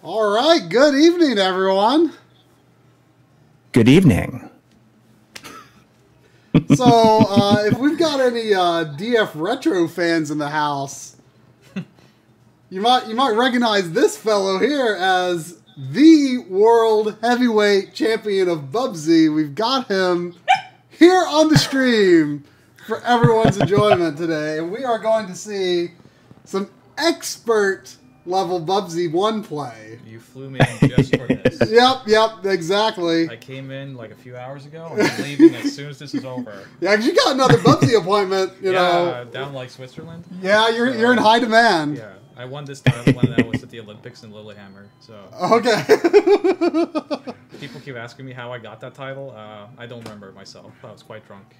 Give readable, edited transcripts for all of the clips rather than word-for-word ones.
All right, good evening, everyone. Good evening. So, if we've got any DF Retro fans in the house, you might recognize this fellow here as the world heavyweight champion of Bubsy. We've got him here on the stream for everyone's enjoyment today, and we are going to see some expert level Bubsy 1 play. You flew me in just for this. Yep, exactly. I came in like a few hours ago, and I'm leaving as soon as this is over. Yeah, because you got another Bubsy appointment, you know. Down like Switzerland. Yeah, you're in high demand. Yeah, I won this title when I was at the Olympics in Lillehammer. So okay. People keep asking me how I got that title. I don't remember myself. I was quite drunk.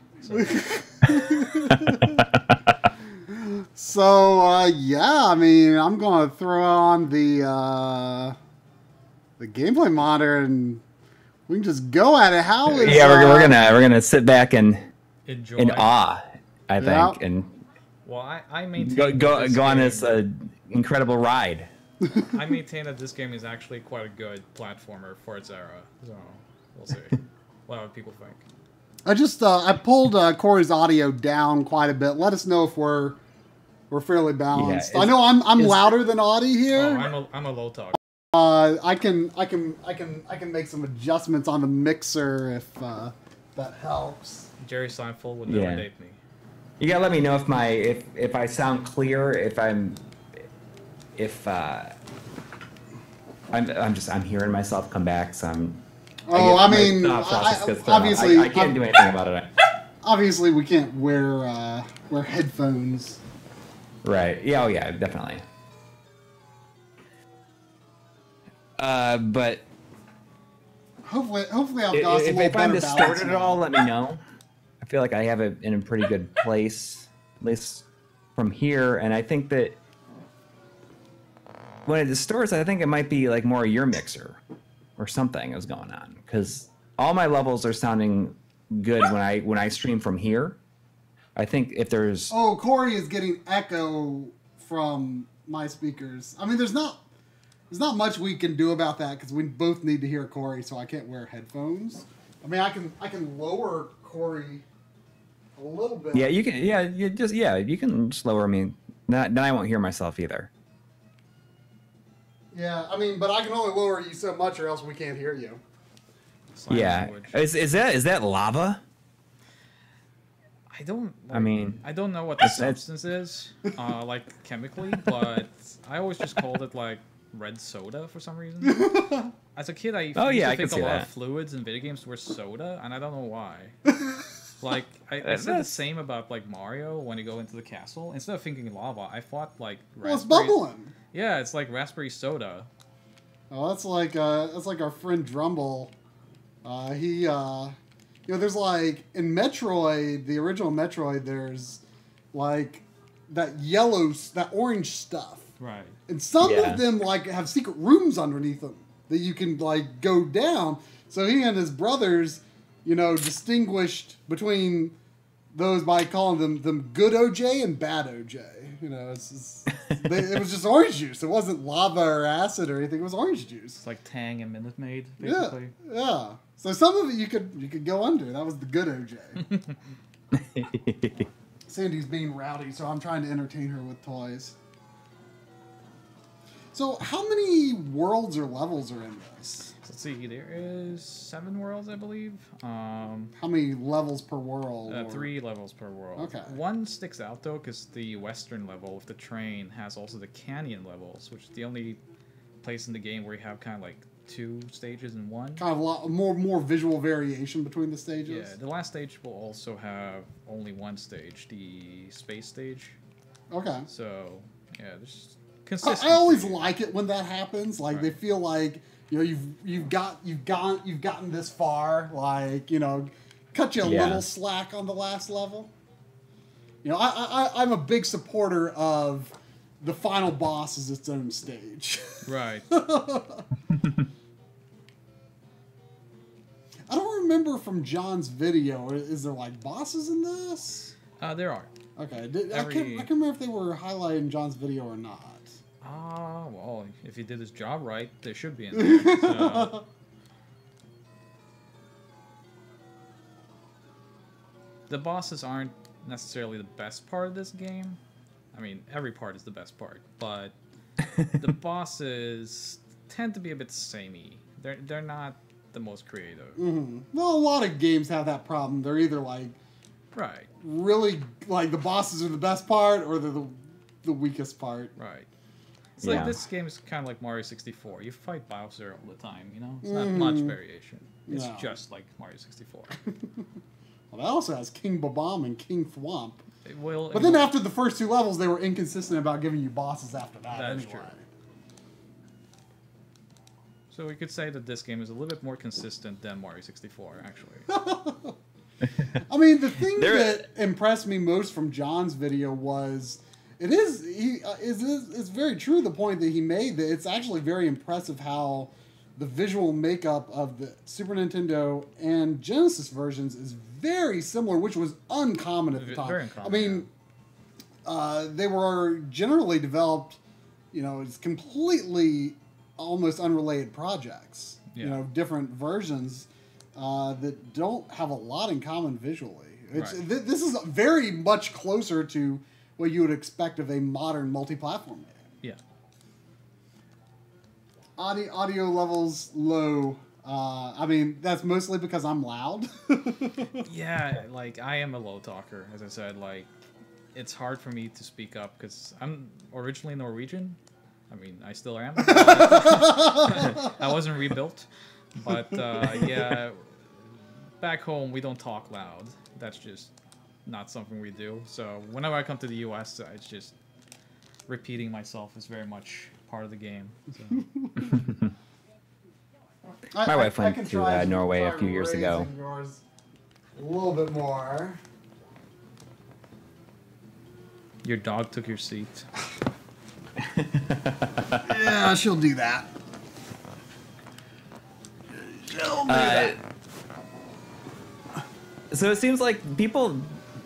So, yeah, I mean, I'm gonna throw on the gameplay monitor and we can just go at it. How is we're gonna sit back and enjoy in awe, I think, and well, I maintain go on this incredible ride. I maintain that this game is actually quite a good platformer for its era. So we'll see what other people think. I pulled Coury's audio down quite a bit. Let us know if we're fairly balanced. Yeah, I know I'm louder than Audi here. Oh, I'm a low talk. I can make some adjustments on the mixer if that helps. Jerry Seinfeld would never date me. You gotta let me know if I sound clear, I'm hearing myself come back, so obviously I can't do anything about it. Obviously, we can't wear headphones. Right. Yeah. Oh, yeah. Definitely. But hopefully I've got some if I'm distorted at all, let me know. I feel like I have it in a pretty good place, at least from here, and I think that when it distorts, I think it might be like more your mixer or something is going on, because all my levels are sounding good when I stream from here. I think if there's Coury is getting echo from my speakers. I mean, there's not much we can do about that because we both need to hear Coury, so I can't wear headphones. I mean, I can lower Coury a little bit. Yeah, you can. Yeah, you can just lower me. Then I won't hear myself either. Yeah, I mean, but I can only lower you so much, or else we can't hear you. Yeah, is that lava? I don't know what the substance is, like chemically, but I always just called it like red soda for some reason. As a kid, I think a lot of fluids in video games were soda, and I don't know why. Like I said the same about like Mario when you go into the castle. Instead of thinking lava, I thought like raspberry. Well, it's bubbling. Yeah, it's like raspberry soda. Oh, that's like our friend Drumble. There's like in Metroid, the original Metroid, there's like that orange stuff. Right. And some of them like have secret rooms underneath them that you can like go down. So he and his brothers, distinguished between those by calling them good OJ and bad OJ. It was just orange juice. It wasn't lava or acid or anything. It was orange juice. It's like Tang and Minute Maid, basically. Yeah. So some of it you could go under. That was the good OJ. Sandy's being rowdy, so I'm trying to entertain her with toys. So how many worlds or levels are in this? Let's see, there is 7 worlds, I believe. How many levels per world? 3 levels per world. Okay. One sticks out, though, because the western level with the train has also the canyon levels, which is the only place in the game where you have kind of like 2 stages in one. Kind of a lot more visual variation between the stages. Yeah, the last stage will also have only one stage, the space stage. Okay. So, yeah, there's consistency. I always like it when that happens. Like they feel like you've gotten this far. Like cut you a little slack on the last level. I'm a big supporter of the final boss is its own stage. Right. I don't remember from John's video. Is there like bosses in this? There are. Okay. I can't remember if they were highlighted in John's video or not. Well, if he did his job right, they should be in there. So. The bosses aren't necessarily the best part of this game. I mean, every part is the best part, but the bosses tend to be a bit samey. They're not the most creative. Mm-hmm. Well, a lot of games have that problem. They're either like really like the bosses are the best part, or they're the weakest part. Right. It's like this game is kind of like Mario 64. You fight Bowser all the time, you know? It's not much variation. It's just like Mario 64. Well, that also has King Babam and King Thwomp. But then after the first 2 levels, they were inconsistent about giving you bosses after that. That is true. So we could say that this game is a little bit more consistent than Mario 64, actually. I mean, the thing that impressed me most from John's video was... It's very true, the point that he made, that it's actually very impressive how the visual makeup of the Super Nintendo and Genesis versions is very similar, which was uncommon at the time. Very uncommon, I mean, they were generally developed, as completely almost unrelated projects. Different versions that don't have a lot in common visually. This is very much closer to what you would expect of a modern multi-platform game. Yeah. Audio levels low. I mean, that's mostly because I'm loud. Yeah, like, I am a low talker, as I said. Like, it's hard for me to speak up because I'm originally Norwegian. I mean, I still am. I wasn't rebuilt. But, yeah, back home, we don't talk loud. That's just not something we do. So whenever I come to the U.S., it's just repeating myself is very much part of the game. So. My wife went to Norway a few years ago. Yours a little bit more. Your dog took your seat. Yeah, she'll do that. She'll do that. So it seems like people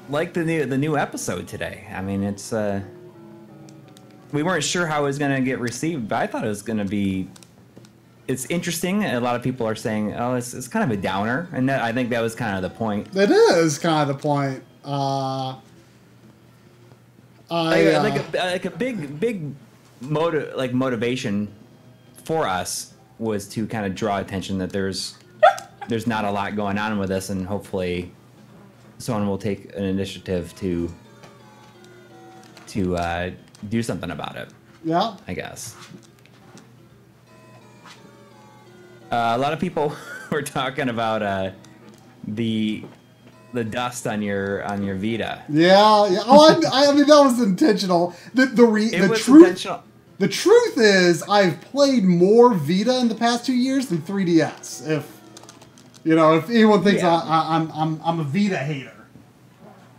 like the new episode today. I mean, it's we weren't sure how it was going to get received, but I thought it was going to be. It's interesting. A lot of people are saying, "Oh, it's kind of a downer," and I think that was kind of the point. It is kind of the point. Like a big motivation for us was to kind of draw attention that there's not a lot going on with this, and hopefully someone will take an initiative to do something about it. Yeah, I guess. A lot of people were talking about the dust on your Vita. Yeah. Oh, I mean that was intentional. Intentional. The truth is, I've played more Vita in the past 2 years than 3DS. If anyone thinks I'm a Vita hater.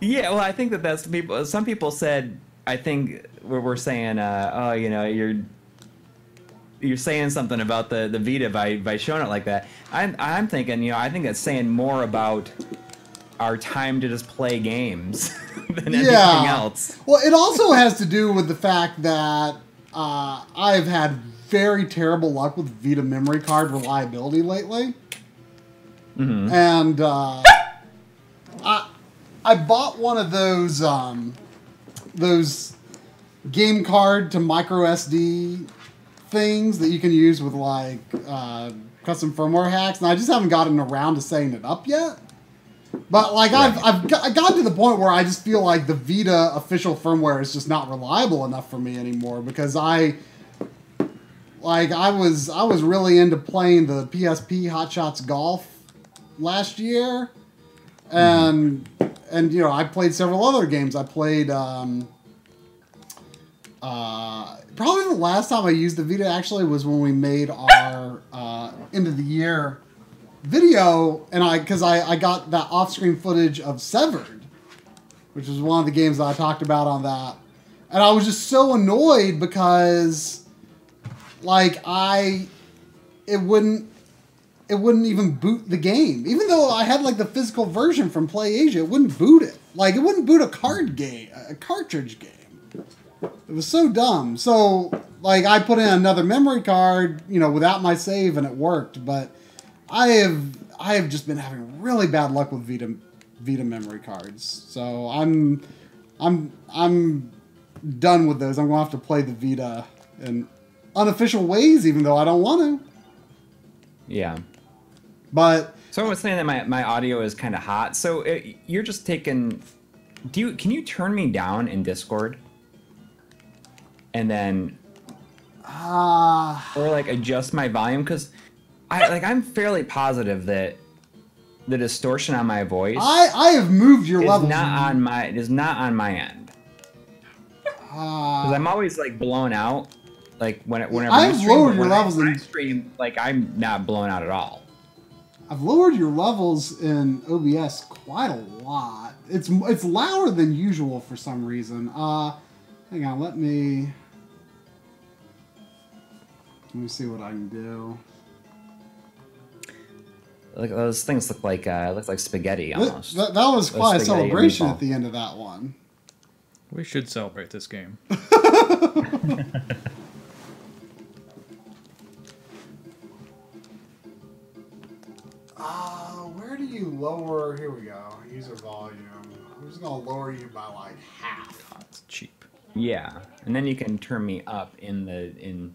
Yeah, well, I think that's people. Some people said, I think we're saying, you're saying something about the Vita by showing it like that. I'm thinking, I think that's saying more about our time to just play games than anything else. Well, it also has to do with the fact that I've had very terrible luck with Vita memory card reliability lately. Mm-hmm. And I bought one of those game card to micro SD things that you can use with like custom firmware hacks, and I just haven't gotten around to setting it up yet. But like I've gotten to the point where I just feel like the Vita official firmware is just not reliable enough for me anymore, because I was really into playing the PSP Hot Shots Golf last year, and I played several other games. I played probably the last time I used the Vita actually was when we made our end of the year video, and because I got that off-screen footage of Severed, which was one of the games that I talked about on that, and I was just so annoyed because like it wouldn't even boot the game, even though I had like the physical version from PlayAsia. It wouldn't boot it. Like it wouldn't boot a cartridge game. It was so dumb. So like I put in another memory card, you know, without my save, and it worked. But I have just been having really bad luck with Vita memory cards. So I'm done with those. I'm gonna have to play the Vita in unofficial ways, even though I don't want to. Yeah. But someone was saying that my audio is kind of hot. So you're just taking. Can you turn me down in Discord? And then, or like adjust my volume, because I'm fairly positive that the distortion on my voice. I have moved your levels. It is not on my end. Because I'm always like blown out. Like whenever I've lowered your levels in stream, like I'm not blown out at all. I've lowered your levels in OBS quite a lot. It's louder than usual for some reason. Hang on, let me see what I can do. Like those things look like spaghetti almost. That was quite a celebration at the end of that one. We should celebrate this game. Where do you lower? Here we go. User volume. I'm just gonna lower you by like half. That's cheap. Yeah, and then you can turn me up in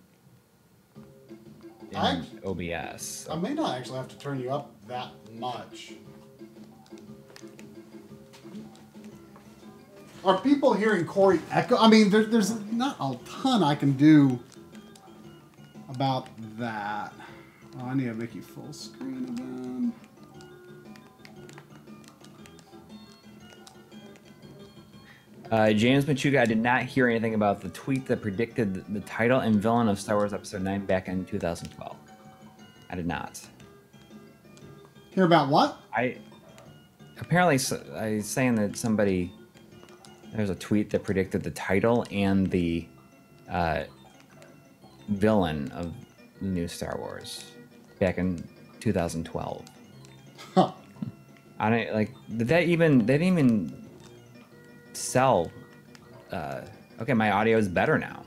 OBS. I may not actually have to turn you up that much. Are people hearing Coury echo? I mean, there's not a ton I can do about that. Oh, I need to make you full screen again. James Machuga, I did not hear anything about the tweet that predicted the title and villain of Star Wars Episode 9 back in 2012. I did not. Hear about what? Apparently I was saying that there's a tweet that predicted the title and the villain of the new Star Wars back in 2012. Huh. I don't like. They didn't even sell. Okay, my audio is better now.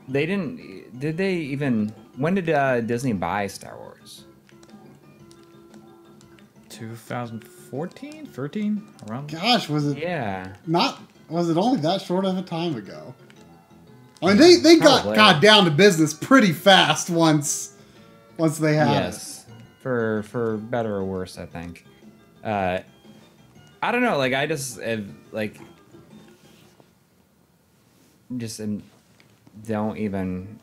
They didn't. Did they even? When did Disney buy Star Wars? 2014, 13, around. Gosh, was it? Yeah. Was it only that short of a time ago? I mean, they got down to business pretty fast once they had it. Yes, for better or worse, I think. I don't know. Like I just don't even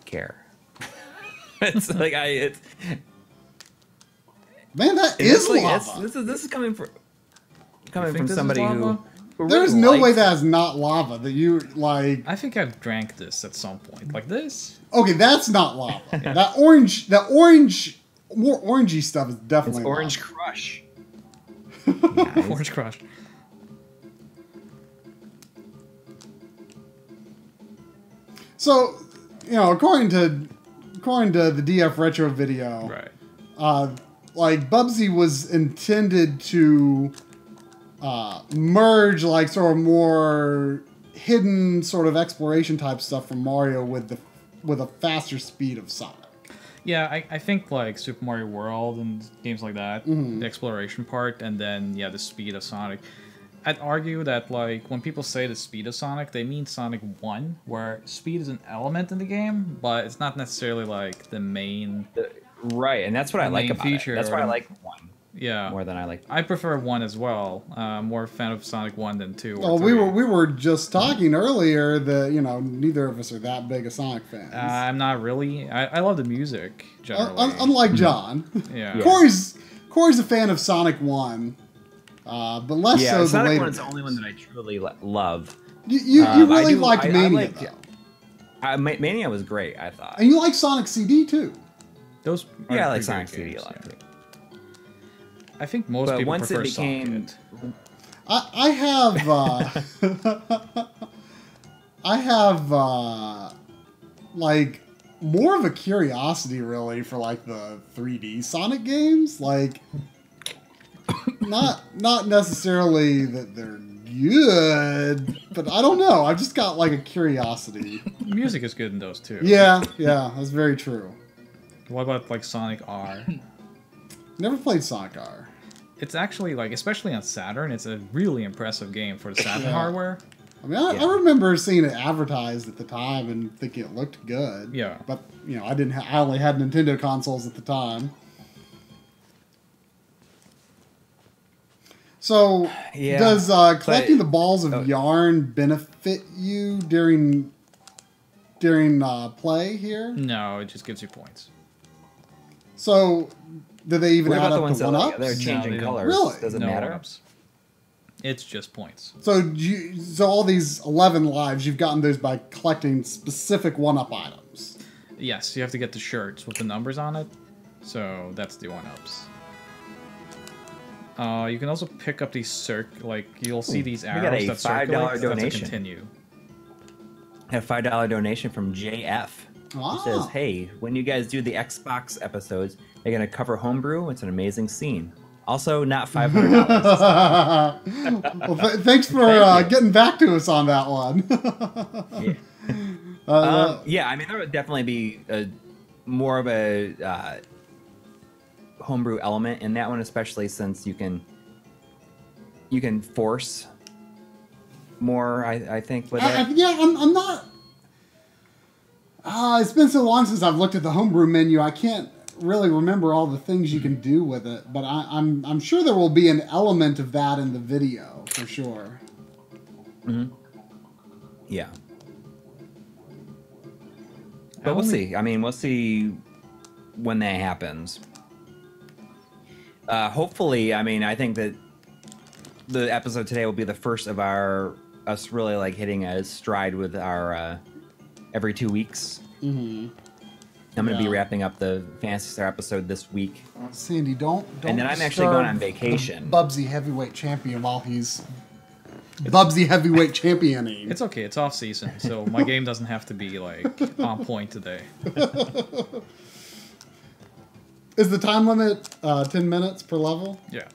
care. It's like Man, that is like, lava. This is coming from somebody who there's really no way that is not lava. That you like. I think I've drank this at some point, like this. Okay, that's not lava. Yeah. That orange, more orangey stuff is definitely it's Orange lava. Crush. Orange Crush. So, you know, according to the DF Retro video, Right. Like Bubsy was intended to merge like sort of more hidden sort of exploration type stuff from Mario with a faster speed of Sonic. Yeah, I think like Super Mario World and games like that, the exploration part, and then the speed of Sonic. I'd argue that like when people say the speed of Sonic, they mean Sonic 1, where speed is an element in the game, but it's not necessarily like the main. Right, and that's what I like about feature. it. That's why I like 1. Yeah, more than I like. I prefer 1 as well. More a fan of Sonic 1 than 2. Well, we were just talking earlier that neither of us are that big of Sonic fans. I'm not really. I love the music generally. Unlike John. Yeah. Coury's a fan of Sonic 1, but less so the Sonic later 1 is the only one that I truly love. You really liked Mania, though. Mania was great, I thought. And you like Sonic CD, too. Those I like Sonic CD a lot, too. I think most people once prefer it became... I have like more of a curiosity really for like the 3D Sonic games. Like not necessarily that they're good, but I don't know. I've just got like a curiosity. Music is good in those too. Yeah, that's very true. What about like Sonic R? Never played Sonic R. It's actually like, especially on Saturn, it's a really impressive game for the Saturn hardware. I mean, I remember seeing it advertised at the time and thinking it looked good. Yeah. But you know, I only had Nintendo consoles at the time. So, does collecting the balls of yarn benefit you during play here? No, it just gives you points. So, do they even add up to 1-ups? They're changing colors. Really? Does it matter? 1-ups. It's just points. So, so all these 11 lives, you've gotten those by collecting specific 1-up items. Yes, you have to get the shirts with the numbers on it. So, that's the 1-ups. You can also pick up these you'll see these arrows that circulate. Donation. Continue. A $5 donation from JF. He says, "Hey, when you guys do the Xbox episodes, you're gonna cover homebrew. It's an amazing scene. Also, not $500." Well, thanks for getting back to us on that one. Yeah, I mean, there would definitely be more of a homebrew element in that one, especially since you can force more. I think with it. I'm not. It's been so long since I've looked at the homebrew menu. I can't really remember all the things you can do with it, but I'm sure there will be an element of that in the video for sure. Mm-hmm. Yeah. But we'll see. I mean, we'll see when that happens. Hopefully, I mean, I think that the episode today will be the first of us really like hitting a stride with our every 2 weeks. Mm-hmm. I'm going to be wrapping up the Phantasy Star episode this week. Sandy, don't. And then I'm actually going on vacation. Bubsy heavyweight champion while he's Bubsy heavyweight championing. It's okay. It's off season, so my game doesn't have to be like on point today. Is the time limit 10 minutes per level? Yeah.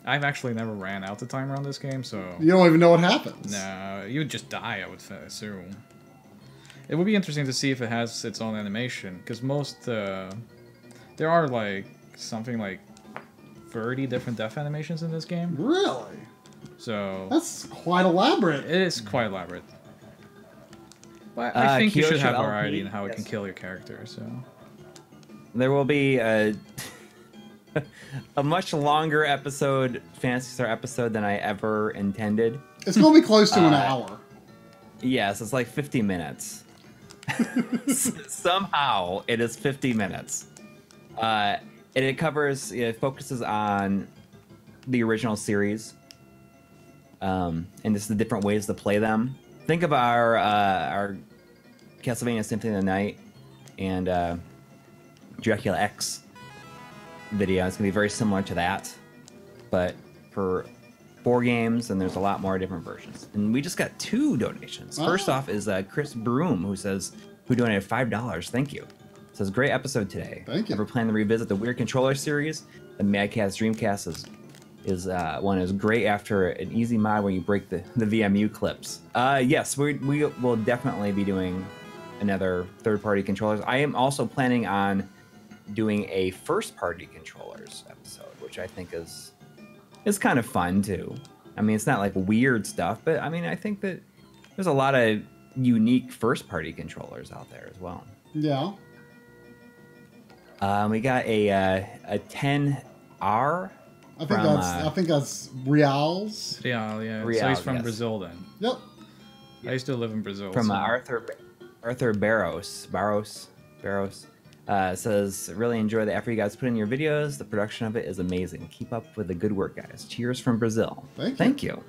I've actually never ran out the timer on this game, so... You don't even know what happens. No, you would just die, I would assume. It would be interesting to see if it has its own animation, because most... there are, like, something like 30 different death animations in this game. Really? So... That's quite elaborate. It is quite elaborate. But I think you should have variety in how it can kill your character, so... There will be a much longer episode, Phantasy Star episode, than I ever intended. It's going to be close to an hour. Yes, it's like 50 minutes. Somehow, it is 50 minutes. And it focuses on the original series. And just the different ways to play them. Think of our Castlevania Symphony of the Night and... Dracula X video. It's going to be very similar to that, but for 4 games, and there's a lot more different versions. And we just got 2 donations. First off is Chris Broom, who donated $5. Thank you. Says, great episode today. Thank you. Ever plan to revisit the Weird Controller series? The Madcast Dreamcast is great after an easy mod where you break the VMU clips. Yes, we will definitely be doing another third-party controllers. I am also planning on doing a first-party controllers episode, which I think is kind of fun too. I mean, it's not like weird stuff, but I mean, I think that there's a lot of unique first-party controllers out there as well. Yeah. We got a 10R. I think that's Reals. Yeah. Reals, so he's from yes. Brazil then. Yep. I used to live in Brazil. From so. Arthur Barros. Says, really enjoy the effort you guys put in your videos. The production of it is amazing. Keep up with the good work, guys. Cheers from Brazil. Thank you.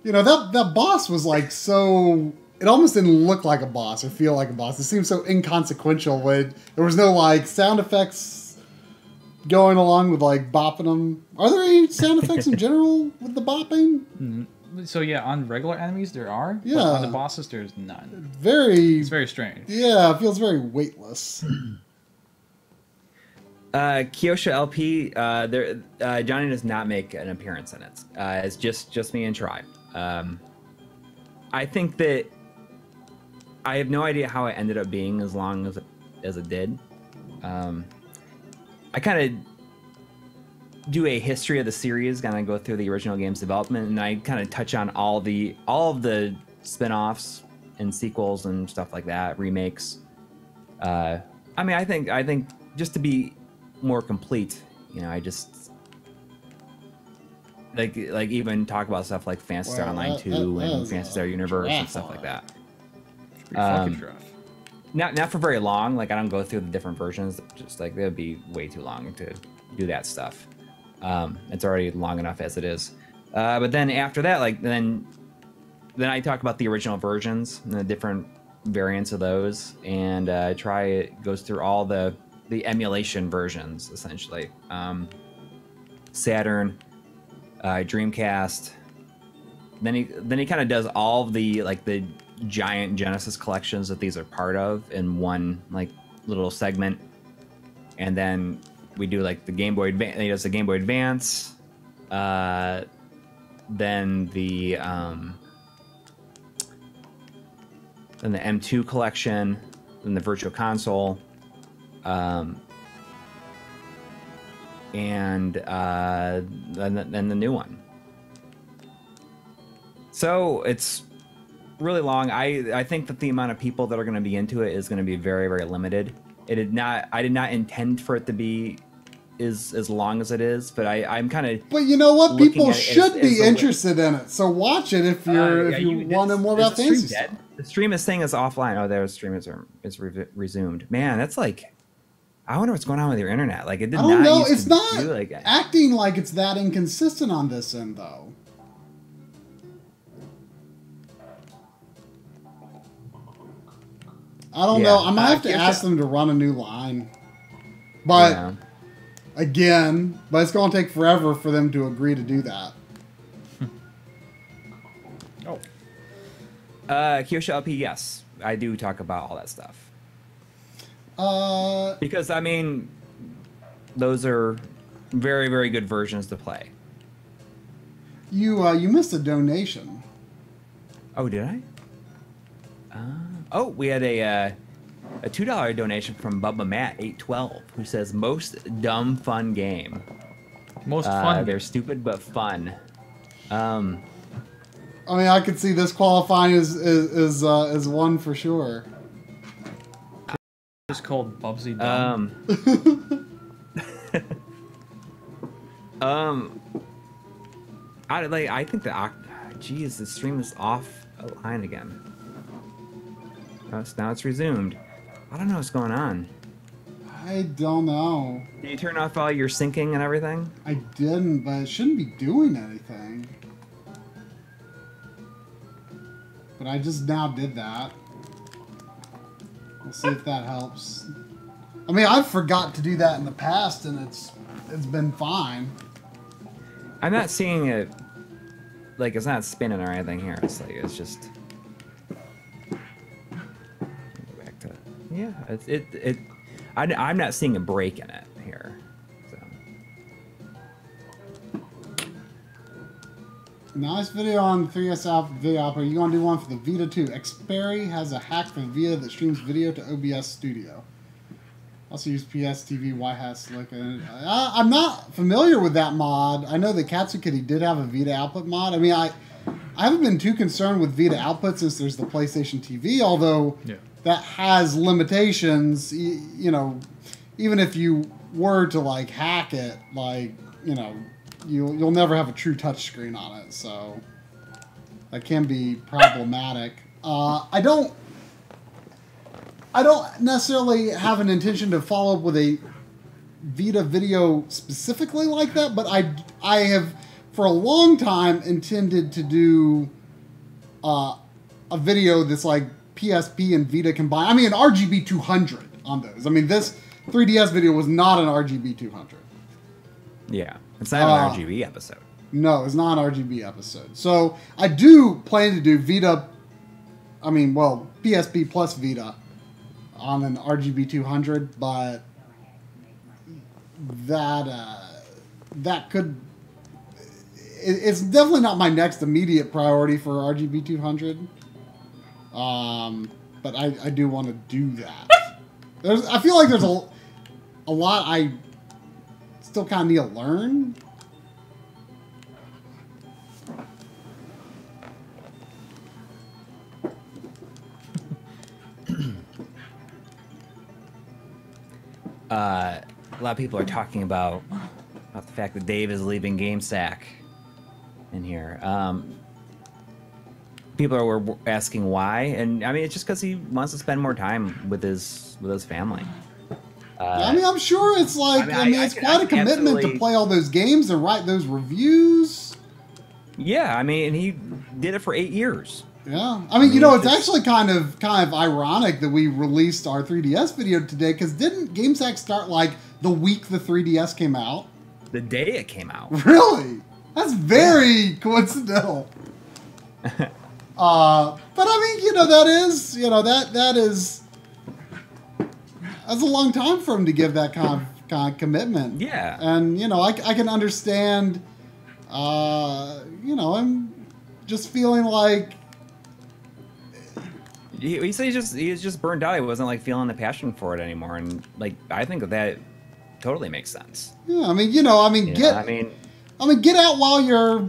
You know, that boss was like so... It almost didn't look like a boss or feel like a boss. It seemed so inconsequential. There was no, like, sound effects going along with, like, bopping them. Are there any sound effects in general with the bopping? Mm-hmm. So, yeah, on regular enemies there are. Yeah. But on the bosses there's none. It's very strange. Yeah, it feels very weightless. Kyosha LP, Johnny does not make an appearance in it. It's just me and Tri. I think that I have no idea how it ended up being as long as it did. I kind of do a history of the series, kind of go through the original game's development, and I kind of touch on all of the spin-offs and sequels and stuff like that, remakes. I mean, I think just to be more complete, you know, I just like even talk about stuff like Phantasy Star Online 2 and Phantasy Star Universe and stuff like that. Not for very long. Like, I don't go through the different versions. Just like, it would be way too long to do that stuff. It's already long enough as it is. But then after that, like then I talk about the original versions and the different variants of those, and goes through all the emulation versions essentially. Saturn, Dreamcast. Then he kind of does all of the giant Genesis collections that these are part of in one like little segment, and then we do like the Game Boy Advance. He does the Game Boy Advance, then the M2 collection, then the Virtual Console, and then the new one. So it's really long. I think that the amount of people that are going to be into it is going to be very, very limited. I did not intend for it to be as long as it is, but I'm kind of. But you know what? People should be interested in it. So watch it if you want to more about things. The stream is saying it's offline. Oh, their stream is resumed. Man, that's like. I wonder what's going on with your internet. Like, it did not. I don't know. It's not acting like it's that inconsistent on this end, though. I don't know. I might have to ask them to run a new line. But, again, it's going to take forever for them to agree to do that. Kyosha LP, yes. I do talk about all that stuff. Because, I mean, those are very, very good versions to play. You missed a donation. Oh, did I? We had a $2 donation from Bubba Matt 812, who says most dumb fun game. Most fun. They're stupid but fun. I mean, I could see this qualifying as one for sure. It's called Bubsy dumb. I think the geez, the stream is offline again. Now it's resumed. I don't know what's going on. I don't know. Did you turn off all your syncing and everything? I didn't, but it shouldn't be doing anything. But I just now did that. We'll see if that helps. I mean, I've forgot to do that in the past, and it's been fine. I'm not seeing it. Like, it's not spinning or anything here. It's like it's just. Yeah, I'm not seeing a break in it here. So. Nice video on 3S Alpha Video Opera. You gonna do one for the Vita too? Xperry has a hack for Vita that streams video to OBS Studio. Also use PS TV Y-Hat Silicon. I'm not familiar with that mod. I know that Katsukitty did have a Vita output mod. I mean, I haven't been too concerned with Vita output since there's the PlayStation TV, although that has limitations. You know, even if you were to like hack it, like, you know, you'll never have a true touchscreen on it, so that can be problematic. I don't necessarily have an intention to follow up with a Vita video specifically like that, but I have for a long time intended to do a video that's like PSP and Vita combined. I mean, an RGB 200 on those. I mean, this 3DS video was not an RGB 200. Yeah, it's not an RGB episode. No, it's not an RGB episode. So I do plan to do Vita, I mean, well, PSP plus Vita on an RGB 200, but that could. It's definitely not my next immediate priority for RGB 200. But I do want to do that. I feel like there's a lot I still kind of need to learn. A lot of people are talking about the fact that Dave is leaving GameSack in here. People are asking why, and I mean it's just because he wants to spend more time with his family. I mean, I'm sure it's like it's quite a commitment to play all those games and write those reviews. Yeah, I mean, he did it for 8 years. Yeah, I mean, you know, it's actually kind of ironic that we released our 3DS video today, because didn't GameSack start like the week the 3DS came out? The day it came out. Really? That's very coincidental. But I mean, you know, that's a long time for him to give that kind of commitment. Yeah. And you know, I can understand. You know, I'm just feeling like. He said he was just burned out. He wasn't like feeling the passion for it anymore, and like I think that totally makes sense. Yeah, I mean, get out while you're,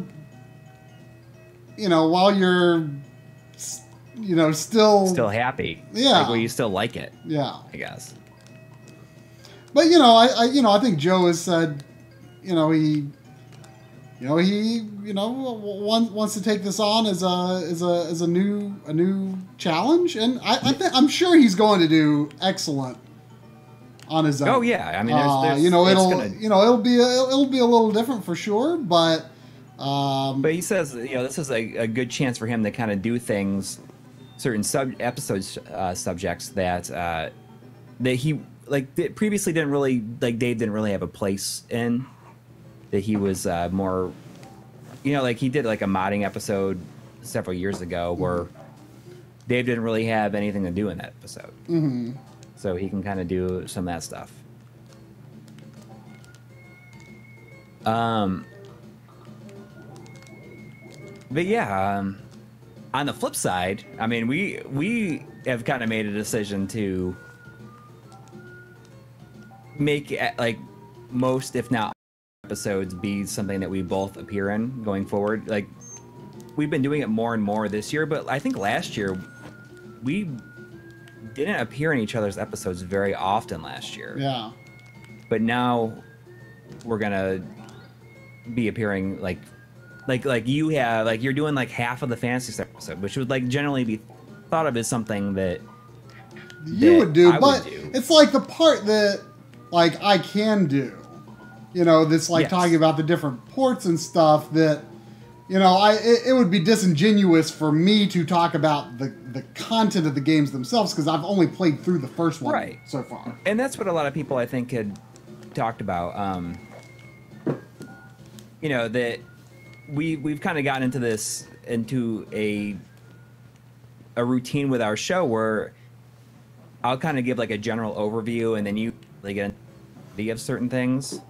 still happy. Yeah, like, well, you still like it. Yeah, I guess. But I think Joe has said, he wants to take this on as a new challenge, and I'm sure he's going to do excellent on his own. Oh yeah, I mean, it'll be a little different for sure, but he says this is a good chance for him to kind of do things, certain subjects that he previously didn't really Dave didn't really have a place in. That he was more, like he did like a modding episode several years ago where Dave didn't really have anything to do in that episode. Mm-hmm. So he can kind of do some of that stuff. But yeah, on the flip side, I mean, we have kind of made a decision to make like most, if not episodes, be something that we both appear in going forward. Like, we've been doing it more and more this year, but I think last year we didn't appear in each other's episodes very often last year. Yeah. But now we're gonna be appearing like you have, like you're doing like half of the Fantasy Star episode, which would like generally be thought of as something that you would do, but it's like the part that like I can do. That's like talking about the different ports and stuff that, it would be disingenuous for me to talk about the content of the games themselves, because I've only played through the first one so far. And that's what a lot of people, I think, had talked about. That we've kind of gotten into a routine with our show where I'll kind of give like a general overview, and then you get into the idea of certain things.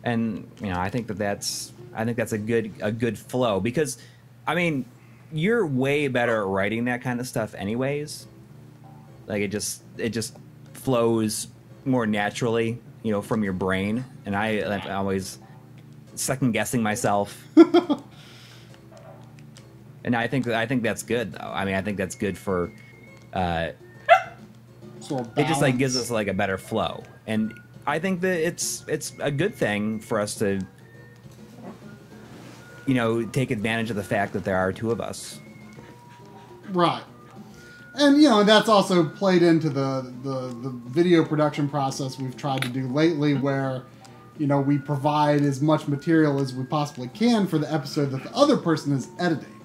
And I think that's a good flow, because I mean, you're way better at writing that kind of stuff anyways. Like it just flows more naturally, from your brain. And I'm always second guessing myself. And I think that's good though. I mean, I think that's good for it just like gives us like a better flow. And I think that it's a good thing for us to, take advantage of the fact that there are two of us. Right. And, that's also played into the video production process we've tried to do lately, where, we provide as much material as we possibly can for the episode that the other person is editing.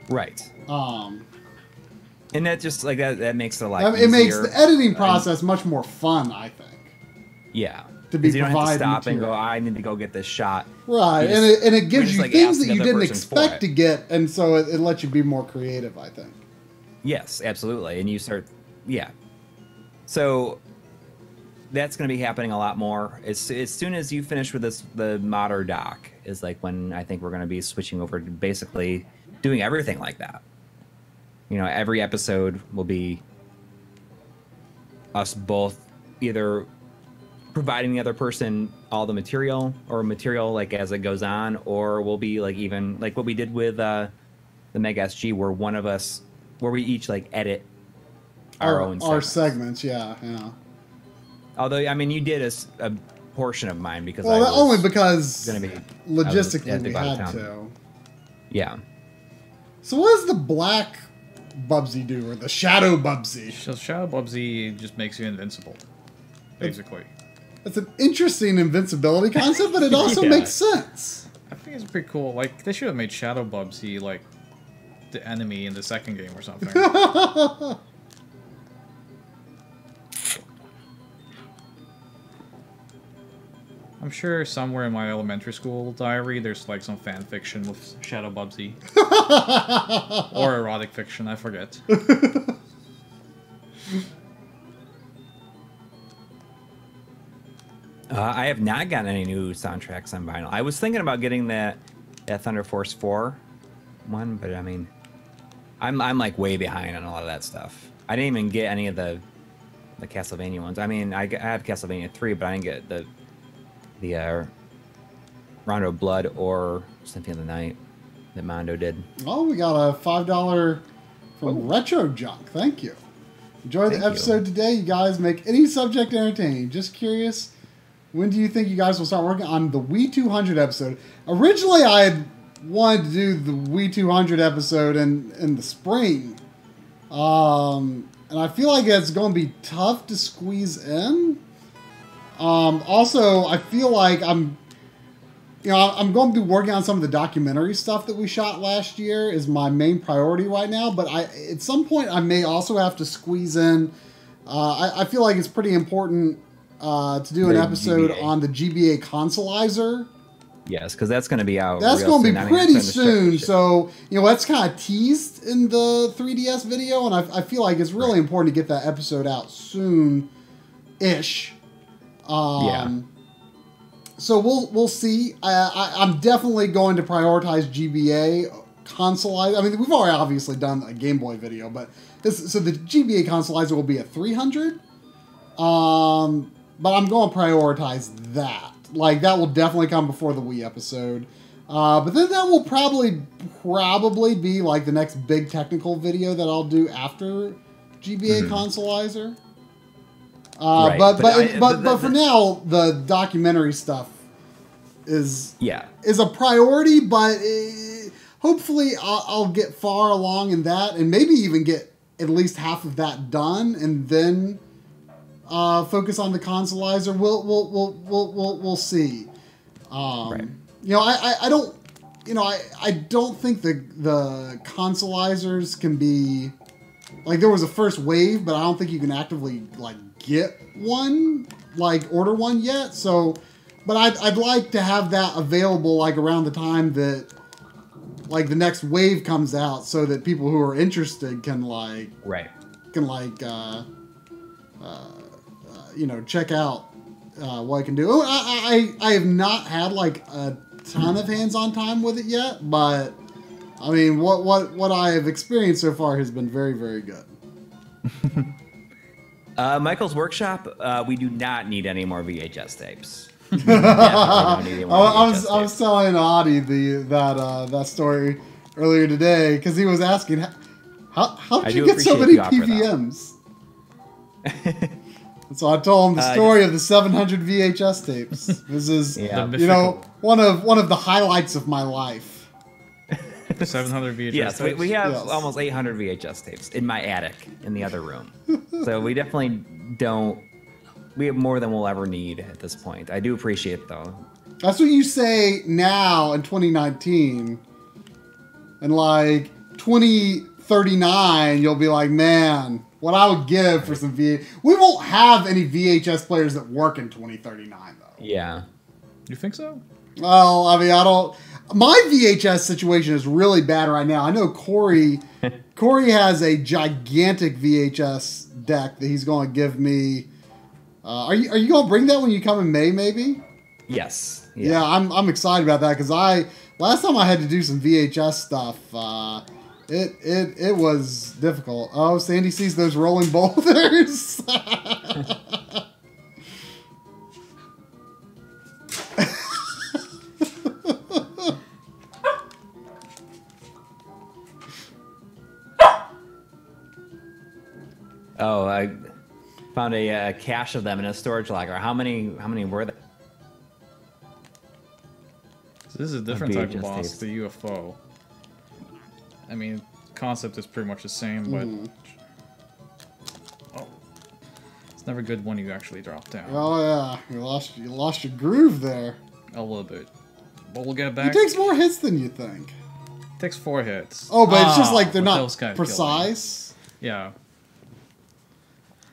Right. And that just like that makes it a lot easier. It makes the editing process much more fun, I think. Yeah. To be you don't have to stop material. and go, I need to go get this shot. Right. And it gives you things that you didn't expect to get, and so it lets you be more creative, I think. Yes, absolutely. And you start, yeah. So that's going to be happening a lot more. As soon as you finish with the modder doc is like when I think we're going to be switching over to basically doing everything like that. You know, every episode will be us both either providing the other person all the material or material like as it goes on, or we'll be like even like what we did with the McCheskey, where we each like edit our own segments. Yeah. Although I mean, you did a portion of mine because only because logistically we had to. Yeah. So what does the black Bubsy do, or the shadow Bubsy? So shadow Bubsy just makes you invincible, basically. It's an interesting invincibility concept, but it also makes sense. I think it's pretty cool. Like, they should have made shadow Bubsy like the enemy in the second game or something. I'm sure somewhere in my elementary school diary there's like some fan fiction with Shadow Bubsy. Or erotic fiction, I forget. I have not gotten any new soundtracks on vinyl. I was thinking about getting that Thunder Force 4 one, but I mean, I'm like way behind on a lot of that stuff. I didn't even get any of the Castlevania ones. I mean, I have Castlevania 3, but I didn't get the Rondo Blood or Symphony of the Night that Mondo did. Oh, we got a $5 from Retrode Junk. Thank you. Enjoy the episode today. You guys make any subject entertaining. Just curious, when do you think you guys will start working on the Wii 200 episode? Originally, I had wanted to do the Wii 200 episode in the spring. And I feel like it's going to be tough to squeeze in. Also, I feel like I'm going to be working on some of the documentary stuff that we shot last year is my main priority right now. But at some point, I may also have to squeeze in. I feel like it's pretty important to do an episode on the GBA Consolizer. Yes, because that's going to be out. That's going to be pretty soon. So, that's kind of teased in the 3DS video. And I feel like it's really important to get that episode out soon-ish. So we'll see. I'm definitely going to prioritize GBA Consolizer. I mean, we've already obviously done a Game Boy video, but so the GBA Consolizer will be at 300. But I'm going to prioritize that. Like, that will definitely come before the Wii episode. But then that will probably be like the next big technical video that I'll do after GBA Consolizer. But for now, the documentary stuff is a priority. But hopefully, I'll get far along in that, and maybe even get at least half of that done, and then focus on the Consolizer. We'll see. I don't think the Consolizers can be like, there was a first wave, but I don't think you can actively like get one, like order one yet. So, but I'd like to have that available like around the time that like the next wave comes out, so that people who are interested can check out what I can do. I have not had like a ton of hands-on time with it yet, but I mean, what I have experienced so far has been very, very good. Michael's Workshop, we do not need any more VHS tapes. I was telling Audi that story earlier today, because he was asking, how did you get so many PVMs? So I told him the story of the 700 VHS tapes. This is, one of the highlights of my life. 700 VHS tapes. We have almost 800 VHS tapes in my attic in the other room. So we definitely we have more than we'll ever need at this point. I do appreciate it, though. That's what you say now in 2019. And like 2039, you'll be like, man, what I would give for some VHS. We won't have any VHS players that work in 2039, though. Yeah. You think so? Well, I mean, I don't. My VHS situation is really bad right now. I know Coury has a gigantic VHS deck that he's going to give me Are you gonna bring that when you come in May? Maybe. Yes. Yeah, I'm excited about that because last time I had to do some VHS stuff. It was difficult. Oh, Sandy sees those rolling boulders. Oh, I found a cache of them in a storage locker. How many were there? So this is a different type of boss, the UFO. I mean, concept is pretty much the same, but it's never good when you actually drop down. Oh yeah, you lost your groove there. A little bit, but we'll get it back. It takes more hits than you think. It takes 4 hits. Oh, but it's just like they're not precise. Yeah.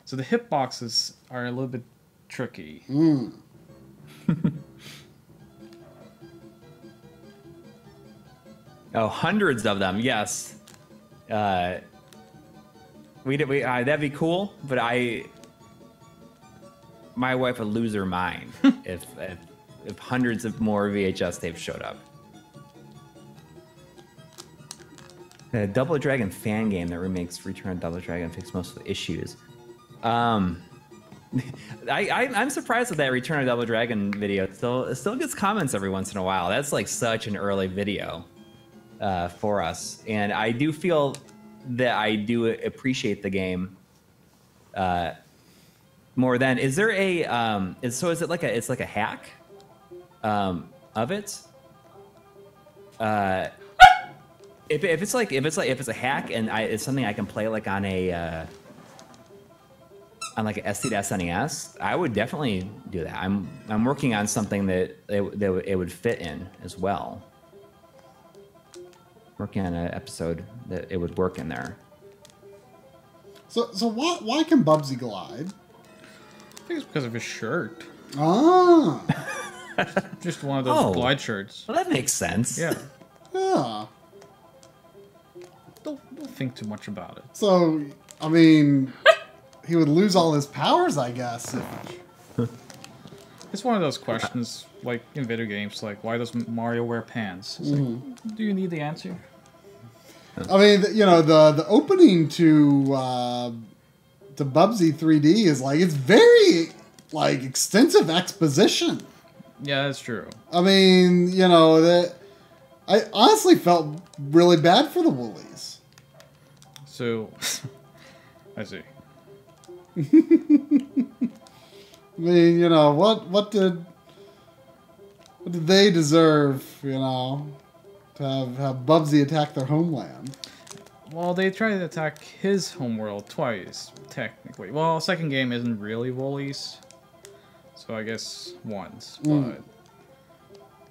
So the hitboxes are a little bit tricky. Oh, hundreds of them, yes. That'd be cool, but my wife would lose her mind if hundreds of more VHS tapes showed up. The Double Dragon fan game that remakes Return of Double Dragon fixed most of the issues. I'm surprised that Return of Double Dragon video still gets comments every once in a while. That's like such an early video for us, and I do feel that I do appreciate the game more than. Is there a is it like a hack of it? If it's a hack and it's something I can play like on a on like an SD to SNES, I would definitely do that. I'm working on something that it would fit in as well. Working on an episode that it would work in there. So why can Bubsy glide? I think it's because of his shirt. Ah. Just one of those glide shirts. Well, that makes sense. Yeah. Yeah. Don't think too much about it. So, I mean, he would lose all his powers, I guess. It's one of those questions, like in video games, like why does Mario wear pants? It's like, do you need the answer? I mean, you know, the opening to Bubsy 3D is like, it's very like extensive exposition. Yeah, that's true. I mean, you know, that I honestly felt really bad for the Woolies. So, I see. I mean, you know, what did they deserve, you know, to have Bubsy attack their homeland? Well, they tried to attack his homeworld twice, technically. Well, second game isn't really Woolies, so I guess once. But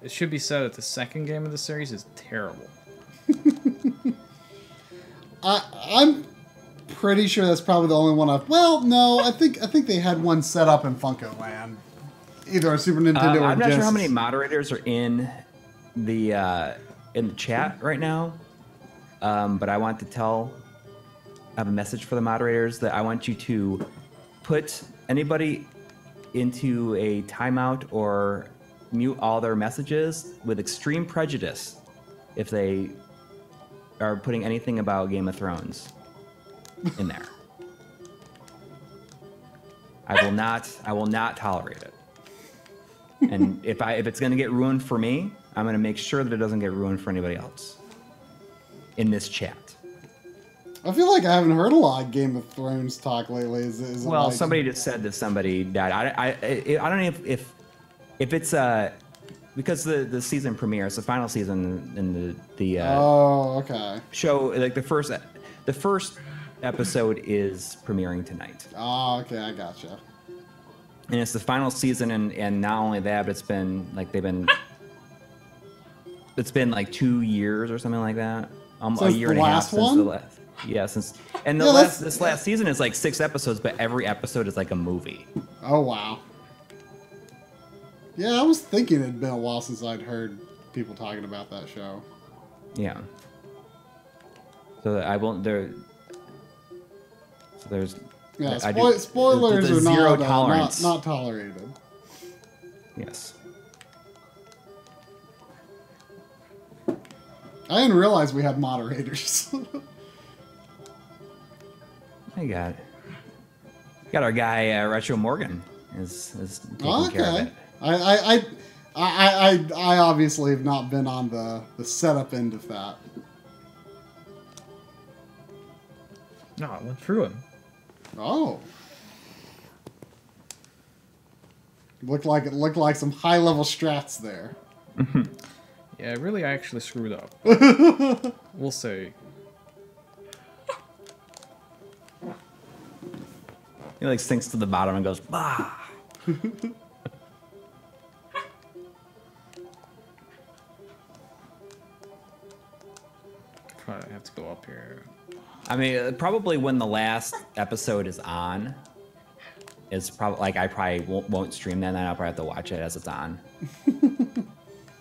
it should be said that the second game of the series is terrible. I'm pretty sure that's probably the only one I've... Well, no, I think they had one set up in Funko Land. Either a Super Nintendo or I'm not Genesis. sure how many moderators are in the chat right now, but I want to I have a message for the moderators that I want you to put anybody into a timeout or mute all their messages with extreme prejudice if they are putting anything about Game of Thrones in there. I will not tolerate it. And if it's going to get ruined for me, I'm going to make sure that it doesn't get ruined for anybody else in this chat. I feel like I haven't heard a lot of Game of Thrones talk lately. Is well, like... somebody just said that somebody died. I don't know if it's because the season premiere, it's the final season in the okay. show. Like the first episode is premiering tonight. Oh, okay, I gotcha. And it's the final season, and not only that, but it's been like 2 years or something like that. A year and a half since the last. Yeah, this last season is like 6 episodes, but every episode is like a movie. Oh wow. Yeah, I was thinking it'd been a while since I'd heard people talking about that show. Yeah. So I won't there. So there's Yeah, spoilers are zero tolerance. Not tolerated. Yes. I didn't realize we had moderators. I got our guy Retro Morgan is taking care of it. I obviously have not been on the setup end of that. No, I went through him. Oh. Looked like some high level strats there. Yeah, really, I actually screwed up. We'll see. He like sinks to the bottom and goes, bah. Probably have to go up here. I mean, probably when the last episode is on, it's probably like I probably won't stream that night. I'll probably have to watch it as it's on.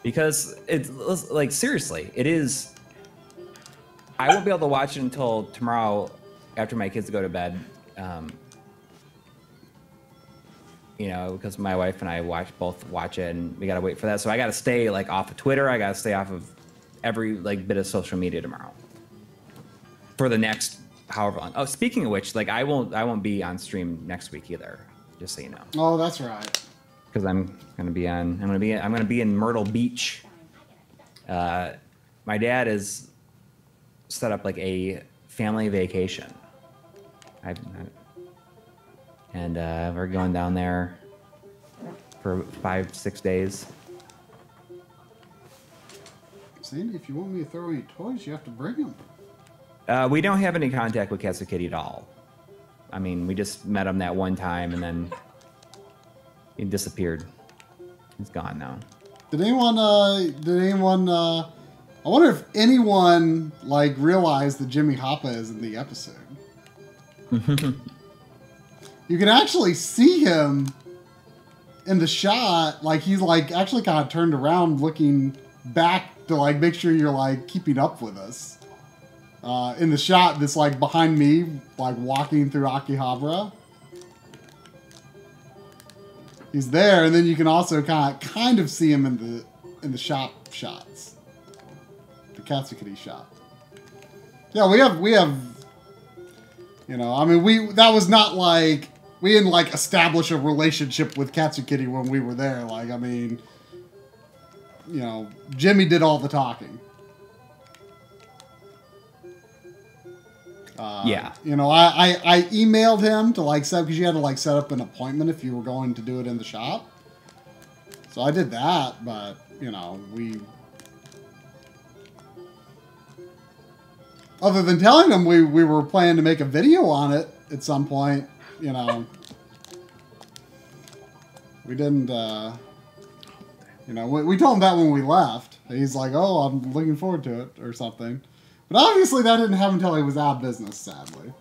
Because it's like, seriously, it is. I won't be able to watch it until tomorrow after my kids go to bed. You know, because my wife and I both watch it, and we gotta wait for that. So I gotta stay like off of Twitter. I gotta stay off of every like bit of social media tomorrow for the next however long. Oh, speaking of which, like I won't be on stream next week either. Just so you know. Oh, that's right. Because I'm gonna be in Myrtle Beach. My dad has set up like a family vacation. And we're going down there for 5-6 days. Sandy, if you want me to throw any toys, you have to bring them. We don't have any contact with Katsu Kitty at all. I mean, we just met him that one time, and then he disappeared. He's gone now. Did anyone? I wonder if anyone like realized that Jimmy Hoppa is in the episode. You can actually see him in the shot, like he's like actually kind of turned around, looking back to like make sure you're like keeping up with us. In the shot that's like behind me, like walking through Akihabara. He's there, and then you can also kind of see him in the shop shots, the Katsukity shot. Yeah, we have. You know, I mean, that was not like we didn't like establish a relationship with Katsukity when we were there. Like, I mean, you know, Jimmy did all the talking. Yeah. You know, I emailed him to like set, because you had to like set up an appointment if you were going to do it in the shop. So I did that, but you know, other than telling him we were planning to make a video on it at some point, you know, we didn't, you know, we told him that when we left. He's like, oh, I'm looking forward to it or something. But obviously that didn't happen until he was out of business, sadly.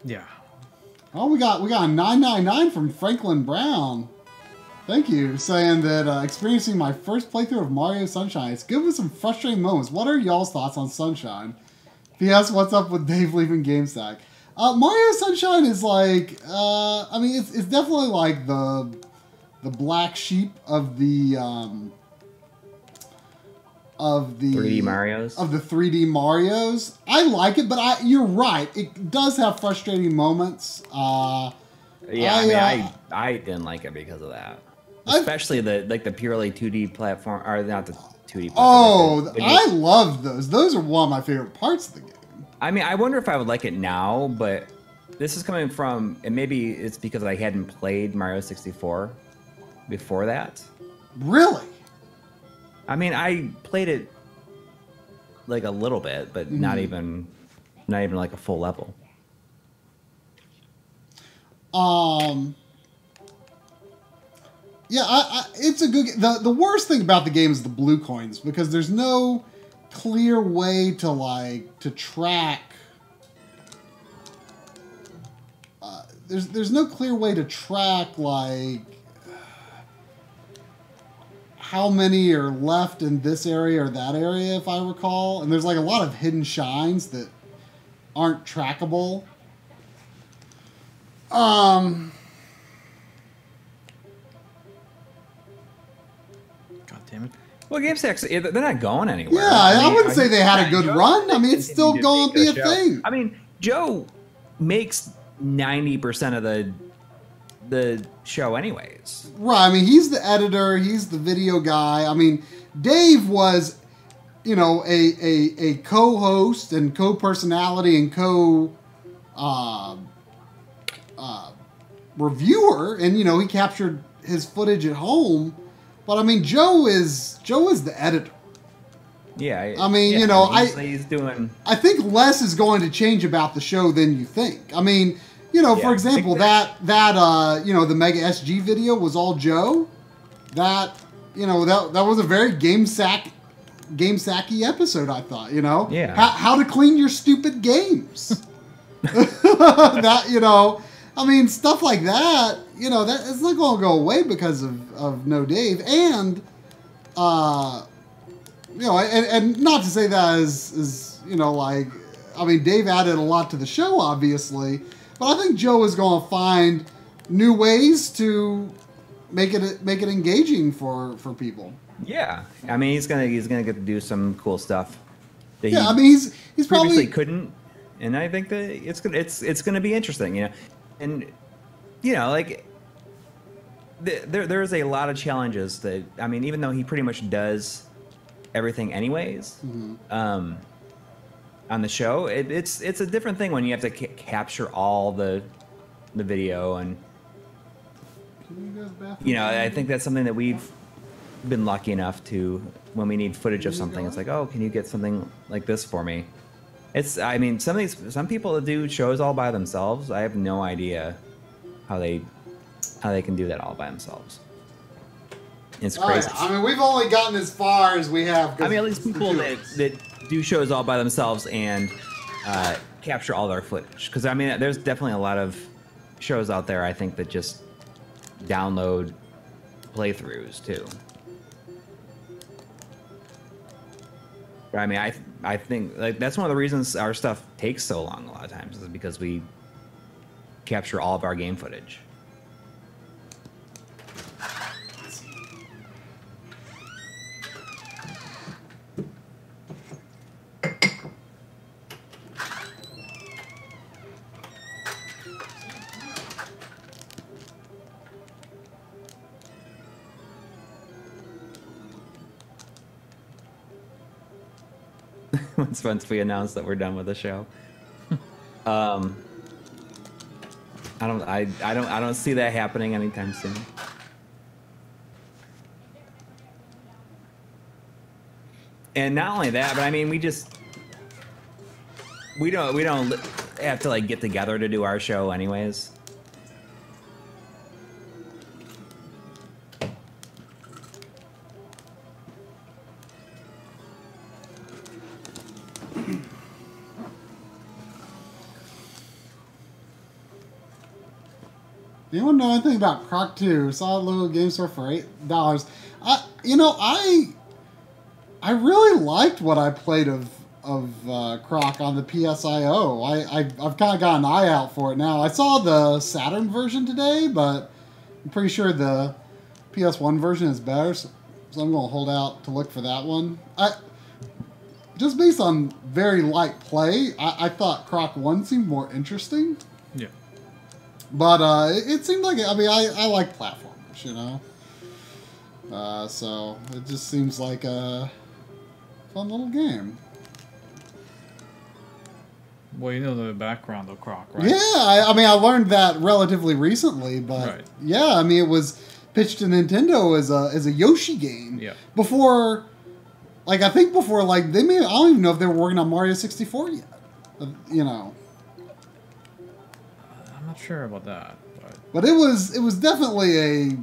Yeah. Oh, we got a 999 from Franklin Brown. Thank you, saying that experiencing my first playthrough of Mario Sunshine. It's good with some frustrating moments. What are y'all's thoughts on Sunshine? P.S. What's up with Dave leaving GameStack? Mario Sunshine is like, I mean, it's definitely like the black sheep of the 3D Marios. Of the 3D Marios. I like it, but you're right. It does have frustrating moments. Yeah, I didn't like it because of that. Especially the purely 2D platform, or not the 2D platform. Oh, I loved those. Those are one of my favorite parts of the game. I mean, I wonder if I would like it now, but this is coming from, and maybe it's because I hadn't played Mario 64 before that. Really? I mean, I played it like a little bit, but not even like a full level. Yeah, it's a good. The worst thing about the game is the blue coins, because there's no clear way to track. There's no clear way to track like how many are left in this area or that area, if I recall. And there's like a lot of hidden shines that aren't trackable. God damn it. Well, GameSack, they're not going anywhere. Yeah, I wouldn't say they had a good run. I mean, it's still going to be a thing. I mean, Joe makes 90% of the show anyways. Right. I mean, he's the editor. He's the video guy. I mean, Dave was, you know, a co-host and co-personality and reviewer, and you know, he captured his footage at home. But I mean, Joe is the editor. Yeah. I mean, you know, he's doing. I think less is going to change about the show than you think. I mean, you know, for example, that you know, the Mega SG video was all Joe. That, you know, that was a very game sacky episode, I thought. You know, how to clean your stupid games. That, you know, I mean, stuff like that. You know, that it's not going to go away because of no Dave, and you know, and not to say that is you know, like, I mean, Dave added a lot to the show, obviously, but I think Joe is going to find new ways to make it engaging for people. Yeah, I mean, he's gonna get to do some cool stuff. I mean, he's probably couldn't, and I think that it's gonna be interesting, you know, and you know, like there's a lot of challenges that, I mean, even though he pretty much does everything anyways, on the show, it's a different thing when you have to capture all the video, and you know, I think that's something that we've been lucky enough to, when we need footage of something, it's like, oh, can you get something like this for me? I mean, some people that do shows all by themselves, I have no idea how they can do that all by themselves. It's crazy. I mean, we've only gotten as far as we have. I mean, at least people that do shows all by themselves and capture all their footage. Because, I mean, there's definitely a lot of shows out there, I think, that just download playthroughs, too. But, I mean, I think, like, that's one of the reasons our stuff takes so long a lot of times, is because we capture all of our game footage. Once we announce that we're done with the show, I don't see that happening anytime soon. And not only that, but I mean, we don't have to like get together to do our show anyways. Anyone know anything about Croc 2? Saw a little game store for $8. I really liked what I played of Croc on the PSIO. I've kind of got an eye out for it now. I saw the Saturn version today, but I'm pretty sure the PS1 version is better, so I'm going to hold out to look for that one. Just based on very light play, I thought Croc 1 seemed more interesting. Yeah. But it seemed like, I mean, I like platformers, you know? So it just seems like a fun little game. Well, you know the background of Croc, right? Yeah, I mean, I learned that relatively recently, but yeah, I mean, it was pitched to Nintendo as a Yoshi game. Yeah. Before, like, I think before, like, I don't even know if they were working on Mario 64 yet. You know. I'm not sure about that. But it was definitely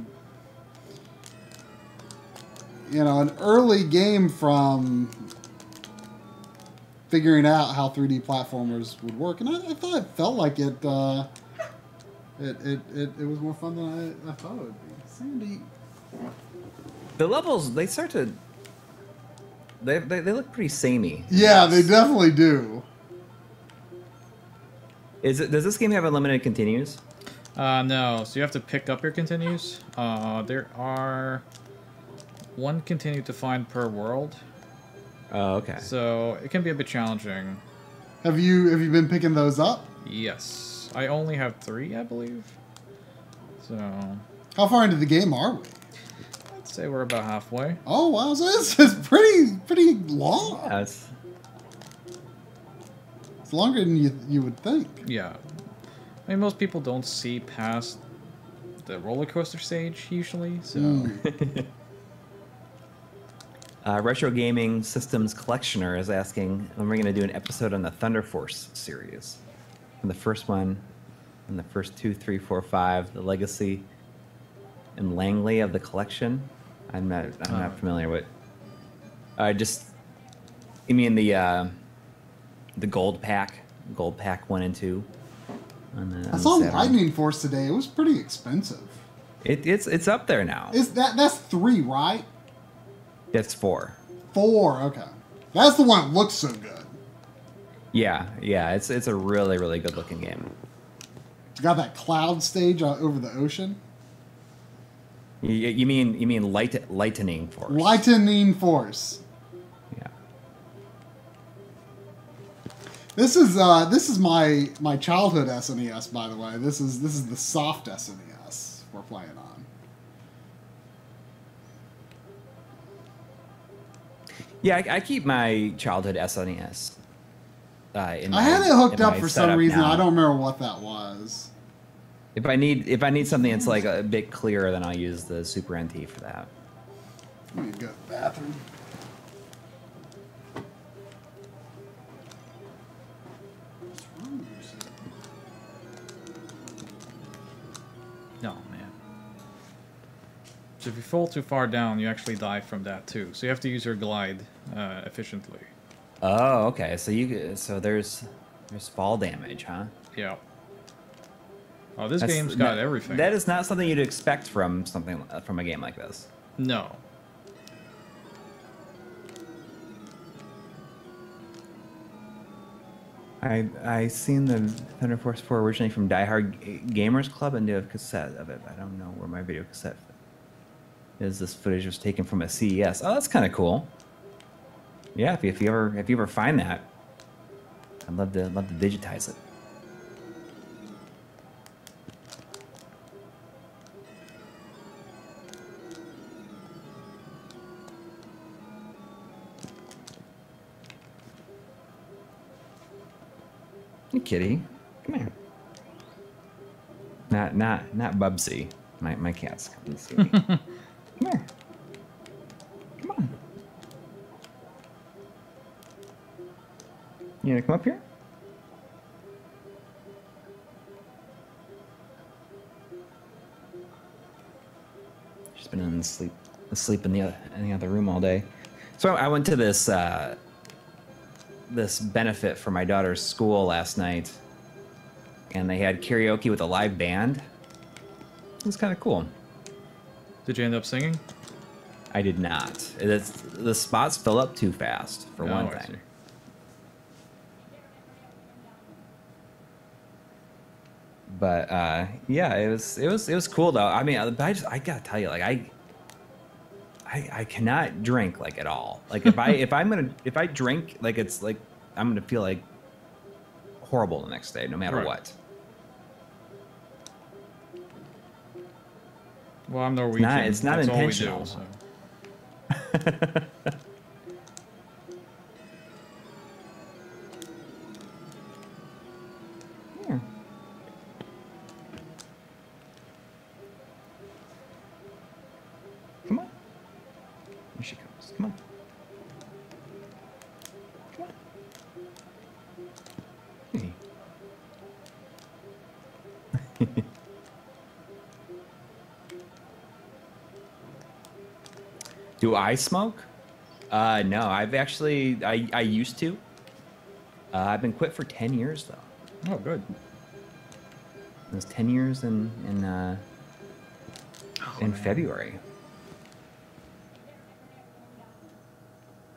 an early game from figuring out how 3D platformers would work, and I thought it felt like it was more fun than I thought it would be. Sandy. The levels, they start to they look pretty samey. Yeah, they definitely do. Does this game have unlimited continues? No, so you have to pick up your continues. There are 1 continue to find per world. Oh, okay. So it can be a bit challenging. Have you been picking those up? Yes. I only have 3, I believe. So... How far into the game are we? I'd say we're about halfway. Oh, wow. So this is pretty long. Yeah, it's longer than you would think. Yeah. I mean, most people don't see past the roller coaster stage, usually, so... Retro Gaming Systems Collectioner is asking when we're going to do an episode on the Thunder Force series. And the first one, and the first 2, 3, 4, 5, the Legacy and Langley of the collection. I'm not familiar with. You mean the gold pack 1 and 2. I saw Lightning Force today. It was pretty expensive. It's up there now. That's 3, right? That's 4. 4, okay. That's the one that looks so good. Yeah. It's a really, really good looking game. Got that cloud stage over the ocean. You mean lightning force? Lightning Force. Yeah. This is my childhood SNES, by the way. This is the soft SNES we're playing on. Yeah, I keep my childhood SNES. I had it hooked up for some reason. Now. I don't remember what that was. If I need something that's like a bit clearer, then I'll use the Super NT for that. Let me go to the bathroom. No, man. So if you fall too far down, you actually die from that too. So you have to use your glide efficiently. Oh, okay. So there's fall damage, huh? Yeah. Oh, this game's got everything. That is not something you'd expect from a game like this. No. I seen the Thunder Force 4 originally from Die Hard Gamers Club and did a cassette of it. I don't know where my video cassette is. This footage was taken from a CES. Oh, that's kind of cool. Yeah, if you ever find that, I'd love to digitize it. Hey, kitty, come here. Not Bubsy. My cat's coming to see me. Come here. Come on. You gonna come up here? She's been asleep in the other room all day. So I went to this this benefit for my daughter's school last night, and they had karaoke with a live band. It was kind of cool. Did you end up singing? I did not. The spots fill up too fast for one thing. But yeah, it was cool though. I mean, I gotta tell you, like I cannot drink like at all. Like if I drink, like it's like I'm gonna feel like horrible the next day, no matter what. Well, I'm Norwegian. It's not intentional. All we do, so. Here. Come on. Here she comes. Come on. Come on. Hey. Do I smoke? No, I've actually, I used to. I've been quit for 10 years though. Oh, good. It was 10 years in February.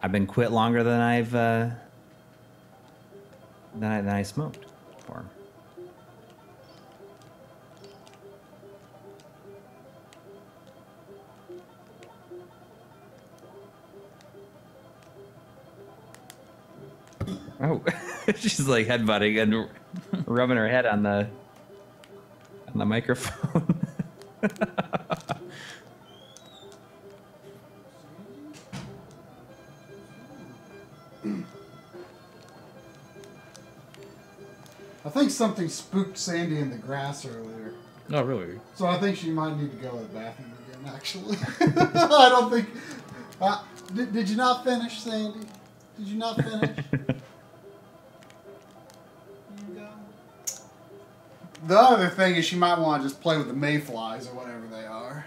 I've been quit longer than than I smoked for. Oh, she's like headbutting and rubbing her head on the microphone. I think something spooked Sandy in the grass earlier. Oh, really? So I think she might need to go to the bathroom again, actually. I don't think... did you not finish, Sandy? Did you not finish? The other thing is she might want to just play with the mayflies or whatever they are.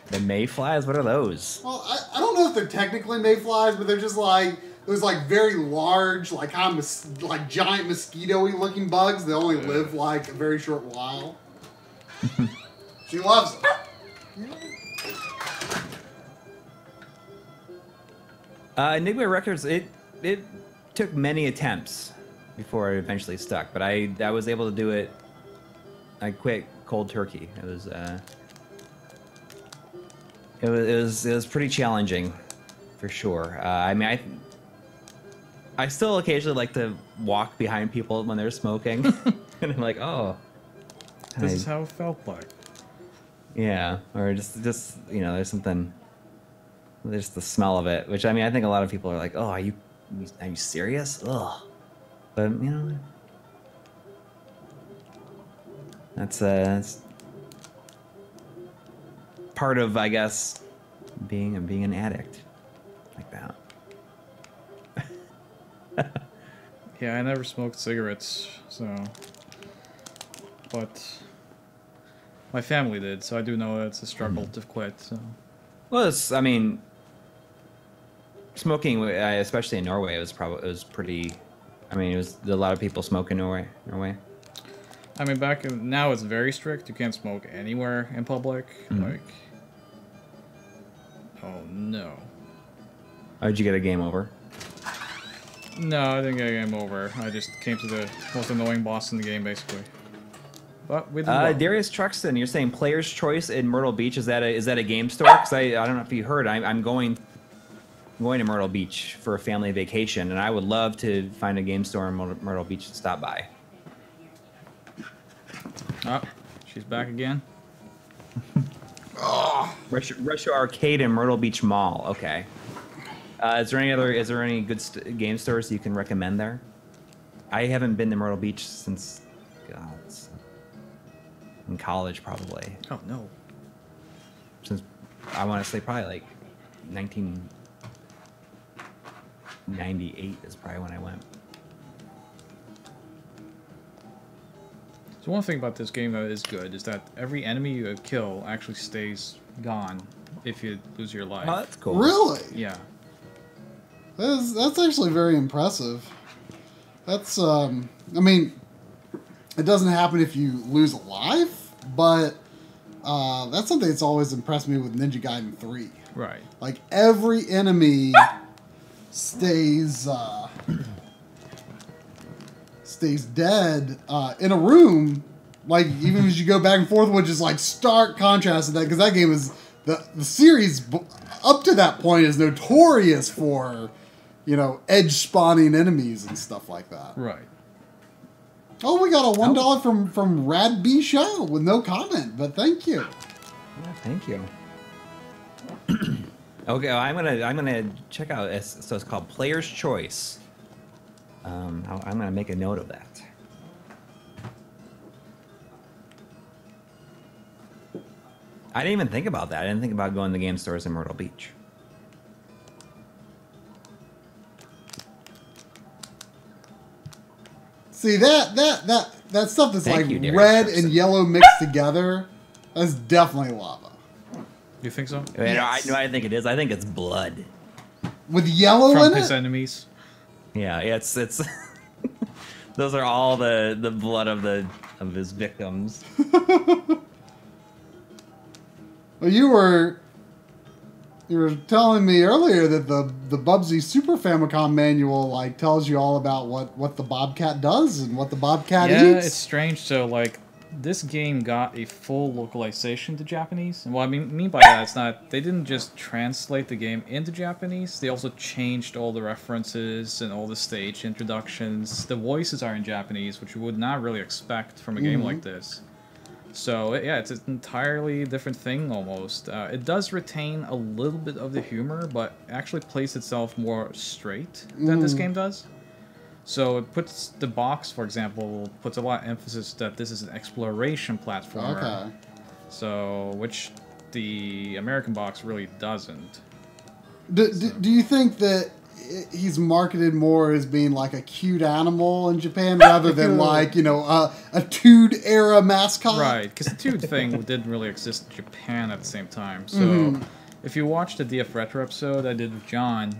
The mayflies? What are those? Well, I don't know if they're technically mayflies, but they're just like those like very large, like kind of like giant mosquito-y looking bugs. They only live like a very short while. She loves them. Enigma Records, it took many attempts before it eventually stuck, but I was able to do it. I quit cold turkey. It was pretty challenging, for sure. I mean, I still occasionally like to walk behind people when they're smoking, and I'm like, oh, this is how it felt like. Yeah, or just you know, there's the smell of it, which I mean, I think a lot of people are like, oh, are you serious? Ugh. But you know, that's part of, I guess, being an addict like that. Yeah, I never smoked cigarettes, so, but my family did, so I do know it's a struggle to quit. So, well, I mean, smoking, especially in Norway, it was pretty. I mean, it was a lot of people smoke in Norway. I mean, now it's very strict. You can't smoke anywhere in public. Like, oh no. Oh, did you get a game over? No, I didn't get a game over. I just came to the most annoying boss in the game, basically. But we did well. Darius Truxton, you're saying Player's Choice in Myrtle Beach. Is that a game store? Because I don't know if you heard. I'm going to Myrtle Beach for a family vacation, and I would love to find a game store in Myrtle Beach to stop by. Oh, she's back again. Retro Arcade in Myrtle Beach Mall. Okay. Is there any good game stores you can recommend there? I haven't been to Myrtle Beach since, in college probably. Oh no. Since I want to say probably like 1998 is probably when I went. So one thing about this game that is good is that every enemy you kill actually stays gone if you lose your life. Oh, that's cool. Really? Yeah. That's actually very impressive. That's I mean, it doesn't happen if you lose a life, but that's something that's always impressed me with Ninja Gaiden 3. Right. Like every enemy stays dead in a room. Like even as you go back and forth, which is like stark contrast to that, because that game is the series up to that point is notorious for, you know, edge spawning enemies and stuff like that. Right. Oh, we got a $1 from Rad B Show with no comment, but thank you. Yeah, thank you. Okay, well, I'm gonna check out. So it's called Player's Choice. I'm gonna make a note of that. I didn't even think about that. I didn't think about going to game stores in Myrtle Beach. See that stuff that's Thank like you, red and yellow mixed together. That's definitely lava. You think so? Yes. I think it is. I think it's blood With yellow from in his it? enemies. Yeah, it's those are all the blood of his victims. Well, you were telling me earlier that the Bubsy Super Famicom manual like tells you all about what the Bobcat does and what the Bobcat eats. Yeah, it's strange. So like this game got a full localization to Japanese. And what I mean by that is not they didn't just translate the game into Japanese. They also changed all the references and all the stage introductions. The voices are in Japanese, which you would not really expect from a game like this. So yeah, it's an entirely different thing almost. It does retain a little bit of the humor, but actually plays itself more straight than this game does. So it puts the box, for example, puts a lot of emphasis that this is an exploration platformer. Okay. So, which the American box really doesn't. Do you think that he's marketed more as being like a cute animal in Japan rather than like, you know, a Tood era mascot? Right, because the Tood thing didn't really exist in Japan at the same time. So if you watch the DF Retro episode I did with John,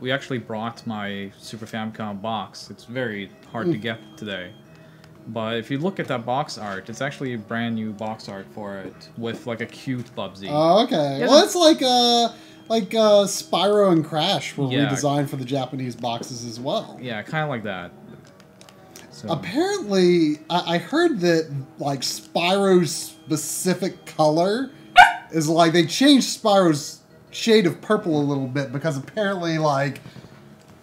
we actually brought my Super Famicom box. It's very hard to get today. But if you look at that box art, it's actually a brand new box art for it with like a cute Bubsy. Oh, okay. Yeah, well, it's like Spyro and Crash were redesigned for the Japanese boxes as well. Yeah, kind of like that. So. Apparently, I heard that like Spyro's specific color is like they changed Spyro's shade of purple a little bit because apparently like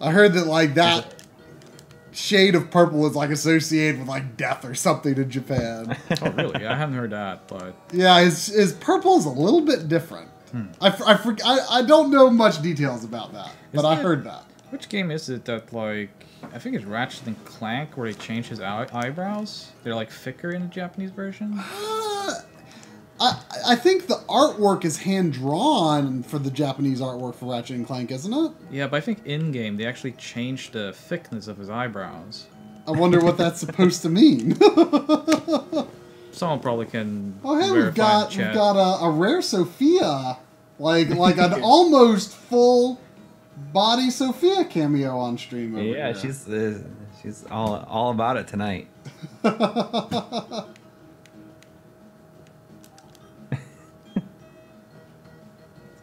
I heard that like that shade of purple is like associated with like death or something in Japan. Oh really? I haven't heard that, but yeah, his purple is a little bit different. I don't know much details about that, but I heard that. Which game is it that like I think it's Ratchet and Clank where they change his eyebrows? They're like thicker in the Japanese version. I think the artwork is hand-drawn for the Japanese artwork for Ratchet and Clank, isn't it? Yeah, but I think in-game they actually changed the thickness of his eyebrows. I wonder what that's supposed to mean. Someone probably can. Oh, hey, we've got a rare Sophia, like an almost full body Sophia cameo on stream. Over yeah, here. she's all about it tonight.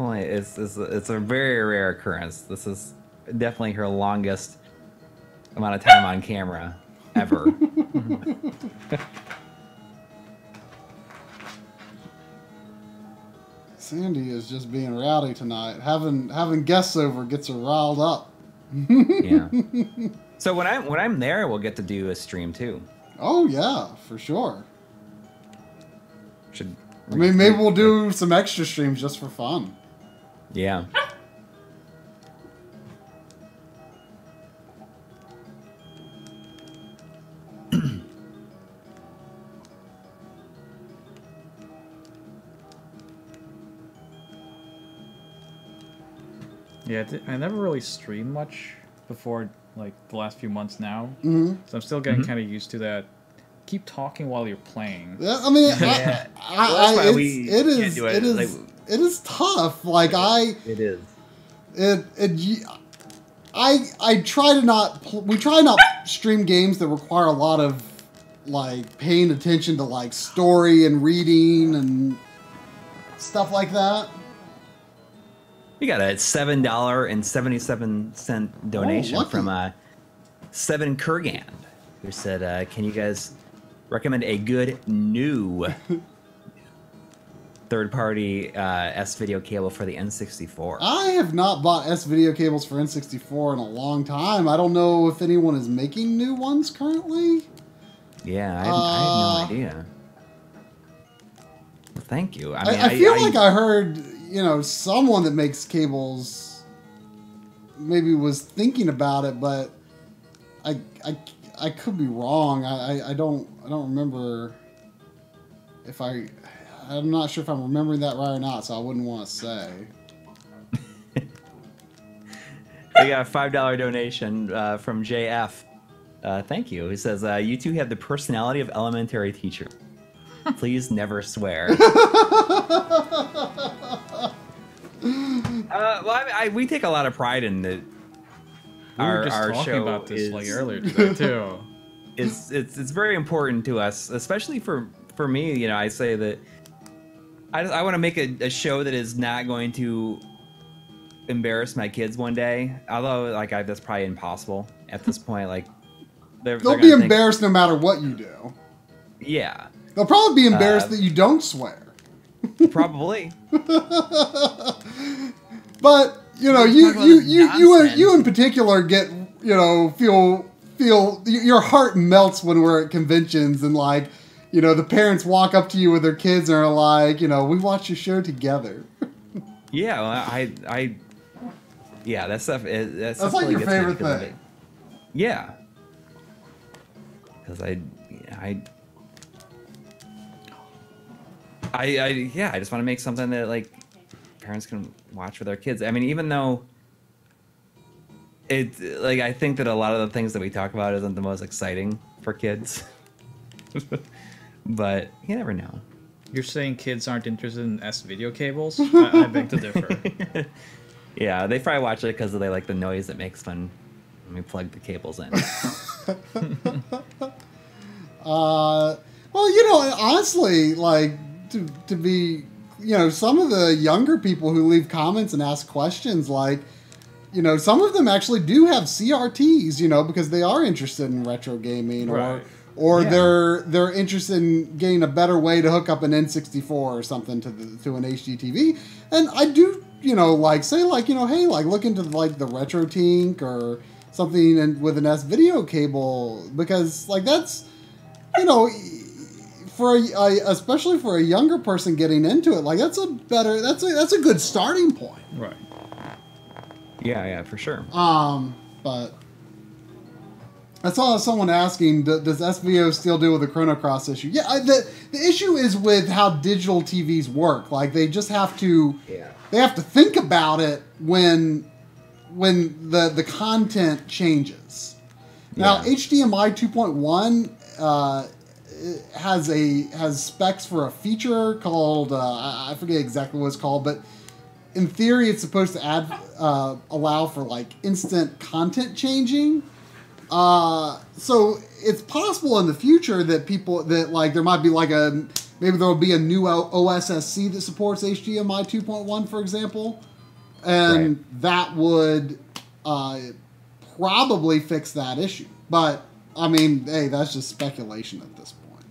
It's a very rare occurrence. This is definitely her longest amount of time on camera ever. Sandy is just being rowdy tonight. Having guests over gets her riled up. Yeah. So when I'm there, we'll get to do a stream too. Oh yeah, for sure. I mean, maybe we'll do some extra streams just for fun. Yeah. Yeah, I never really streamed much before, like, the last few months now. So I'm still getting kind of used to that. Keep talking while you're playing. Yeah, I mean, it is tough. Like, It is. I try to not... We try not stream games that require a lot of, like, paying attention to, like, story and reading and stuff like that. We got a $7.77 donation from Seven Kurgand, who said, "Can you guys recommend a good new third-party S-video cable for the N64?" I have not bought S-video cables for N64 in a long time. I don't know if anyone is making new ones currently. Yeah, I have no idea. Well, thank you. I feel like I heard, you know, someone that makes cables maybe was thinking about it, but I could be wrong. I don't remember if I'm not sure if I'm remembering that right or not, so I wouldn't want to say. We got a $5 donation from JF. Thank you. He says, "You two have the personality of elementary teacher. Please never swear." We take a lot of pride in the. We were just talking about this like earlier today too. It's very important to us, especially for me. You know, I say that I want to make a show that is not going to embarrass my kids one day. Although, like, that's probably impossible at this point. Like, they'll be embarrassed no matter what you do. Yeah. They'll probably be embarrassed that you don't swear. Probably. But you in particular get feel your heart melts when we're at conventions and the parents walk up to you with their kids and are like, we watch your show together. Yeah, well, yeah, that stuff. That's like your favorite thing. Yeah. Because I just want to make something that parents can watch with their kids. I mean, even though I think that a lot of the things that we talk about isn't the most exciting for kids, but you never know. You're saying kids aren't interested in video cables? I beg to differ. Yeah, they probably watch it because they like the noise it makes when we plug the cables in. Well, honestly, to be, some of the younger people who leave comments and ask questions, some of them actually do have CRTs, because they are interested in retro gaming, right. or they're interested in getting a better way to hook up an N64 or something to an HD TV. And I do, hey, look into the Retro Tink or something with an S video cable, because that's, especially for a younger person getting into it, that's a good starting point. Right. Yeah, for sure. But I saw someone asking, does SVO still deal with the Chrono Cross issue? Yeah, the issue is with how digital TVs work. They just have to, they have to think about it when the content changes. Now, HDMI 2.1 has specs for a feature called I forget exactly what it's called, but in theory, it's supposed to allow for instant content changing. So it's possible in the future that there might be maybe there will be a new OSSC that supports HDMI 2.1, for example, and that would probably fix that issue. But I mean, hey, that's just speculation at this point.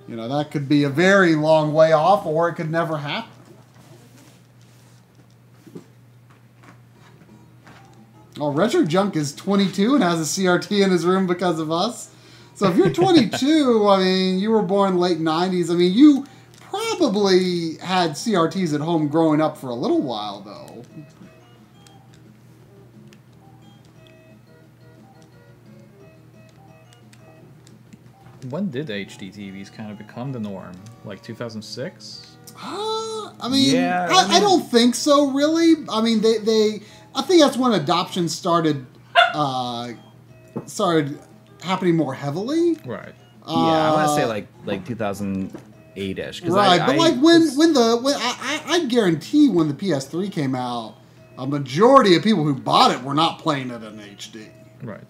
That could be a very long way off, or it could never happen. Oh, Retro Junk is 22 and has a CRT in his room because of us. So if you're 22, I mean, you were born late 90s. I mean, you probably had CRTs at home growing up for a little while, though. When did HD TVs kind of become the norm? 2006? I mean, I don't think so, really. I mean, I think that's when adoption started happening more heavily. Right. I want to say like 2008-ish. Right, but I guarantee when the PS3 came out, a majority of people who bought it were not playing it in HD. Right.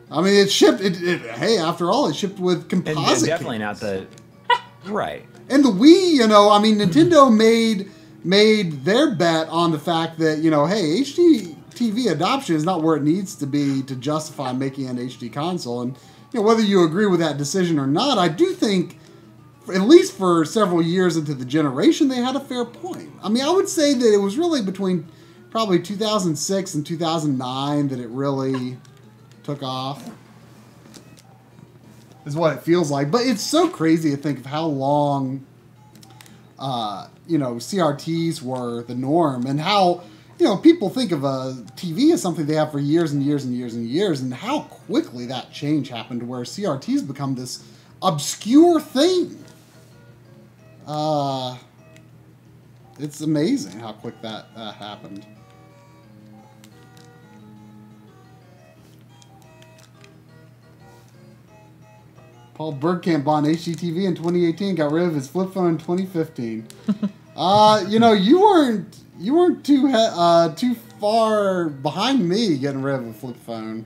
I mean, it shipped. Hey, after all, it shipped with composite. And definitely not the right. And the Wii, I mean, Nintendo made their bet on the fact that, hey, HD TV adoption is not where it needs to be to justify making an HD console. And, whether you agree with that decision or not, I do think, at least for several years into the generation, they had a fair point. I mean, I would say that it was really between probably 2006 and 2009 that it really took off. Is what it feels like. But it's so crazy to think of how long, CRTs were the norm, and how, people think of a TV as something they have for years and years and years and years, and how quickly that change happened to where CRTs become this obscure thing. It's amazing how quick that happened. Paul Bergkamp bought an HDTV in 2018, got rid of his flip phone in 2015. You weren't too far behind me getting rid of a flip phone.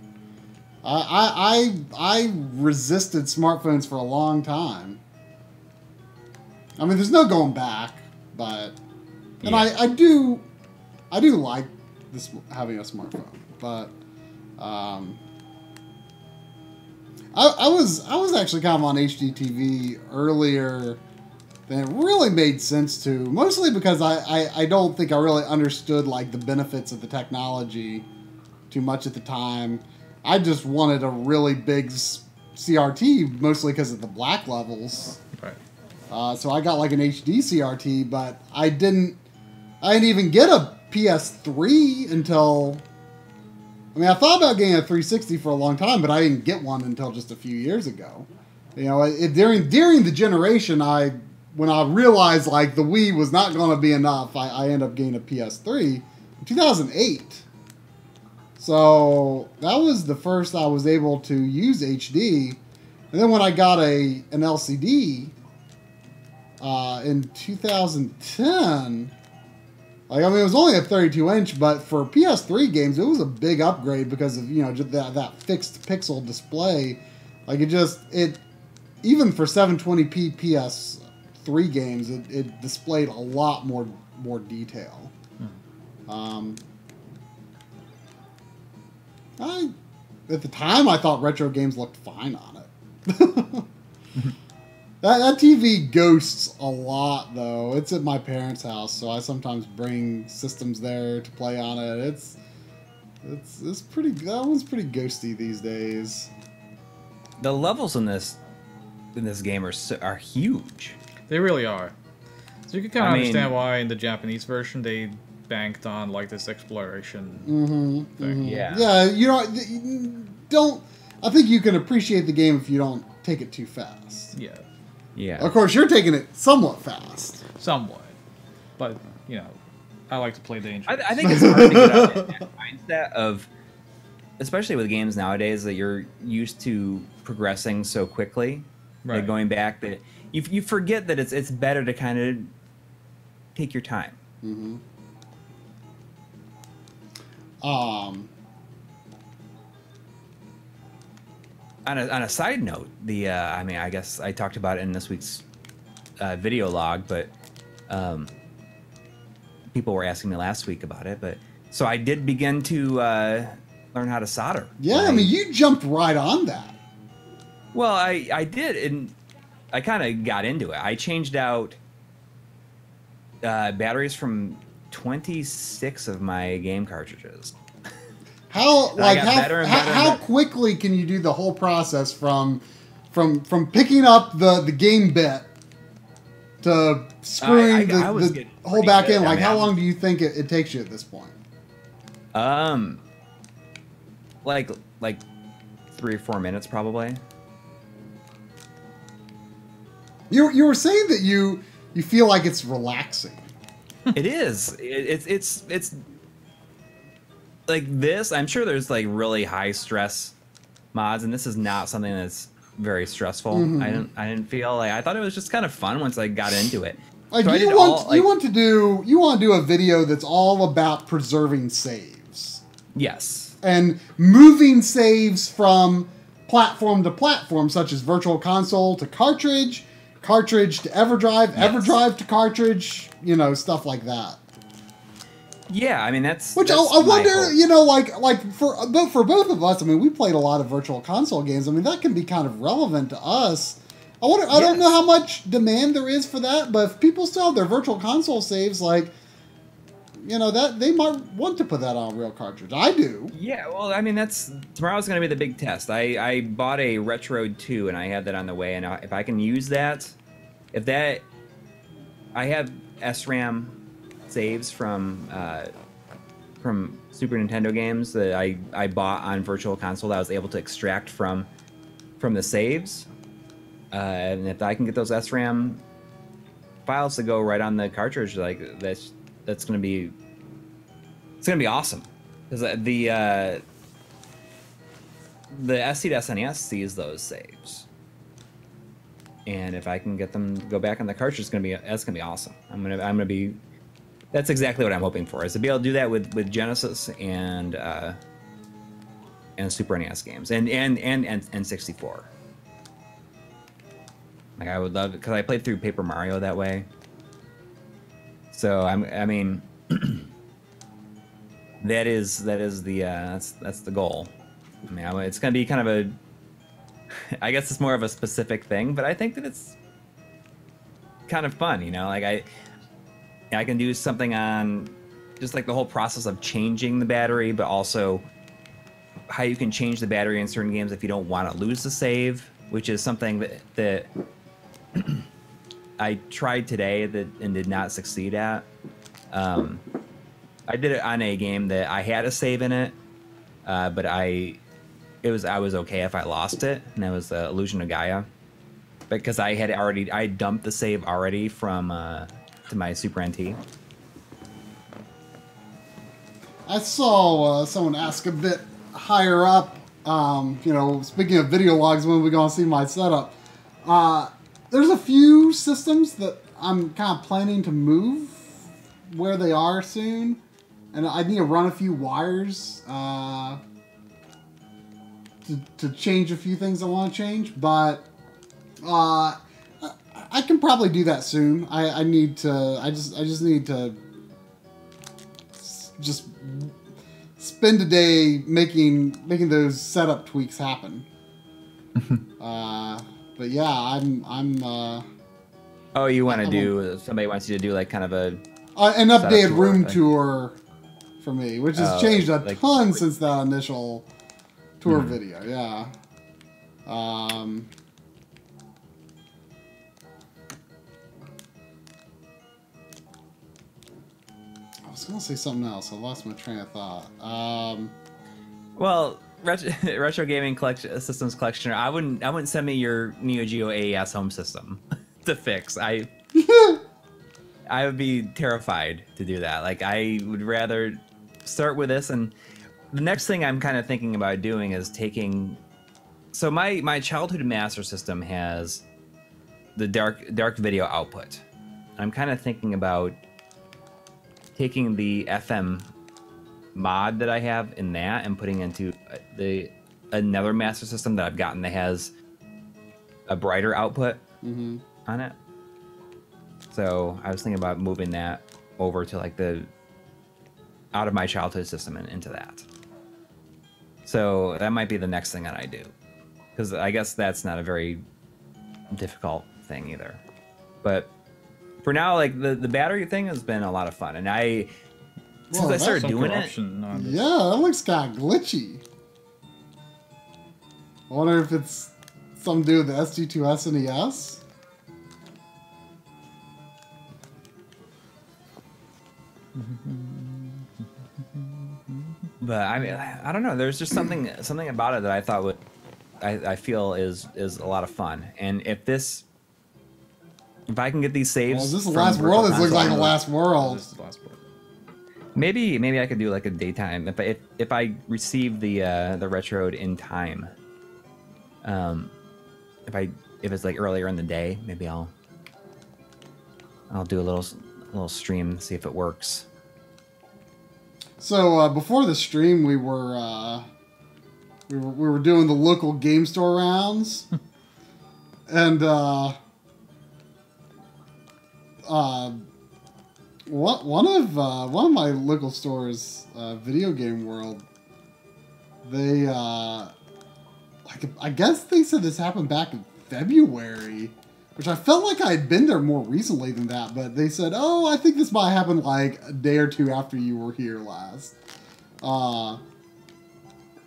I resisted smartphones for a long time. I mean, there's no going back, but I do like this having a smartphone, but I was actually kind of on HDTV earlier than it really made sense to, mostly because I don't think I really understood like the benefits of the technology too much at the time. I just wanted a really big CRT, mostly because of the black levels. Right. So I got like an HD CRT, but I didn't even get a PS3 until... I mean, I thought about getting a 360 for a long time, but I didn't get one until just a few years ago. You know, during the generation, when I realized like the Wii was not going to be enough, I ended up getting a PS3 in 2008. So that was the first I was able to use HD. And then when I got an LCD in 2010... Like, I mean, it was only a 32-inch, but for PS3 games, it was a big upgrade because of, you know, just that fixed pixel display. Like, even for 720p PS3 games, it displayed a lot more detail. At the time, I thought retro games looked fine on it. That TV ghosts a lot, though. It's at my parents' house, so I sometimes bring systems there to play on it. It's pretty. That one's pretty ghosty these days. The levels in this game are huge. They really are. So you can kind of understand why in the Japanese version they banked on like this exploration thing. Yeah. Yeah. You don't. I think you can appreciate the game if you don't take it too fast. Yeah. Yeah. Of course, you're taking it somewhat fast. Somewhat. But, you know, I like to play dangerous. I think it's hard to get out of that mindset of, especially with games nowadays, that you're used to progressing so quickly. Right. Like going back, that you forget that it's better to kind of take your time. Mm-hmm. On a side note, I guess I talked about it in this week's video log, but people were asking me last week about it. But so I did begin to learn how to solder. Yeah, I mean, you jumped right on that. Well, I did, and I kind of got into it. I changed out batteries from 26 of my game cartridges. How quickly can you do the whole process from picking up the game bit to screwing the whole back end? Like, how long do you think it takes you at this point? Like 3 or 4 minutes probably. You were saying that you feel like it's relaxing. It is. It's like this. I'm sure there's like really high stress mods, and this is not something that's very stressful. Mm-hmm. I didn't feel like, I thought it was just kind of fun once I got into it. Like, so you want to do a video that's all about preserving saves. Yes. And moving saves from platform to platform, such as Virtual Console to cartridge to EverDrive, yes. EverDrive to cartridge, you know, stuff like that. Yeah, I mean that's I wonder, you know, like for both of us. I mean, we played a lot of Virtual Console games. I mean, that can be kind of relevant to us. I don't know how much demand there is for that, but if people still have their Virtual Console saves, like, you know, that they might want to put that on a real cartridge. I do. Yeah, well, I mean, tomorrow's going to be the big test. I bought a Retrode 2, and I have that on the way, and if I can use that, I have SRAM saves from Super Nintendo games that I bought on Virtual Console that I was able to extract from the saves, and if I can get those SRAM files to go right on the cartridge, like that's going to be awesome, because the SC to SNES sees those saves, and if I can get them to go back on the cartridge, that's gonna be awesome. That's exactly what I'm hoping for, is to be able to do that with Genesis and Super NES games and N64. Like, I would love it, because I played through Paper Mario that way. So I mean, that's the goal. I mean, it's gonna be kind of I guess it's more of a specific thing, but I think that it's kind of fun, you know? Like I can do something on just like the whole process of changing the battery, but also how you can change the battery in certain games if you don't want to lose the save, which is something that I tried today and did not succeed at. I did it on a game that I had a save in it, but I was okay if I lost it, and that was Illusion of Gaia, because I dumped the save already from to my Super NT. I saw someone ask a bit higher up. You know, speaking of video logs, when we gonna see my setup? There's a few systems that I'm kind of planning to move where they are soon, and I need to run a few wires to change a few things I want to change. But I can probably do that soon. I just need to just spend a day making those setup tweaks happen. But yeah, I'm. Oh, you want to do? Somebody wants you to do like kind of an updated room tour for me, which has changed a ton since that initial tour video. Yeah. I was gonna say something else. I lost my train of thought. Well, retro gaming systems collectioner. I wouldn't send me your Neo Geo AES home system to fix. I would be terrified to do that. Like, I would rather start with this, and the next thing I'm kind of thinking about doing is taking. So my childhood Master System has the dark video output. I'm kind of thinking about taking the FM mod that I have in that and putting into another Master System that I've gotten that has a brighter output on it. So I was thinking about moving that over to like out of my childhood system and into that. So that might be the next thing that I do, because I guess that's not a very difficult thing either. But for now, like the battery thing has been a lot of fun, and since I started doing it, yeah, that looks kind of glitchy. I wonder if it's something to do with the SG2 SNES. But I mean, I don't know. There's just something about it that I thought I feel is a lot of fun. And if I can get these saves, is this the last world? This looks like the last world. This is the last world. Maybe I could do like a daytime if I receive the Retrode in time. If it's like earlier in the day, maybe I'll do a little stream, see if it works. So before the stream, we were doing the local game store rounds, and one of my local stores, Video Game World, they I guess they said this happened back in February, which I felt like I had been there more recently than that, but they said, oh, I think this might happen like a day or two after you were here last.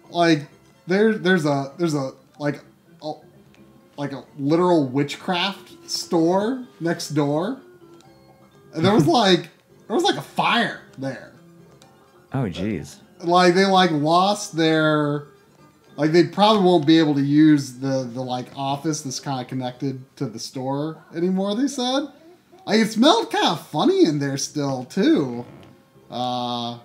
Like there's a literal witchcraft store next door. And there was like a fire there. Oh jeez. Like they lost their, like they probably won't be able to use the like office that's kind of connected to the store anymore, they said. Like it smelled kind of funny in there still too. I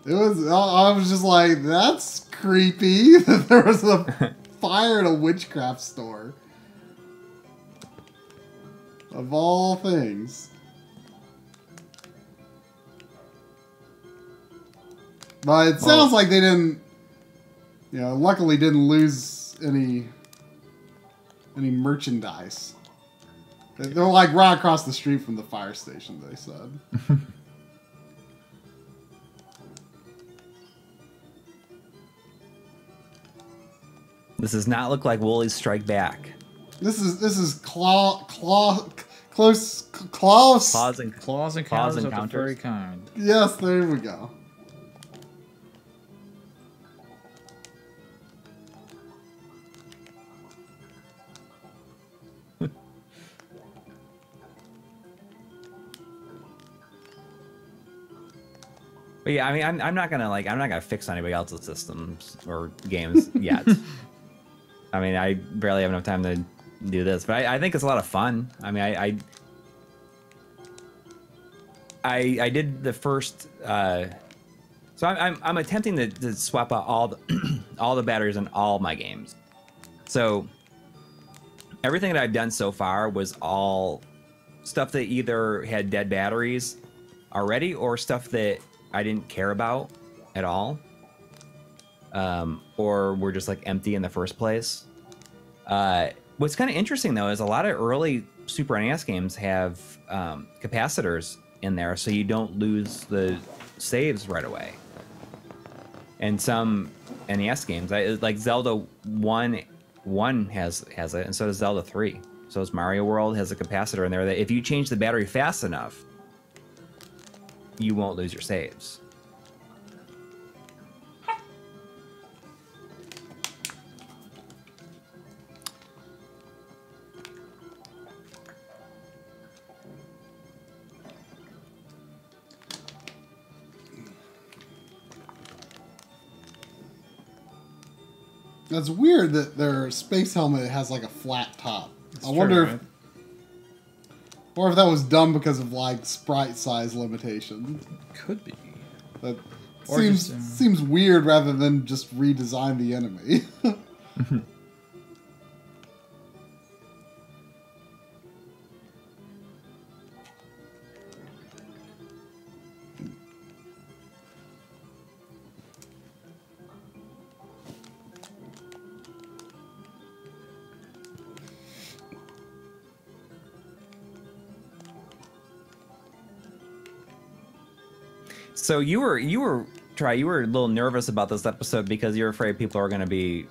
was just like, that's creepy that there was a fire at a witchcraft store. Of all things. But it sounds like they didn't, luckily didn't lose any merchandise. They're like right across the street from the fire station, they said. This does not look like Woolly's Strike Back. This is close. Claws encounters of the furry kind. Yes, there we go. But yeah, I mean, I'm not gonna fix anybody else's systems or games yet. I mean, I barely have enough time to do this, but I think it's a lot of fun. I mean, I did the first. So I'm attempting to swap out all the batteries in all my games. So everything that I've done so far was all stuff that either had dead batteries already or stuff that I didn't care about at all, or were just like empty in the first place. What's kind of interesting though is a lot of early Super NES games have capacitors in there, so you don't lose the saves right away. And some NES games, like Zelda 1 has it, and so does Zelda 3. So does Mario World, has a capacitor in there that if you change the battery fast enough, you won't lose your saves. That's weird that their space helmet has like a flat top. I wonder if, or if that was done because of like sprite size limitation. Could be. That seems weird rather than just redesign the enemy. So you were a little nervous about this episode because you're afraid people are going to be.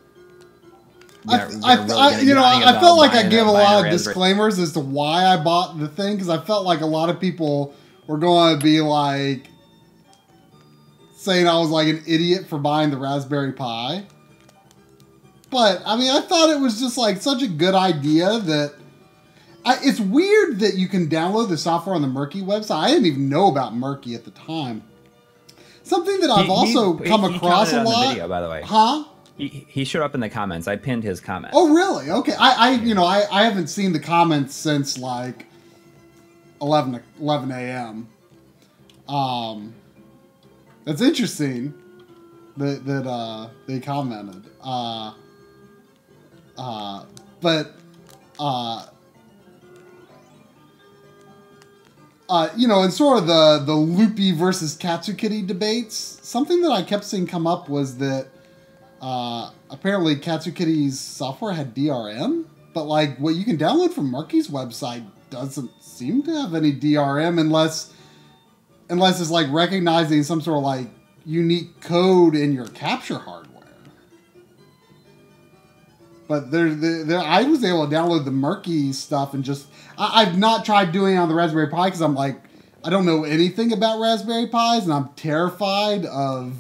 I felt like I gave a lot of disclaimers as to why I bought the thing, because I felt like a lot of people were going to be like saying I was like an idiot for buying the Raspberry Pi. But I mean, I thought it was just like such a good idea that. It's weird that you can download the software on the Murky website. I didn't even know about Murky at the time. Something that I've also come across a lot. The video, by the way. Huh? He showed up in the comments. I pinned his comment. Oh, really? Okay. I haven't seen the comments since like 11 a.m. That's interesting that they commented. In sort of the Loopy versus Katsukitty debates, something that I kept seeing come up was that apparently Katsukitty's software had DRM, but like what you can download from Murky's website doesn't seem to have any DRM unless it's like recognizing some sort of like unique code in your capture hardware. But I was able to download the Murky stuff and just... I've not tried doing it on the Raspberry Pi because I'm like, I don't know anything about Raspberry Pis, and I'm terrified of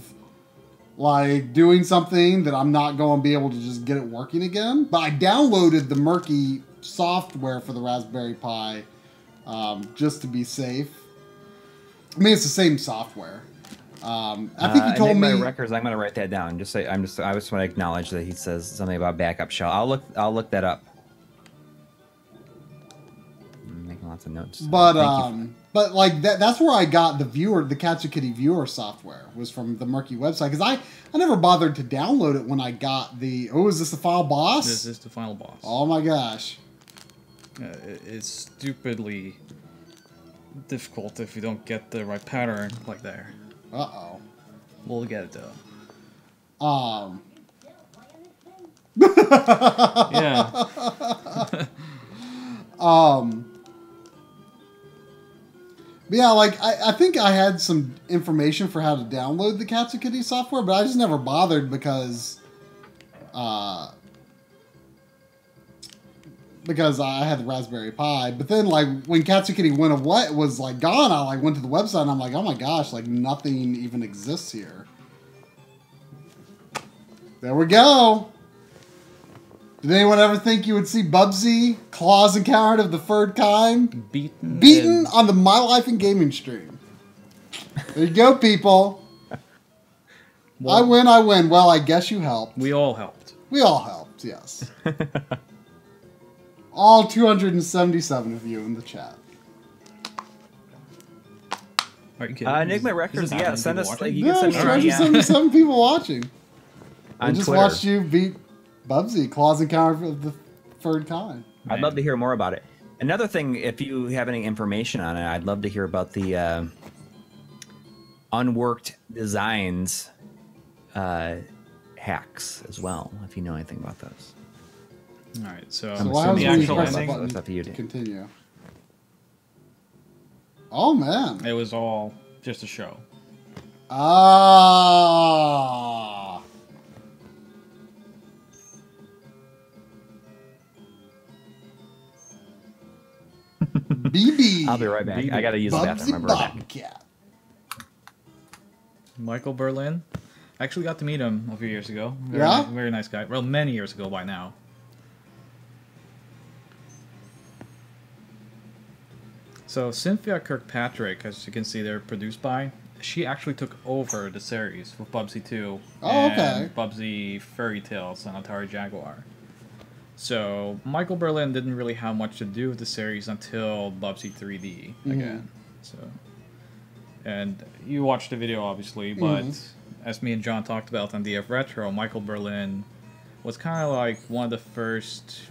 like doing something that I'm not going to be able to just get it working again. But I downloaded the Murky software for the Raspberry Pi just to be safe. I mean, it's the same software. I think he told me. Records. I'm going to write that down. I just want to acknowledge that he says something about backup shell. I'll look that up. I'm making lots of notes. But like that's where I got the Katsukitty viewer software was from the Murky website, because I never bothered to download it when I got the. Oh, is this the final boss? This is the final boss. Oh my gosh. It's stupidly difficult if you don't get the right pattern like there. Uh-oh. We'll get it though. Yeah. But yeah, like I think I had some information for how to download the Katsukitty software, but I just never bothered because because I had the Raspberry Pi. But then, like, when Katsukity went away, was like gone, I like went to the website and I'm like, oh my gosh, like nothing even exists here. There we go. Did anyone ever think you would see Bubsy, Claws Encountered of the Third Kind, beaten on the My Life in Gaming stream? There you go, people. Well, I win. Well, I guess you helped. We all helped. We all helped, yes. All 277 of you in the chat. Are you kidding? Enigma Records, yeah, send us. You can send 277 people watching. I just Twitter. watched you beat Bubsy, Claws Encounter of the Third Kind. I'd love to hear more about it. Another thing, if you have any information on it, I'd love to hear about the unworked designs hacks as well, if you know anything about those. All right, so why was the we actual press that ending? button That's up to you. to continue? Oh, man. It was all just a show. Ah. BB. I'll be right back. I gotta use the bathroom. I'll be right back. Bobcat. Michael Berlin. I actually got to meet him a few years ago. Very nice guy. Well, many years ago by now. So Cynthia Kirkpatrick, as you can see, they're produced by. She actually took over the series with Bubsy 2 and Bubsy Fairy Tales on Atari Jaguar. So Michael Berlin didn't really have much to do with the series until Bubsy 3D again. So, and you watched the video obviously, but as me and John talked about on DF Retro, Michael Berlin was kind of like one of the first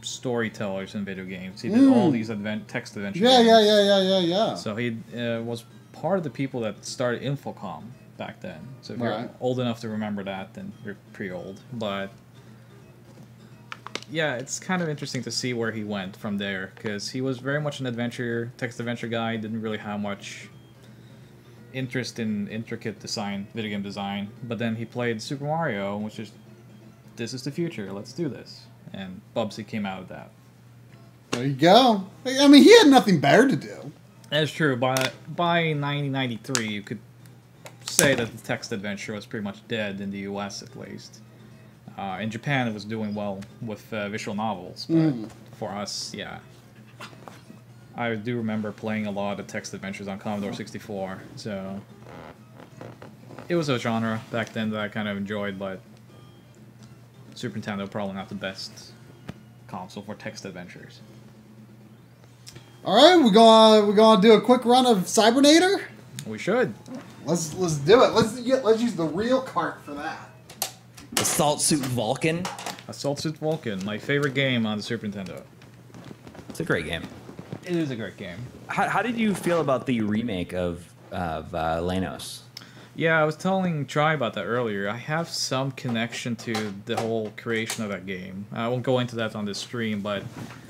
storytellers in video games. He did all these text adventure games. Yeah. So he was part of the people that started Infocom back then. So if you're old enough to remember that, then you're pretty old. But yeah, it's kind of interesting to see where he went from there, because he was very much an text adventure guy, didn't really have much interest in intricate design, video game design. But then he played Super Mario, which is, this is the future, let's do this. And Bubsy came out of that. There you go. I mean, he had nothing better to do. That's true. By 1993, you could say that the text adventure was pretty much dead in the US, at least. In Japan, it was doing well with visual novels, but for us, yeah. I do remember playing a lot of text adventures on Commodore 64, so it was a genre back then that I kind of enjoyed, but Super Nintendo probably not the best console for text adventures. All right, we're gonna do a quick run of Cybernator. We should. Let's do it. Let's use the real cart for that. Assault Suit Vulcan. Assault Suit Vulcan, my favorite game on the Super Nintendo. It's a great game. It is a great game. How did you feel about the remake of Lanos? Yeah, I was telling Try about that earlier. I have some connection to the whole creation of that game. I won't go into that on this stream, but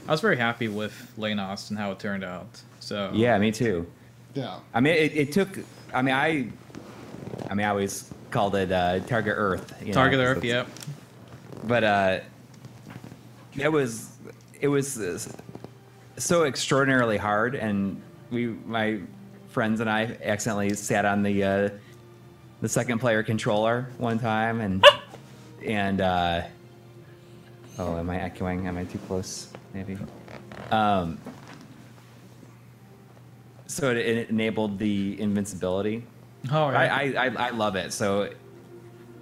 I was very happy with Lanos and how it turned out. So yeah, me too. Yeah. I mean, it took. I mean, I always called it Target Earth. Target Earth, yep. But it was so extraordinarily hard, and my friends and I accidentally sat on the second player controller one time, and oh, am I echoing? Am I too close? Maybe. So it enabled the invincibility. Oh, right. I love it. So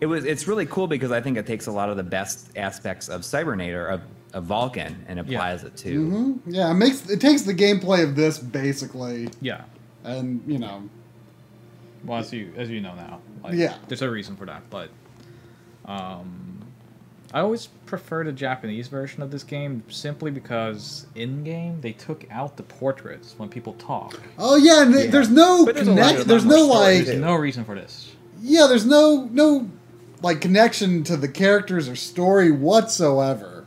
it's really cool, because I think it takes a lot of the best aspects of Cybernator of Vulcan and applies it to. Yeah, it takes the gameplay of this basically. Yeah. And well, as you know now, like, there's a reason for that, but I always prefer the Japanese version of this game simply because in game they took out the portraits when people talk. Oh yeah, and there's no connect. There's no like. There's no reason for this. Yeah, there's no like connection to the characters or story whatsoever.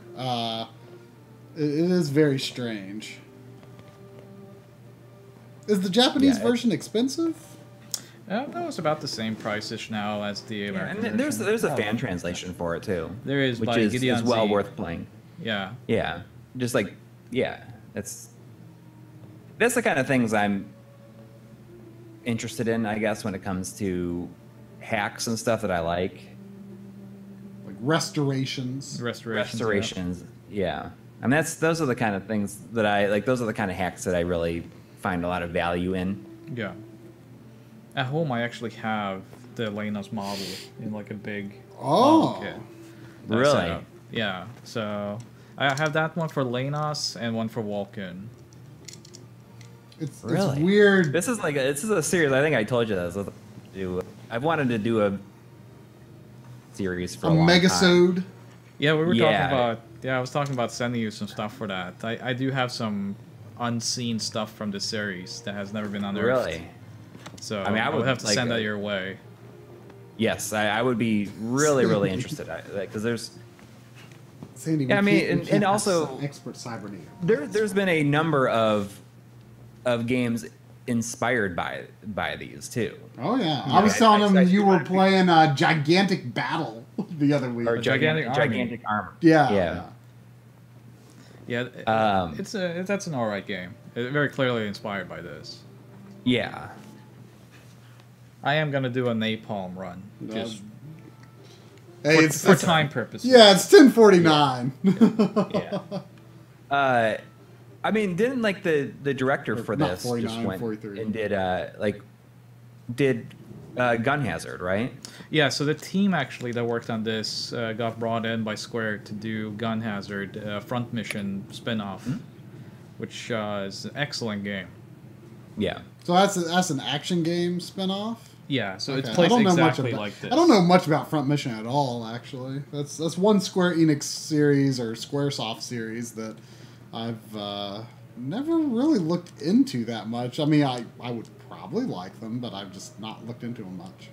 It is very strange. Is the Japanese version expensive? That was about the same price-ish now as the American and version. there's a fan translation for it too. There is, which by is Gideon well Z. worth playing. Yeah. Yeah, just like yeah, that's the kind of things I'm interested in, I guess, when it comes to hacks and stuff that I like. Like restorations. Restorations, yeah. I mean, those are the kind of things that I like. Those are the kind of hacks that I really find a lot of value in. Yeah. At home, I actually have the Lena's model in like a big kit. Really? Yeah. So I have that one for Lena's and one for Walk-In. It's weird. This is a series. I think I told you that. I've wanted to do a series for a long Megasode. time. Yeah, we were talking about. Yeah, I was talking about sending you some stuff for that. I do have some unseen stuff from the series that has never been unearthed. Really? So I mean, I would have to send that your way. Yes, I would be really interested. Because there's. Sandy, yeah, I mean, and also expert Cybernator. There's been a number of games inspired by these too. Oh yeah, I was telling them you were playing a Gigantic Battle the other week. Or Gigantic Armor. Yeah. That's an alright game. It's very clearly inspired by this. Yeah. I am gonna do a napalm run, just for time purposes. Yeah, it's 10:49. Yeah. I mean, didn't like the director for this 49, just went 43. and did Gun Hazard, right? Yeah, so the team actually that worked on this got brought in by Square to do Gun Hazard Front Mission spin-off, which is an excellent game. Yeah. So that's an action game spin-off? Yeah, so it's placed exactly like this. I don't know much about Front Mission at all, actually. That's one Square Enix series or Squaresoft series that I've never really looked into that much. I mean, I would probably like them, but I've just not looked into them much.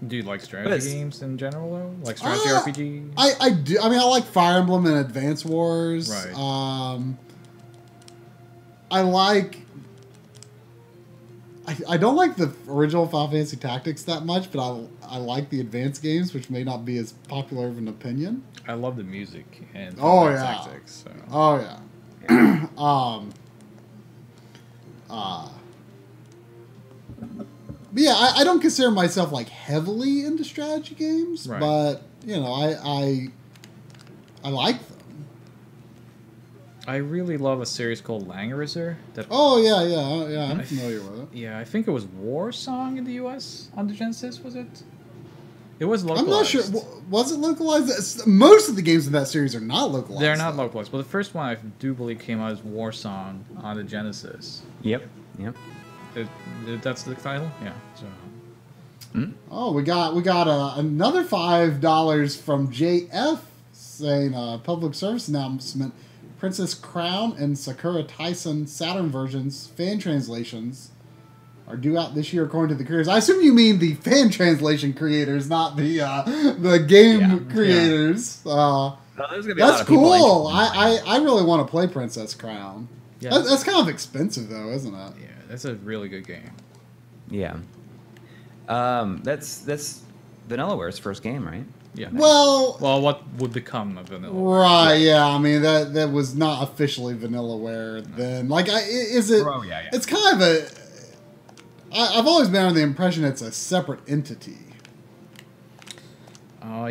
Do you like strategy games in general, though? Like strategy RPG? I do. I mean, I like Fire Emblem and Advance Wars. Right. I like... I don't like the original Final Fantasy Tactics that much, but I like the advanced games, which may not be as popular of an opinion. I love the music and Tactics. So. Oh yeah. But yeah, I don't consider myself like heavily into strategy games, right. But you know, I like them. I really love a series called Langrisser. I'm familiar with it. Yeah, I think it was War Song in the US on the Genesis, was it? It was localized. I'm not sure. Was it localized? Most of the games in that series are not localized. They're not localized, but the first one I do believe came out as War Song on the Genesis. Yep. That's the title? Yeah. So. Oh, we got another $5 from JF saying public service announcement. Princess Crown and Sakura Tyson Saturn versions fan translations are due out this year according to the creators. I assume you mean the fan translation creators, not the game creators. That's cool. I really want to play Princess Crown. Yeah, that's kind of expensive though, isn't it? Yeah, that's a really good game. Yeah. That's Vanillaware's first game, right? Yeah. Well, what would become of Vanillaware? Right. Yeah. I mean that was not officially Vanillaware then. Like, is it? Oh yeah. It's kind of a. I've always been under the impression it's a separate entity.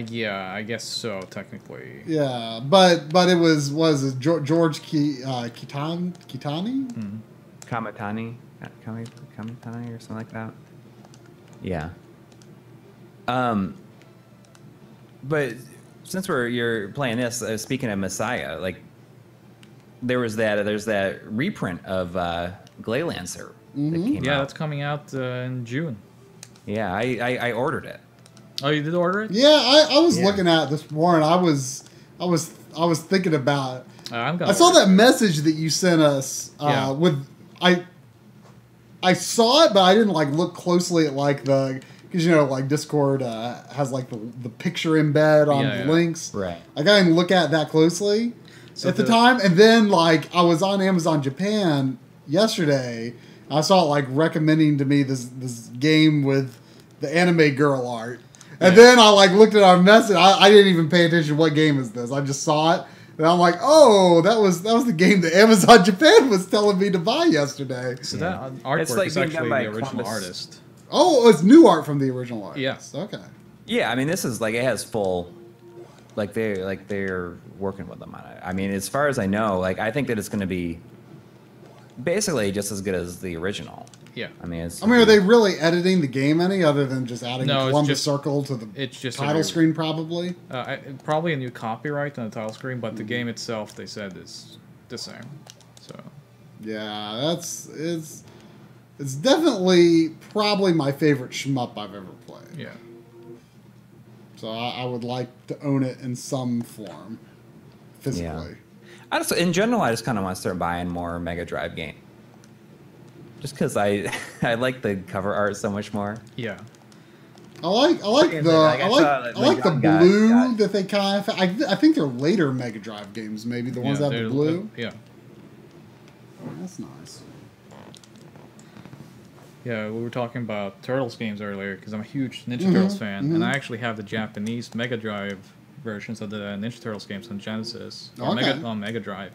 Yeah, I guess so, technically. Yeah, but it was it George Kitani? Mm-hmm. Kamitani or something like that. Yeah. But since you're playing this, speaking of Messiah, like there's that reprint of Glaylancer. Mm-hmm. That came out. That's coming out in June. Yeah, I ordered it. Oh, you did order it? Yeah, I was looking at it this morning. I was thinking about it. I saw that message that you sent us with I saw it, but I didn't like look closely at like because like Discord has like the picture embed on the links. Right. Like I didn't look at that closely at the time, and then like I was on Amazon Japan yesterday. I saw it like recommending to me this game with the anime girl art. And then I like looked at our message. I didn't even pay attention to what game is this. I just saw it. And I'm like, oh, that was the game that Amazon Japan was telling me to buy yesterday. So that artwork is actually the original artist. Oh, it's new art from the original artist. Yeah. Okay. Yeah, I mean, this is like, it has full, they're working with them on it. I mean, as far as I know, like, I think that it's going to be basically just as good as the original. Yeah. I mean, are they really editing the game any other than just adding Columbus Circle to the title screen? Probably. Probably a new copyright on the title screen, but the game itself, they said, is the same. So. Yeah, it's definitely probably my favorite shmup I've ever played. Yeah. So I would like to own it in some form, physically. Yeah. In general, I just kind of want to start buying more Mega Drive games. Just because I like the cover art so much more. Yeah. I like the blue that they kind of. I think they're later Mega Drive games, maybe the ones that have the blue. Yeah. Oh, that's nice. Yeah, we were talking about Turtles games earlier because I'm a huge Ninja Turtles fan, and I actually have the Japanese Mega Drive versions of the Ninja Turtles games on Genesis on Mega Drive.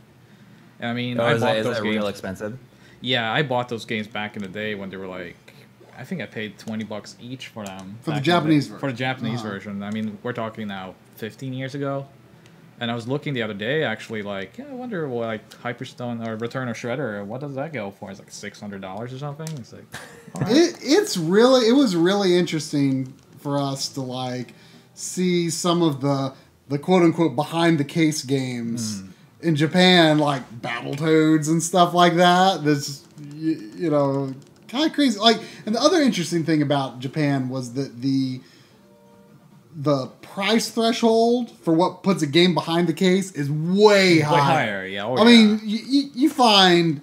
And I mean, I bought those games. Real expensive? Yeah, I bought those games back in the day when they were like, I think I paid $20 each for them. For the Japanese version. For the Japanese version. I mean, we're talking now 15 years ago. And I was looking the other day, actually, like, I wonder what, like, Hyperstone or Return of Shredder, what does that go for? It's like $600 or something? It's like, all right. It was really interesting for us to, like, see some of the quote-unquote behind-the-case games in Japan, like Battletoads and stuff like that. That's, you know, kind of crazy. Like, and the other interesting thing about Japan was that the price threshold for what puts a game behind the case is way higher. Way higher, yeah. I mean, you find,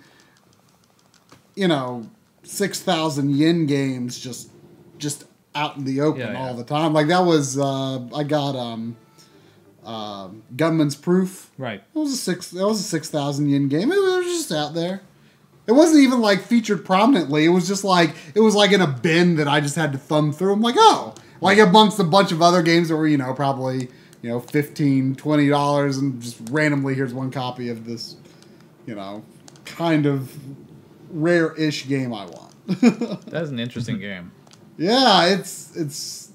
you know, 6,000 yen games just out in the open all the time. Like that was I got Gunman's Proof. Right. That was a 6,000 yen game. It was just out there. It wasn't even like featured prominently. It was just like in a bin that I just had to thumb through. I'm like, oh, like amongst a bunch of other games that were, you know, probably, you know, $15, $20, and just randomly here's one copy of this, you know, kind of rare-ish game I want. That's an interesting game. Yeah, it's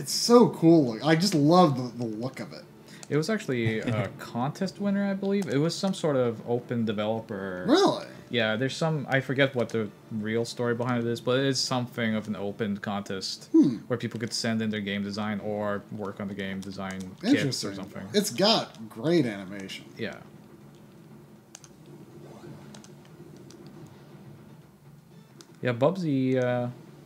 so cool. I just love the look of it. It was actually a contest winner, I believe. It was some sort of open developer. Really? Yeah, there's some... I forget what the real story behind it is, but it is something of an open contest where people could send in their game design or work on the game design kits or something. It's got great animation. Yeah. Yeah, Bubsy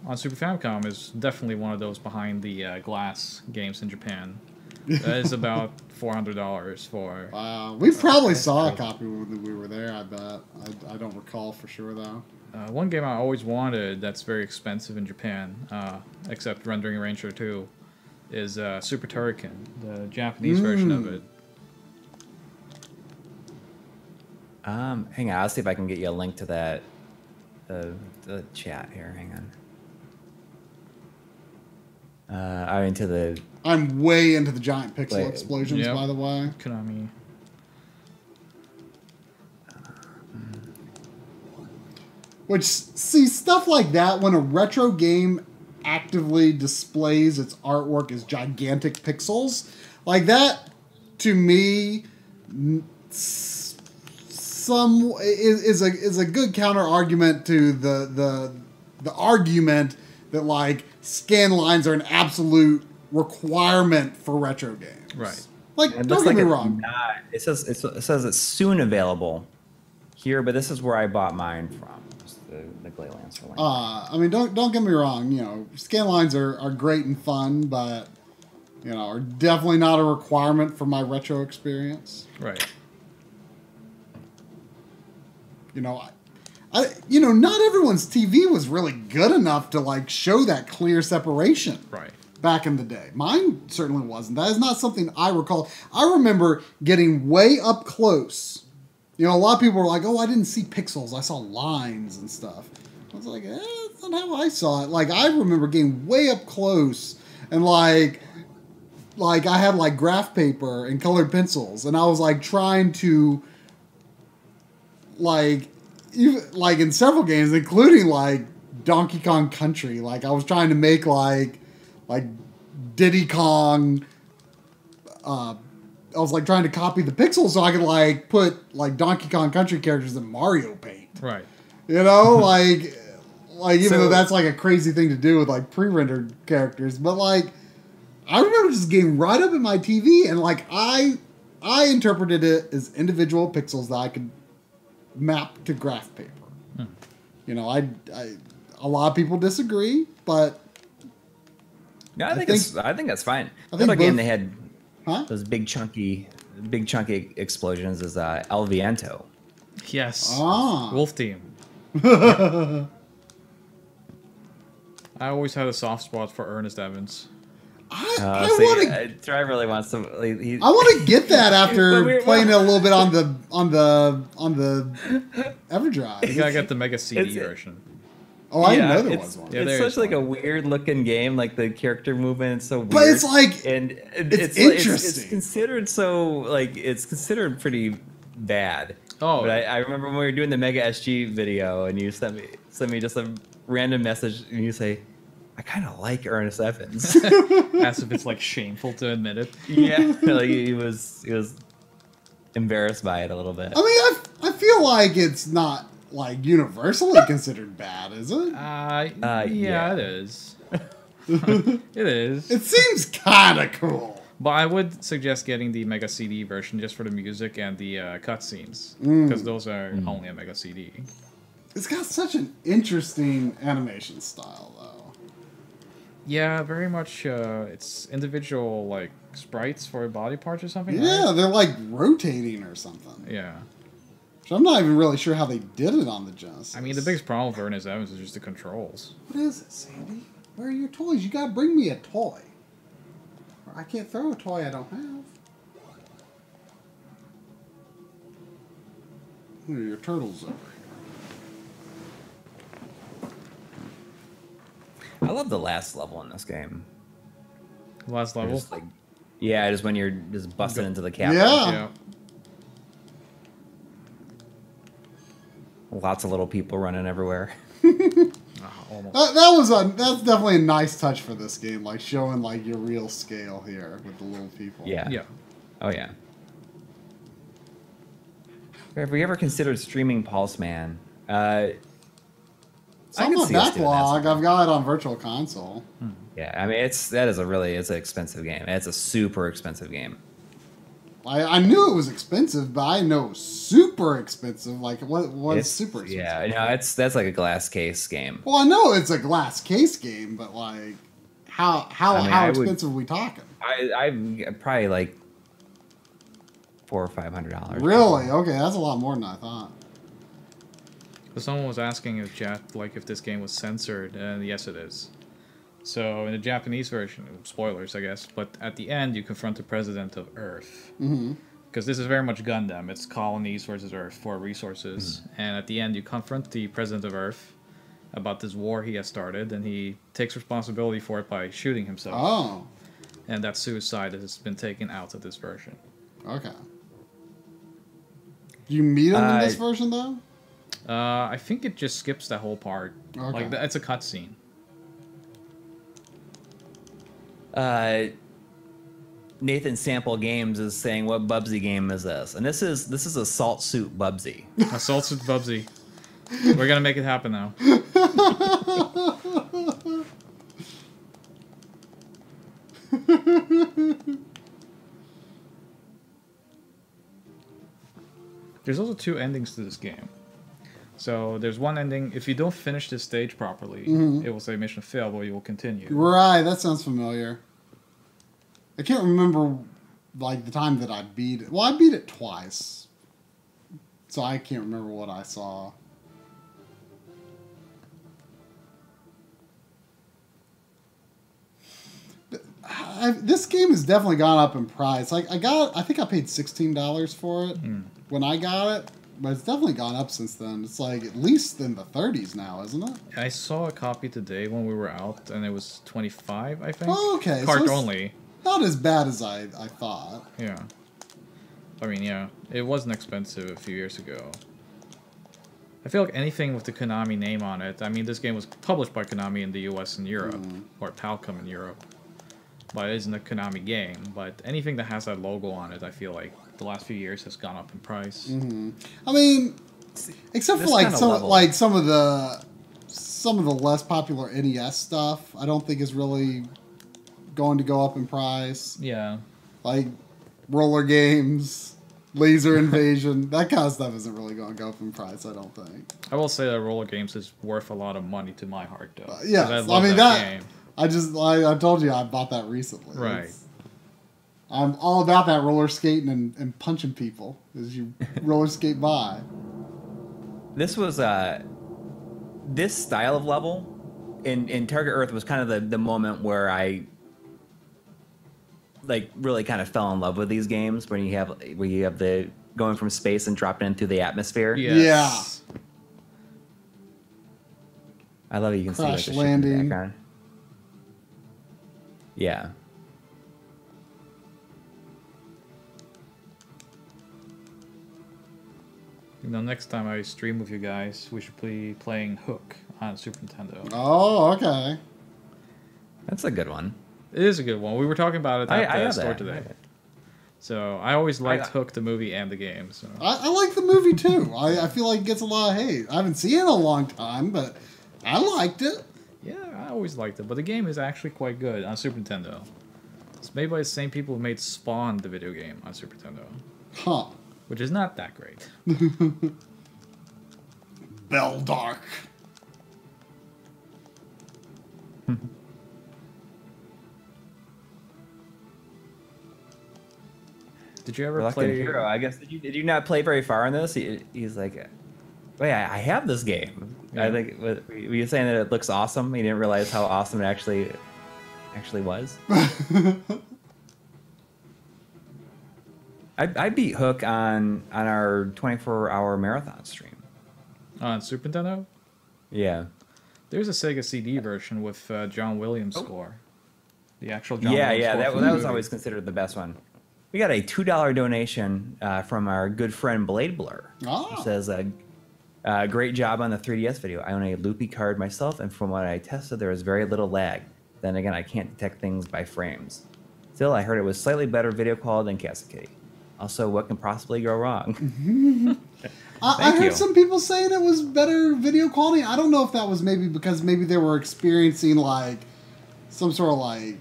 on Super Famicom is definitely one of those behind the glass games in Japan. That is about $400 for... Wow. We probably saw a copy when we were there, I bet. I don't recall for sure, though. One game I always wanted that's very expensive in Japan, except Rendering Ranger 2, is Super Turrican, the Japanese version of it. Hang on, I'll see if I can get you a link to that, the chat here. Hang on. I'm way into the giant pixel explosions, by the way. Konami. Which, see, stuff like that, when a retro game actively displays its artwork as gigantic pixels, like that, to me, is a good counter argument to the argument that, like, scan lines are an absolute requirement for retro games. Right. Like, don't get me wrong. It says it's soon available here, but this is where I bought mine from. The Glay Lancer link. I mean, don't get me wrong. You know, scan lines are great and fun, but you know, are definitely not a requirement for my retro experience. Right. You know, not everyone's TV was really good enough to like show that clear separation. Right. Back in the day. Mine certainly wasn't. That is not something I recall. I remember getting way up close. You know, a lot of people were like, oh, I didn't see pixels. I saw lines and stuff. I was like, that's not how I saw it. Like, I remember getting way up close and, like like I had like graph paper and colored pencils, and I was like trying to like in several games, including like Donkey Kong Country, like I was trying to make like Diddy Kong. I was like trying to copy the pixels so I could like put like Donkey Kong Country characters in Mario Paint. Right. You know, like even though that's like a crazy thing to do with like pre-rendered characters, but like I remember just getting right up in my TV and like I interpreted it as individual pixels that I could map to graph paper. You know, I a lot of people disagree, but yeah, I think that's fine. I The think other game they had huh? those big chunky explosions is El Viento. Yes. Ah. Wolf Team. I always had a soft spot for Ernest Evans. I want to. Troy really wants to. I want to get that after playing it a little bit on the EverDrive. You gotta get the Mega CD version. Oh, I didn't know there was one. Yeah, it's such like a weird looking game. Like the character movement is so weird. But it's like it's interesting. It's considered so like it's considered pretty bad. Oh, but I remember when we were doing the Mega SG video, and you sent me just a random message, and you say, "I kind of like Ernest Evans," as if it's like shameful to admit it. Yeah, like he was embarrassed by it a little bit. I mean, I feel like it's not like universally considered bad, is it? Yeah, it is. It is. It seems kind of cool. But I would suggest getting the Mega CD version just for the music and the cutscenes, because those are only a Mega CD. It's got such an interesting animation style, though. Yeah, very much. It's individual like sprites for body parts or something. Yeah, right? they're like rotating or something. Yeah. So I'm not even really sure how they did it on the Genesis. I mean, the biggest problem with Ernest Evans is just the controls. What is it, Sandy? Where are your toys? You gotta bring me a toy. I can't throw a toy I don't have. Here are your turtles over here. I love the last level in this game. Last level? Just like, yeah, just when you're just busting into the Capitol. Yeah. Lots of little people running everywhere. That's definitely a nice touch for this game, like showing like your real scale here with the little people. Yeah. Yeah. Oh yeah. Have we ever considered streaming Pulse Man? It's on my backlog. I've got it on Virtual Console. Yeah, I mean it's an expensive game. It's a super expensive game. I knew it was expensive, but I know super expensive. Like what is super expensive? Yeah, no, that's like a glass case game. Well, I know it's a glass case game, but like how expensive are we talking? I probably like $400 or $500. Really? Okay, that's a lot more than I thought. So someone was asking in the chat like if this game was censored, and yes, it is. So in the Japanese version, spoilers, I guess, but at the end you confront the president of Earth. Because this is very much Gundam. It's colonies versus Earth for resources. And at the end you confront the president of Earth about this war he has started, and he takes responsibility for it by shooting himself. Oh. And that suicide has been taken out of this version. Okay. Do you meet him in this version, though? I think it just skips that whole part. Okay. Like, it's a cutscene. Nathan Sample Games is saying, "What Bubsy game is this?" And this is Assault Suit Bubsy. Assault Suit Bubsy. We're gonna make it happen now. There's also two endings to this game. So there's one ending. If you don't finish this stage properly, it will say mission failed, but you will continue. Right, that sounds familiar. I can't remember like the time that I beat it. Well, I beat it twice, so I can't remember what I saw. This game has definitely gone up in price. Like I think I paid $16 for it when I got it. But it's definitely gone up since then. It's like at least in the 30s now, isn't it? I saw a copy today when we were out, and it was $25, I think. Oh, okay. Cart only. not as bad as I thought. Yeah. I mean, yeah, it wasn't expensive a few years ago. I feel like anything with the Konami name on it. I mean, this game was published by Konami in the US and Europe, or Palcom in Europe. But it isn't a Konami game. But anything that has that logo on it, I feel like the last few years has gone up in price. I mean, except for some of the less popular NES stuff, I don't think is really going to go up in price. Yeah. Like roller games, laser invasion, that kind of stuff isn't really going to go up in price, I don't think. I will say that roller games is worth a lot of money to my heart, though. Yeah, I mean that game. I told you I bought that recently. Right. I'm all about that roller skating and punching people as you roller skate by. This was this style of level in Target Earth was kind of the moment where I like really kind of fell in love with these games where you have the going from space and dropping into the atmosphere. Yes. Yeah. I love it. You can Crash see like landing. the ship in the background. Yeah. You know, next time I stream with you guys, we should be playing Hook on Super Nintendo. Oh, okay. That's a good one. It is a good one. We were talking about it at the store that. today. So I always liked Hook, the movie and the game. So I like the movie too. I feel like it gets a lot of hate. I haven't seen it in a long time, but I liked it. Yeah, I always liked it. But the game is actually quite good on Super Nintendo. It's made by the same people who made Spawn, the video game, on Super Nintendo. Huh. Which is not that great. Beldark. Did you ever Reluctant play... Hero, I guess. Did you not play very far in this? He's like, wait, I have this game. Yeah. I think were you saying that it looks awesome? You didn't realize how awesome it actually was. I beat Hook on our 24-hour marathon stream. On Super Nintendo? Yeah. There's a Sega CD version with John Williams' score. The actual John Williams score. Yeah, that was always considered the best one. We got a $2 donation from our good friend Blade Blur. Oh. It says, great job on the 3DS video. I own a loopy card myself, and from what I tested, there is very little lag. Then again, I can't detect things by frames. Still, I heard it was slightly better video quality than Cascade. Also, what can possibly go wrong? I heard some people saying it was better video quality. I don't know if that was because they were experiencing like some sort of like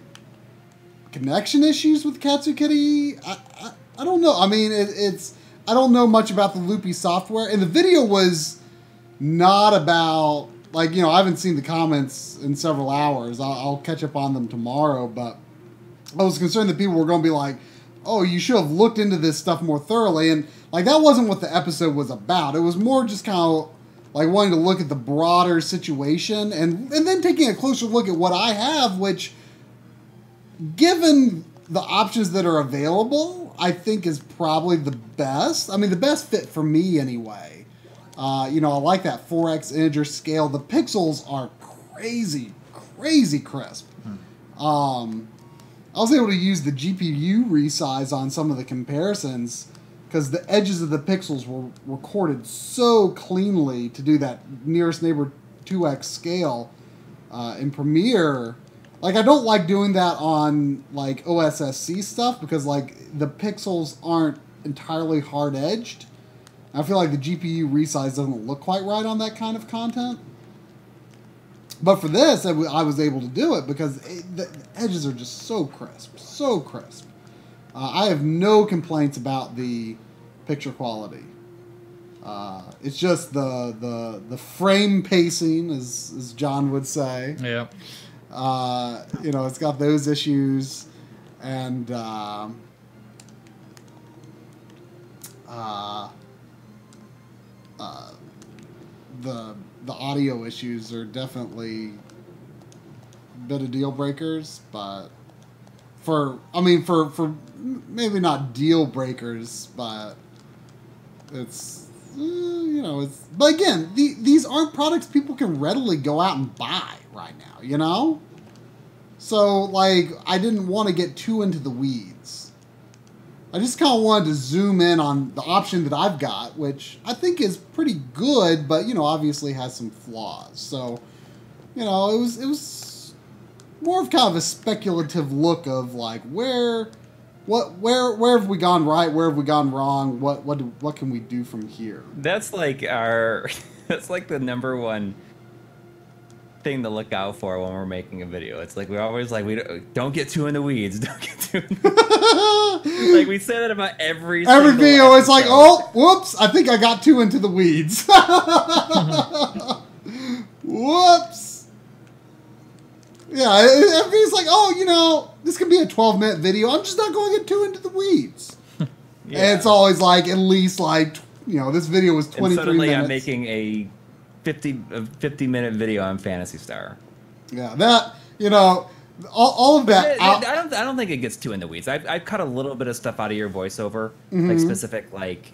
connection issues with Katsu Kitty. I don't know. I mean, I don't know much about the loopy software, and the video was not about like I haven't seen the comments in several hours. I'll catch up on them tomorrow, but I was concerned that people were going to be like, oh, you should have looked into this stuff more thoroughly. And, like, that wasn't what the episode was about. It was more just kind of, like, wanting to look at the broader situation and then taking a closer look at what I have, which, given the options that are available, I think is probably the best. I mean, the best fit for me, anyway. I like that 4x integer scale. The pixels are crazy, crazy crisp. I was able to use the GPU resize on some of the comparisons because the edges of the pixels were recorded so cleanly to do that nearest neighbor 2x scale in Premiere. Like, I don't like doing that on, like, OSSC stuff because, like, the pixels aren't entirely hard-edged. I feel like the GPU resize doesn't look quite right on that kind of content. But for this, I was able to do it because the edges are just so crisp, so crisp. I have no complaints about the picture quality. It's just the frame pacing, as John would say. Yeah. It's got those issues, and the audio issues are definitely a bit of deal breakers, but for maybe not deal breakers, but it's but again, these aren't products people can readily go out and buy right now, So, like, I didn't want to get too into the weeds. I just kind of wanted to zoom in on the option that I've got, which I think is pretty good, but, you know, obviously has some flaws. So, you know, it was more of kind of a speculative look of, like, where have we gone right? Where have we gone wrong? What can we do from here? That's like that's like the number one thing to look out for when we're making a video. It's like we're always like, we don't get too in the weeds. Don't get too in the weeds. Like we say that about every video. It's like, oh, whoops! I think I got too into the weeds. Whoops. Yeah, it's like, oh, you know, this could be a 12-minute video. I'm just not going to get too into the weeds. Yeah. And it's always like, at least like, you know, this video was 23 minutes. And suddenly I'm making a 50-minute video on Phantasy Star. Yeah, that, you know, all of that. I don't think it gets too in the weeds. I've cut a little bit of stuff out of your voiceover, like specific like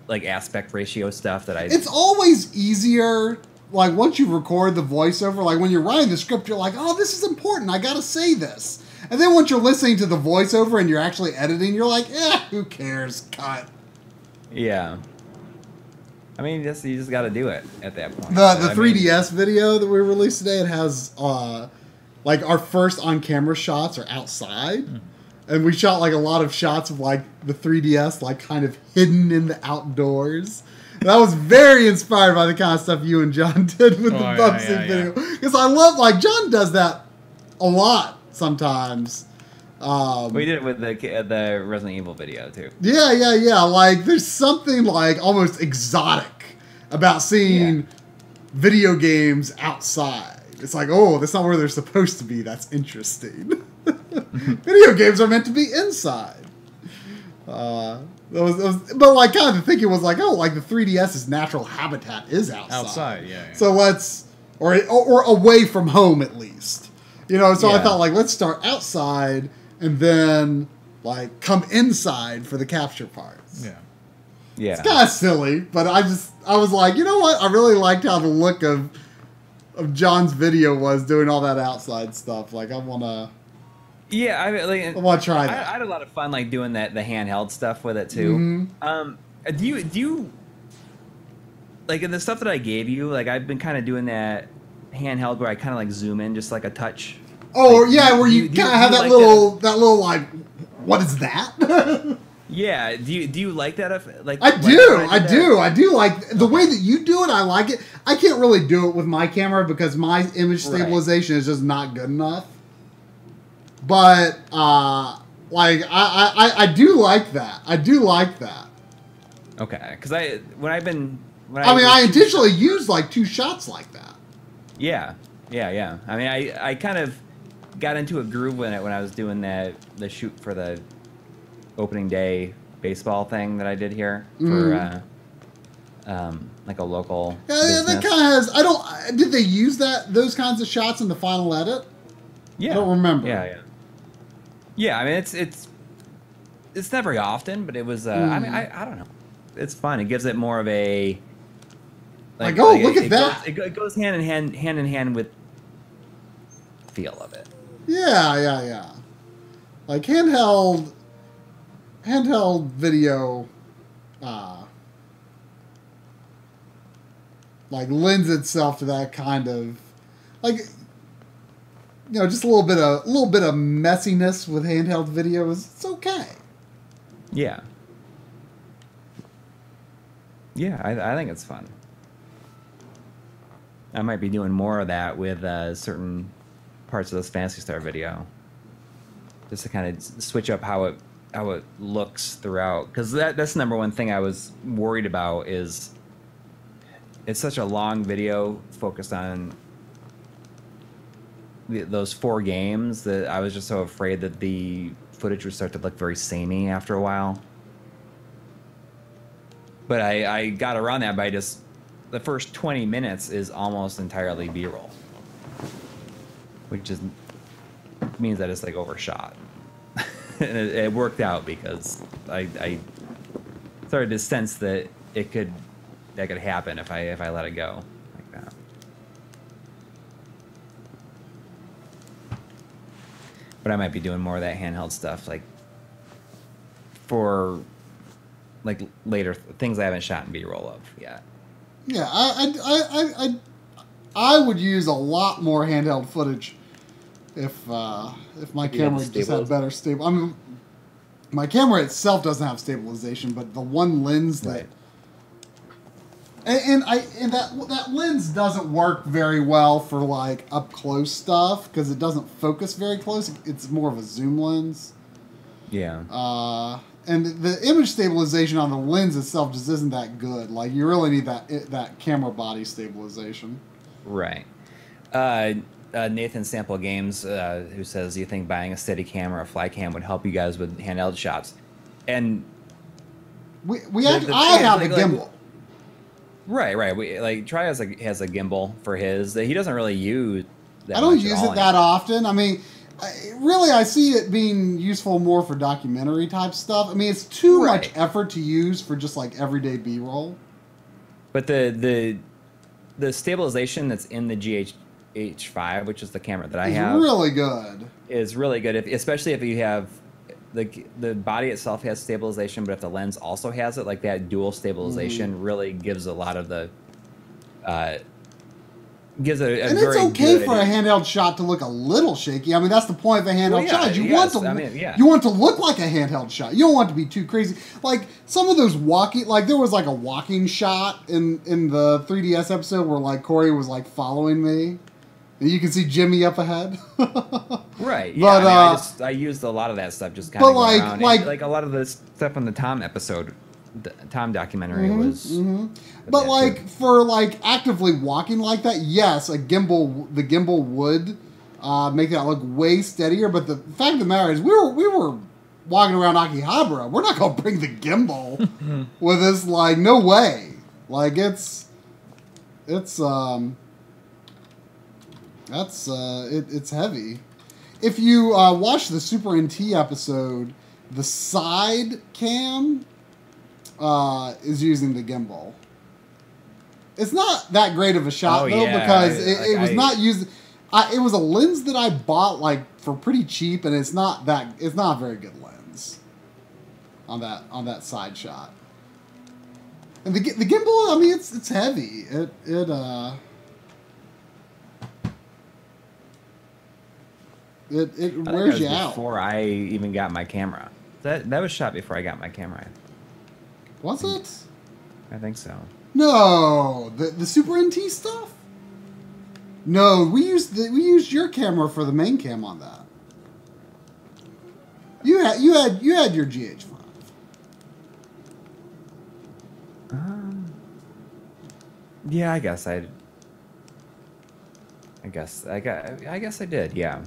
aspect ratio stuff that I. It's always easier. Like, once you record the voiceover, like, when you're writing the script, you're like, oh, this is important. I got to say this. And then once you're listening to the voiceover and you're actually editing, you're like, who cares? Cut. Yeah. I mean, you just got to do it at that point. The 3DS video that we released today, it has, like, our first on-camera shots are outside. And we shot, like, a lot of shots of, like, the 3DS, like, kind of hidden in the outdoors. And I was very inspired by the kind of stuff you and John did with the Bubsy video. Because I love, like, John does that a lot sometimes. We did it with the Resident Evil video, too. Yeah. Like, there's something, like, almost exotic about seeing video games outside. It's like, oh, that's not where they're supposed to be. That's interesting. Video games are meant to be inside. But like, kind of the thinking was like, oh, like the 3DS's natural habitat is outside. Yeah. So let's, or away from home at least, you know. So I thought, like, let's start outside and then like come inside for the capture parts. Yeah. It's kind of silly, but I was like, you know what? I really liked how the look of John's video was doing all that outside stuff. Like, I want to. Yeah, I want to try that. I had a lot of fun, like, doing the handheld stuff with it too. Do you like, in the stuff that I gave you? Like, I've been kind of doing that handheld where I kind of like zoom in just like a touch. Oh, like, yeah, where you kind of have that little like, what is that? Yeah, do you like that? Like, I do like the way that you do it. I like it. I can't really do it with my camera because my image stabilization is just not good enough. But, like, I do like that. I do like that. Okay, because I intentionally used, like, 2 shots like that. Yeah. I mean, I kind of got into a groove when I was doing the shoot for the opening day baseball thing that I did here for, like, a local business. That kind of has, did they use those kinds of shots in the final edit? Yeah. I don't remember. Yeah, I mean, it's not very often, but it was. I mean, I don't know. It's fun. It gives it more of a. Like oh, look at that! It goes hand in hand with the feel of it. Yeah. Like handheld video, like lends itself to that kind of, like. You know, just a little bit of messiness with handheld videos. It's okay. Yeah. Yeah, I think it's fun. I might be doing more of that with certain parts of this Phantasy Star video, just to kind of switch up how it looks throughout. Because that's the number one thing I was worried about is it's such a long video focused on those 4 games that I was just so afraid that the footage would start to look very samey after a while. But I got around that by just the first 20 minutes is almost entirely B-roll, which means that it's like overshot. And it worked out because I started to sense that that could happen if I let it go like that. but I might be doing more of that handheld stuff, like for like later things I haven't shot in B-roll of yet. Yeah, I would use a lot more handheld footage if my camera just had better stable. I mean, my camera itself doesn't have stabilization, but the one lens that and that lens doesn't work very well for like up close stuff because it doesn't focus very close. It's more of a zoom lens. Yeah. And the image stabilization on the lens itself just isn't that good. Like you really need that camera body stabilization. Right. Nathan Sample Games, who says, "Do you think buying a steady camera or fly cam would help you guys with handheld shots?" And I have a gimbal. Right. Tri has a gimbal for his that he doesn't really use. I don't use it that often. I mean, I see it being useful more for documentary type stuff. I mean, it's too much effort to use for just like everyday B-roll. But the stabilization that's in the GH5, which is the camera that I have, is really good. Especially if you have the body itself has stabilization, but if the lens also has it, like that dual stabilization really gives a lot of the gives a and very it's okay good for a handheld shot to look a little shaky. I mean, that's the point of a handheld shot. You want to look like a handheld shot. You don't want it to be too crazy. Like some of those there was like a walking shot in the 3DS episode where like Coury was like following me, and you can see Jimmy up ahead. Right. Yeah. But I used a lot of that stuff just kind of around. Like a lot of the stuff on the Tom episode. The Tom documentary was but like for like actively walking like that, yes, the gimbal would make that look way steadier, but the fact of the matter is we were walking around Akihabara. We're not gonna bring the gimbal with us, like no way. Like it's heavy. If you watch the Super NT episode, the side cam is using the gimbal. It's not that great of a shot because it was not used. It was a lens that I bought like for pretty cheap, and it's not a very good lens on that side shot. And the gimbal, I mean, it's heavy. It wears you out. Before I even got my camera, that was shot before I got my camera. Was it? I think so. No, the Super NT stuff. No, we used your camera for the main cam on that. You had your GH5. Yeah, I guess I did. Yeah.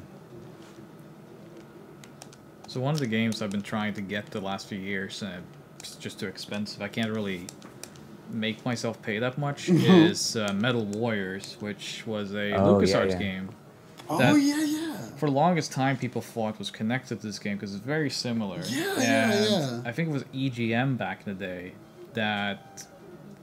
So one of the games I've been trying to get the last few years, and it's just too expensive. I can't really make myself pay that much. Is Metal Warriors, which was a LucasArts game. For the longest time, people thought was connected to this game because it's very similar. I think it was EGM back in the day that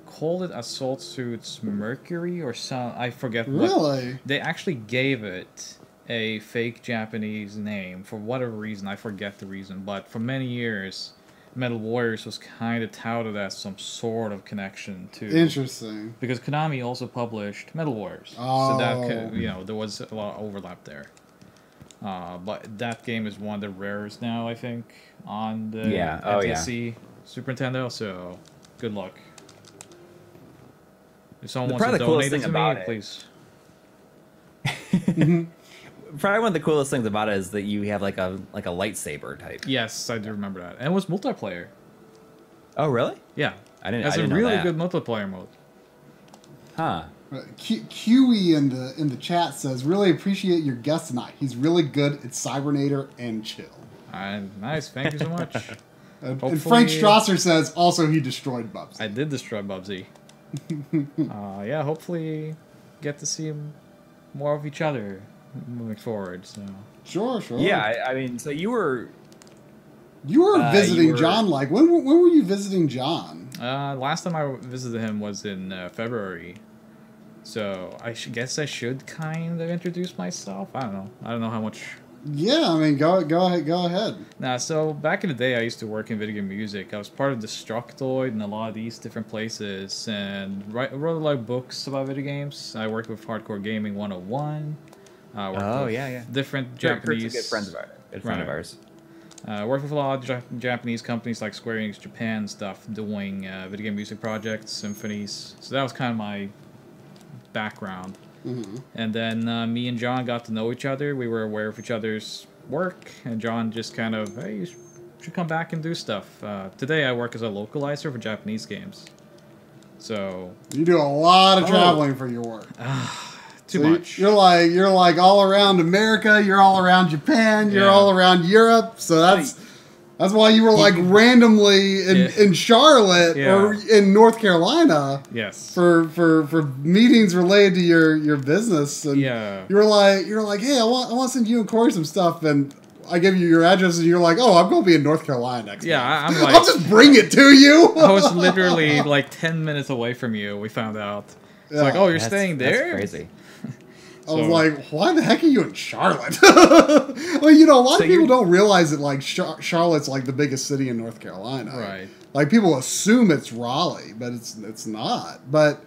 called it Assault Suits Mercury or some. I forget. Really? They actually gave it a fake Japanese name for whatever reason. I forget the reason, but for many years, Metal Warriors was kind of touted as some sort of connection to. Interesting. Because Konami also published Metal Warriors, so that there was a lot of overlap there. But that game is one of the rarest now, I think, on the NTSC Super Nintendo. So, good luck. If someone wants to donate it to me, please. Probably one of the coolest things about it is that you have like a lightsaber type. Yes, I do remember that, and it was multiplayer. Oh, really? Yeah, I didn't. That's a really good multiplayer mode. Huh. Coury in the chat says, "Really appreciate your guest tonight. He's really good at Cybernator and chill." Nice, thank you so much. And Frank Strasser says, "Also he destroyed Bubsy." I did destroy Bubsy. Yeah, hopefully get to see more of each other moving forward. So sure. Yeah, I mean, so you were visiting John. Like when were you visiting John? Last time I visited him was in February. So I guess I should kind of introduce myself. I don't know how much Yeah, I mean, go ahead. Nah, so back in the day, I used to work in video game music. I was part of Destructoid and a lot of these different places, and wrote a lot of books about video games. I worked with Hardcore Gaming 101. Different Japanese. Kurt's a good friend of ours. Worked with a lot of Japanese companies like Square Enix Japan and stuff, doing video game music projects, symphonies. So that was kind of my background. Mm-hmm. And then me and John got to know each other. We were aware of each other's work, and John just kind of, hey, you should come back and do stuff. Today I work as a localizer for Japanese games. So you do a lot of traveling for your work. Too much. You're like all around America. You're all around Japan. You're all around Europe. So that's why you were like randomly in Charlotte or in North Carolina. Yes. For meetings related to your business. And you're like, hey, I want to send you and Coury some stuff, and I give you your address, and you're like, oh, I'm going to be in North Carolina next month. I'm like, I'll just bring it to you. I was literally like 10 minutes away from you. We found out. It's like, oh, you're staying there? That's crazy. I was like, why the heck are you in Charlotte? Well, you know, a lot of people don't realize that, like, Charlotte's, like, the biggest city in North Carolina. Right. Like, people assume it's Raleigh, but it's not. But,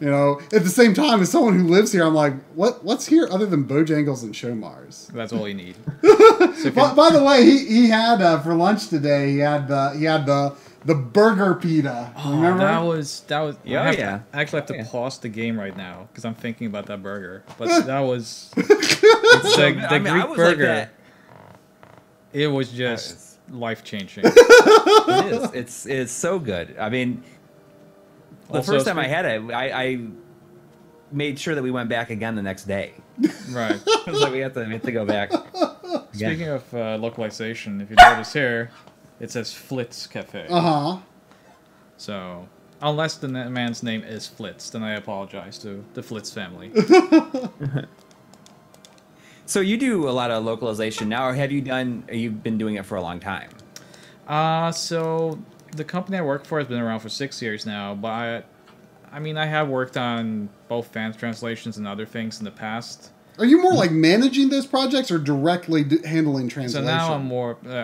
you know, at the same time, as someone who lives here, I'm like, what's here other than Bojangles and Showmars? That's all you need. By the way, he had, for lunch today, he had the burger pita. Remember? That was. Yeah. I actually have to pause the game right now because I'm thinking about that burger. But that was the Greek burger. Like it was just life changing. It is. It's so good. I mean, the first time I had it, I made sure that we went back again the next day. Right. So we have to go back. Speaking of localization, if you notice here. It says Flitz Cafe. Uh-huh. So, unless the man's name is Flitz, then I apologize to the Flitz family. So you do a lot of localization now, or you've been doing it for a long time? So the company I work for has been around for 6 years now, but I mean, I have worked on both fan translations and other things in the past. Are you more like managing those projects or directly handling translation? So now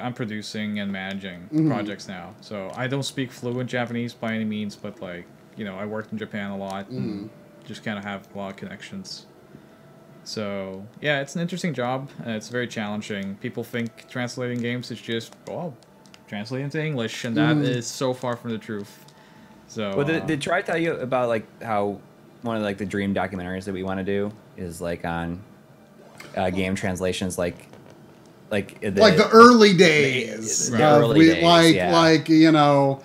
I'm producing and managing projects now. So I don't speak fluent Japanese by any means, but like, you know, I worked in Japan a lot and just kind of have a lot of connections. So yeah, it's an interesting job. It's very challenging. People think translating games is just, translate into English, and that is so far from the truth. So well, did Troy tell you about like how one of like the dream documentaries that we want to do is like on game translations, like the early days, like you know,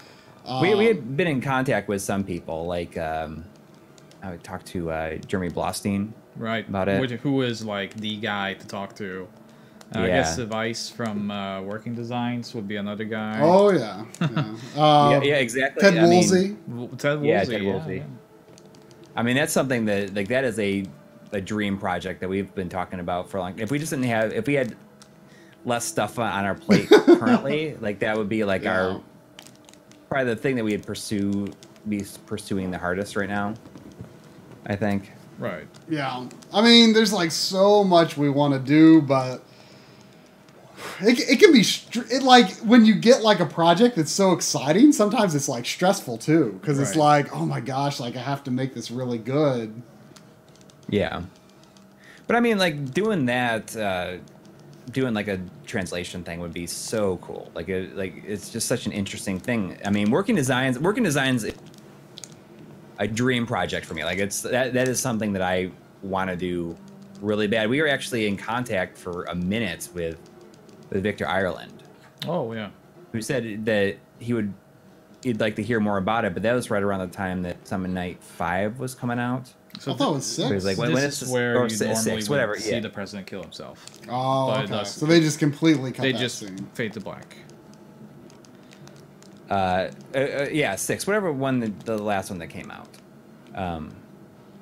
we had been in contact with some people. Like I would talk to Jeremy Blostein, right, about it, who is like the guy to talk to. I guess Vice from Working Designs would be another guy. Oh yeah, exactly. Ted Woolsey. Ted Woolsey. Yeah, Ted Woolsey. I mean, that's something that that is a dream project that we've been talking about for a long. If we had less stuff on our plate currently, like that would be like our probably the thing that we'd be pursuing the hardest right now, I think. Right. Yeah. I mean, there's like so much we want to do, but it can be like when you get like a project that's so exciting, sometimes it's like stressful too, because it's like, oh my gosh, like I have to make this really good. Yeah. But I mean, like doing that, doing like a translation thing would be so cool. Like it's just such an interesting thing. I mean, working designs a dream project for me. Like that is something that I want to do really bad. We were actually in contact for a minute with Victor Ireland. Oh yeah. Who said that he'd like to hear more about it, but that was right around the time that Summon Night 5 was coming out. So I thought it was 6. So was like, this is where you normally 6, whatever, see the president kill himself. Oh, okay. So they just completely cut that scene. Fade to black. 6, whatever one the last one that came out.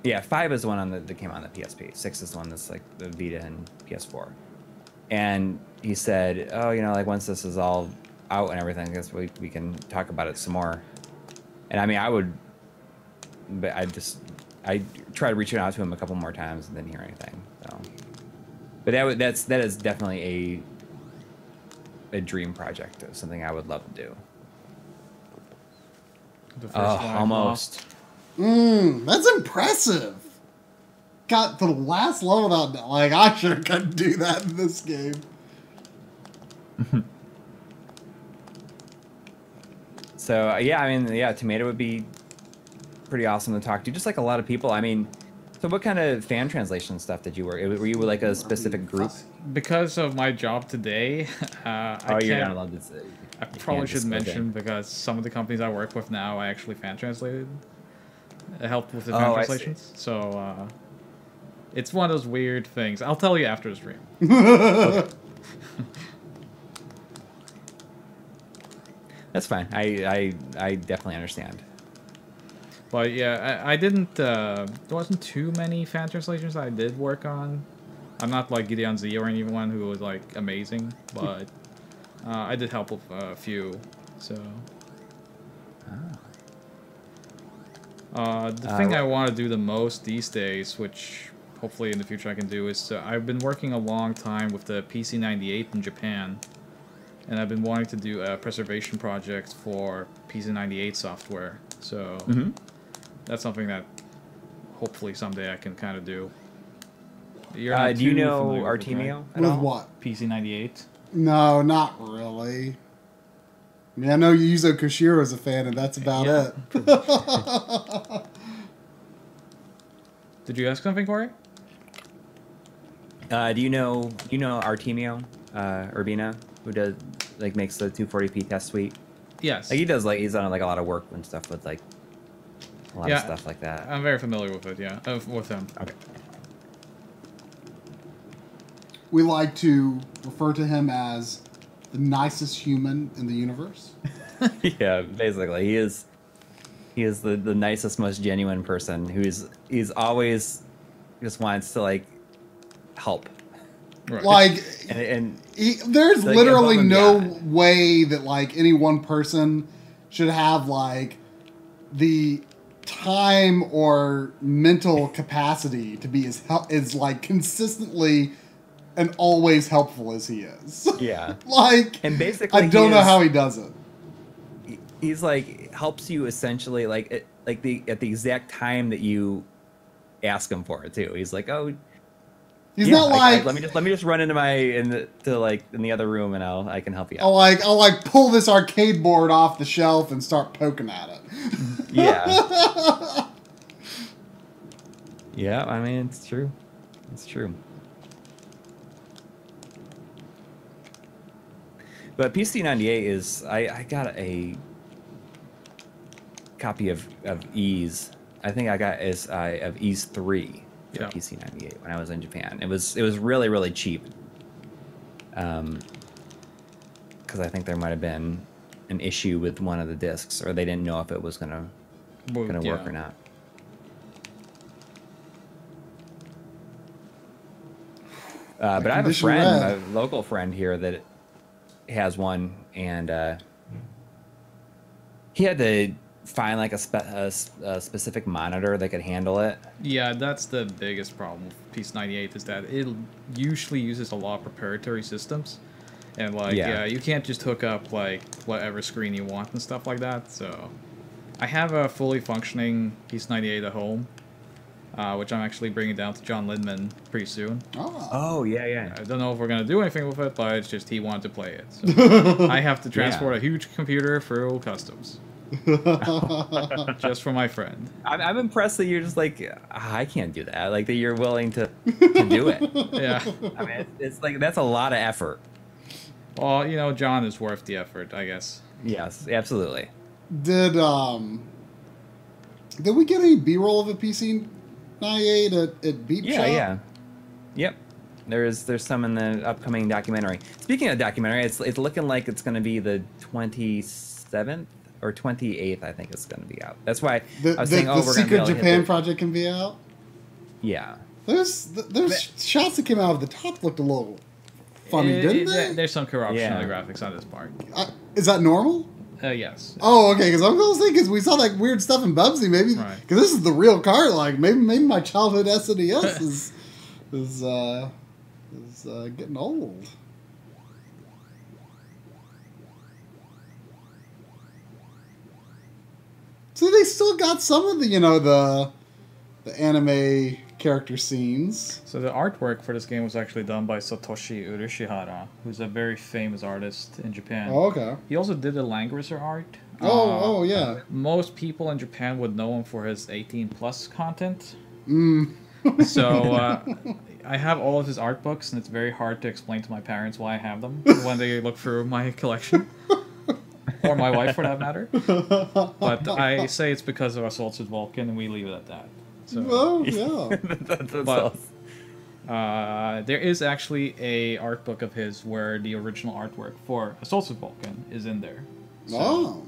5 is the one that came on the PSP. 6 is the one that's like the Vita and PS4. And he said, oh, you know, like once this is all out and everything, I guess we can talk about it some more. And I mean, I tried reaching out to him a couple more times and didn't hear anything. So But that is definitely a dream project. Something I would love to do. Almost. That's impressive. Got to the last level without, like, I sure couldn't do that in this game. So, yeah, I mean, yeah, Tomato would be pretty awesome to talk to. Just like a lot of people. I mean, so what kind of fan translation stuff did you work? Were you like a specific group? Because of my job today, you're not allowed to say. I probably should mention because some of the companies I work with now, I actually fan translated. It helped with the fan translations. So it's one of those weird things. I'll tell you after the stream. Okay. That's fine. I definitely understand. But yeah, I didn't. There wasn't too many fan translations I did work on. I'm not like Gideon Z or anyone who was like amazing, but I did help with a few. So the thing I want to do the most these days, which hopefully in the future I can do, is I've been working a long time with the PC98 in Japan, and I've been wanting to do a preservation project for PC98 software. So that's something that hopefully someday I can kind of do. Do you know Artemio at all? With what? PC98. No, not really. I mean, I know Yuzo Koshiro is a fan, and that's about it. Did you ask something, Coury? Do you know Artemio Urbina, who does like makes the 240p test suite? Yes. Like he's done like a lot of work and stuff with like a lot of stuff like that. I'm very familiar with it. Yeah, with him. Okay. We like to refer to him as the nicest human in the universe. Yeah, basically, he is the nicest, most genuine person he's always just wants to like help. Right. Like, there's like literally no way that like any one person should have like the time or mental capacity to be as like consistently and always helpful as he is. Yeah. Like, and basically, I don't know how he does it. He's like helps you essentially at the exact time that you ask him for it too. He's like, oh, he's not like let me just run into in the other room and I can help you out. I'll like pull this arcade board off the shelf and start poking at it. Yeah. Yeah, I mean it's true. It's true. But PC98 is I got a copy of Ease. I think I got of Ease 3 for PC98 when I was in Japan. It was really, really cheap. Because I think there might have been an issue with one of the discs, or they didn't know if it was gonna work or not. But I have a friend, a local friend here that has one, and he had to find like a specific monitor that could handle it. Yeah, that's the biggest problem with PC98 is that it usually uses a lot of proprietary systems, and like you can't just hook up like whatever screen you want and stuff like that. So I have a fully functioning PC98 at home, which I'm actually bringing down to John Lindman pretty soon. Oh, yeah. I don't know if we're going to do anything with it, but it's just he wanted to play it. So I have to transport a huge computer through customs. Just for my friend. I'm impressed that you're just like, I can't do that. Like that you're willing to do it. Yeah. I mean, it's like, that's a lot of effort. Well, John is worth the effort, I guess. Yes, absolutely. Did we get any B-roll of a PC 98 at Beat Shop? Yeah. Yep. There's some in the upcoming documentary. Speaking of documentary, it's looking like it's going to be the 27th or 28th. I think it's going to be out. That's why I was saying, the Secret Japan project can be out. Yeah. There's shots that came out of the top looked a little funny, didn't they? There's some corruption on the graphics on this part. Is that normal? Yes. Oh, okay. Because I'm going to say, because we saw that weird stuff in Bubsy, maybe because this is the real card. Like maybe my childhood SNES is is getting old. See, they still got some of the, you know, the anime character scenes. So the artwork for this game was actually done by Satoshi Urishihara, who's a very famous artist in Japan. Oh, okay. He also did the Langrisser art. Oh, yeah. Most people in Japan would know him for his 18+ content. Mm. So I have all of his art books, and it's very hard to explain to my parents why I have them when they look through my collection. Or my wife, for that matter. But I say it's because of Assorted Vulcan, and we leave it at that. So, oh, yeah. But there is actually a art book of his where the original artwork for Assorted Vulcan is in there. So, Oh.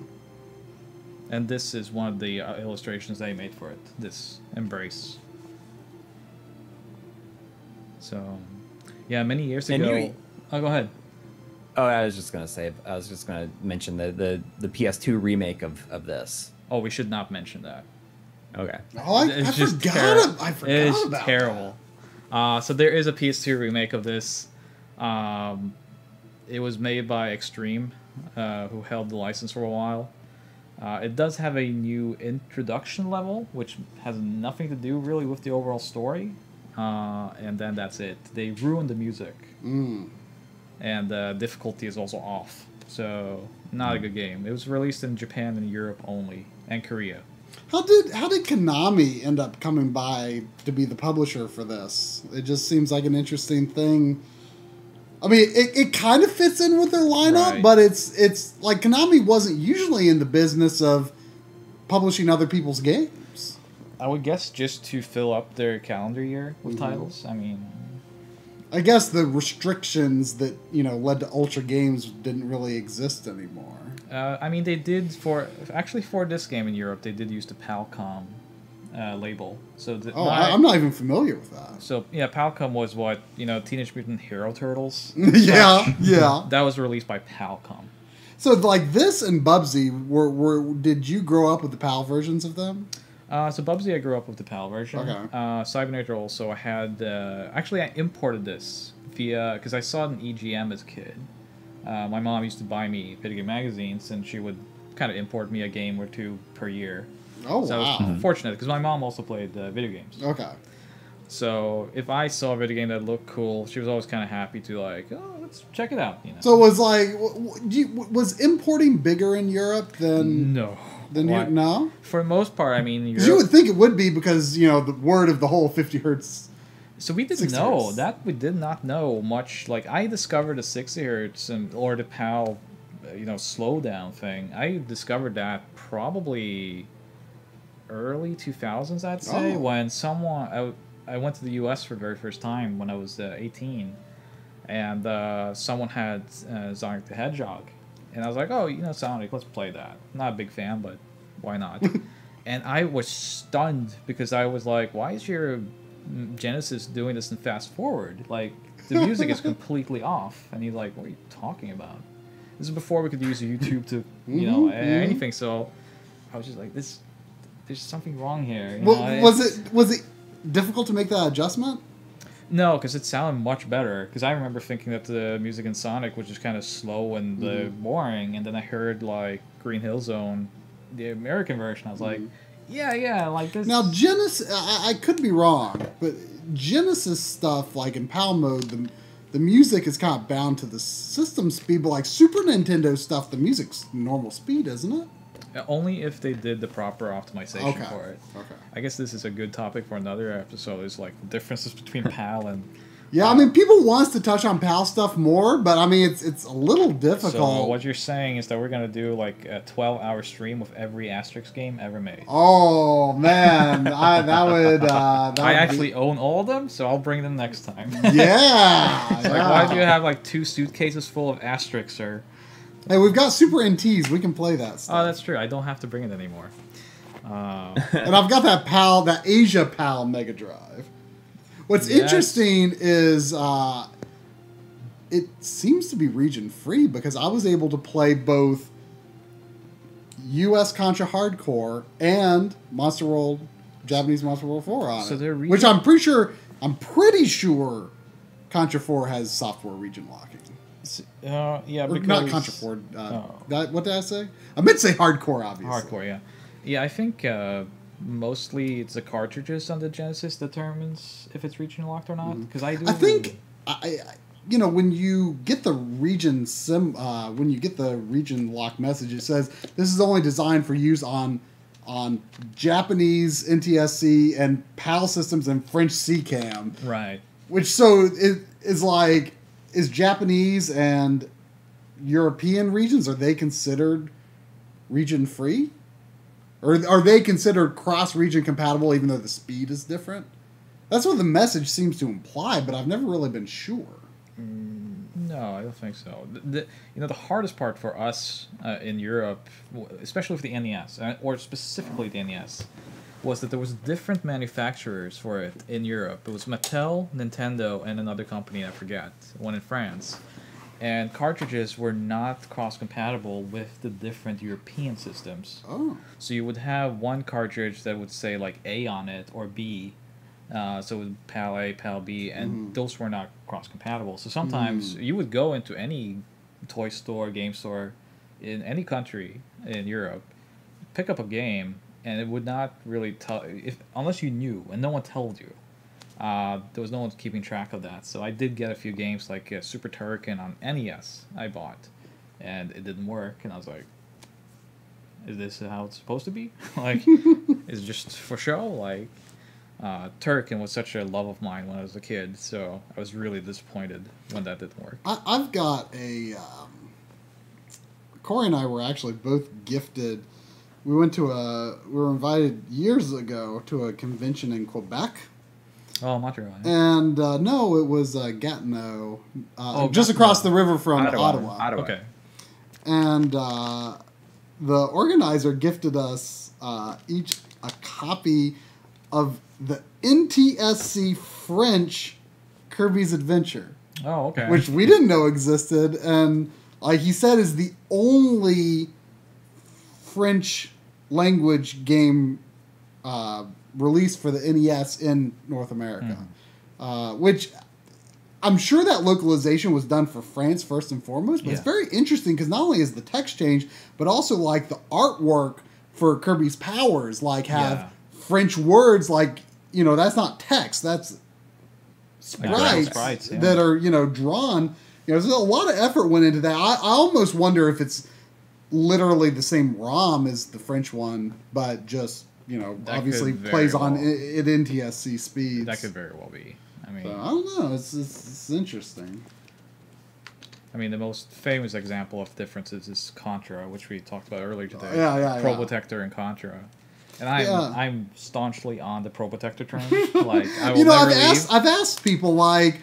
and this is one of the illustrations they made for it. This embrace. So, yeah, many years ago. Oh, go ahead. Oh, I was just gonna mention the PS2 remake of this. Oh, we should not mention that. Okay. Oh, I forgot about It's terrible. So there is a PS2 remake of this. It was made by Extreme, who held the license for a while. It does have a new introduction level, which has nothing to do really with the overall story. And then that's it. They ruined the music. Mm. And the difficulty is also off. So, not a good game. It was released in Japan and Europe only, and Korea. How did Konami end up coming by to be the publisher for this? It just seems like an interesting thing. I mean, it kind of fits in with their lineup, Right. but it's like Konami wasn't usually in the business of publishing other people's games. I would guess just to fill up their calendar year with titles. I mean, I guess the restrictions that, you know, led to Ultra Games didn't really exist anymore. I mean, they did for this game in Europe, they did use the Palcom label. So I'm not even familiar with that. So yeah, Palcom was what, you know, Teenage Mutant Hero Turtles. yeah. That was released by Palcom. So like this and Bubsy, did you grow up with the PAL versions of them? So Bubsy, I grew up with the PAL version. Okay. Cybernator also, I had... actually, I imported this via... Because I saw it in EGM as a kid. My mom used to buy me video game magazines, and she would kind of import me a game or two per year. Oh, so wow. I was fortunate, because my mom also played video games. Okay. So if I saw a video game that looked cool, she was always kind of happy to like, oh, let's check it out. You know? So it was like... Was importing bigger in Europe than... No. No? For the most part, I mean... Because you would think it would be because, you know, the word of the whole 50 hertz... So we didn't know. That we did not know much. Like, I discovered the 60 hertz or the PAL, you know, slowdown thing. I discovered that probably early 2000s, I'd say, when someone... I went to the US for the very first time when I was 18, and someone had Sonic the Hedgehog. And I was like, oh, you know, Sonic, let's play that. Not a big fan, but why not? And I was stunned because I was like, why is your Genesis doing this in fast forward? Like, the music is completely off. And he's like, what are you talking about? This is before we could use YouTube to, you know, anything. So I was just like, there's something wrong here. You know, was it difficult to make that adjustment? No, because it sounded much better. Because I remember thinking that the music in Sonic was just kind of slow and boring, and then I heard like Green Hill Zone, the American version. I was like, yeah, like this. Now Genesis, I could be wrong, but Genesis stuff, like in PAL mode, the music is kind of bound to the system speed, but like Super Nintendo stuff, the music's normal speed, isn't it? Only if they did the proper optimization for it. Okay. I guess this is a good topic for another episode. Is like the differences between PAL and. Yeah, I mean, people want us to touch on PAL stuff more, but I mean, it's a little difficult. So what you're saying is that we're gonna do like a 12-hour stream of every Asterix game ever made. Oh man, I actually own all of them, so I'll bring them next time. Yeah. Like, why do you have like 2 suitcases full of Asterix or? Hey, we've got Super NTs. We can play that stuff. Oh, that's true. I don't have to bring it anymore. And I've got that Asia PAL Mega Drive. What's interesting is it seems to be region free because I was able to play both US Contra Hardcore and Japanese Monster World 4 on it. Which I'm pretty sure Contra 4 has software region locking. Yeah, or because... Not Contra 4. What did I say? I meant to say hardcore, obviously. Hardcore, yeah. Yeah, I think mostly it's the cartridges on the Genesis determines if it's region locked or not. Because I think... when you get the region lock message, it says this is only designed for use on Japanese NTSC and PAL systems and French CCAM. Right. Which it is like, is Japanese and European regions, are they considered region free? Or are they considered cross-region compatible even though the speed is different? That's what the message seems to imply, but I've never really been sure. No, I don't think so. The hardest part for us in Europe, especially with the NES, or specifically the NES, was that there was different manufacturers for it in Europe. It was Mattel, Nintendo, and another company, I forget, one in France. And cartridges were not cross-compatible with the different European systems. Oh. So you would have one cartridge that would say like A on it or B. So it would PAL A, PAL B, and those were not cross-compatible. So sometimes you would go into any toy store, game store, in any country in Europe, pick up a game, and it would not really tell, unless you knew, and no one told you. There was no one keeping track of that. So I did get a few games like Super Turrican on NES I bought, and it didn't work, and I was like, is this how it's supposed to be? Like, is it just for show? Like, Turrican was such a love of mine when I was a kid, so I was really disappointed when that didn't work. I've got a... Coury and I were actually both gifted... We were invited years ago to a convention in Quebec. Oh, Montreal. And no, it was Gatineau, just across the river from Ottawa. Okay. And the organizer gifted us each a copy of the NTSC French Kirby's Adventure. Oh, okay. Which we didn't know existed, and like he said, is the only French language game released for the NES in North America. Which I'm sure that localization was done for France first and foremost, but it's very interesting because not only is the text changed, but also like the artwork for Kirby's powers have French words, like, that's not text, that's sprites that are, drawn. There's a lot of effort went into that. I almost wonder if it's literally the same ROM as the French one, but just, obviously plays on at NTSC speeds. That could very well be. I mean, so, I don't know. It's interesting. I mean, the most famous example of differences is Contra, which we talked about earlier today. Pro Protector and Contra. And I'm staunchly on the Pro Protector train. Like, I will never leave. I've asked people, like,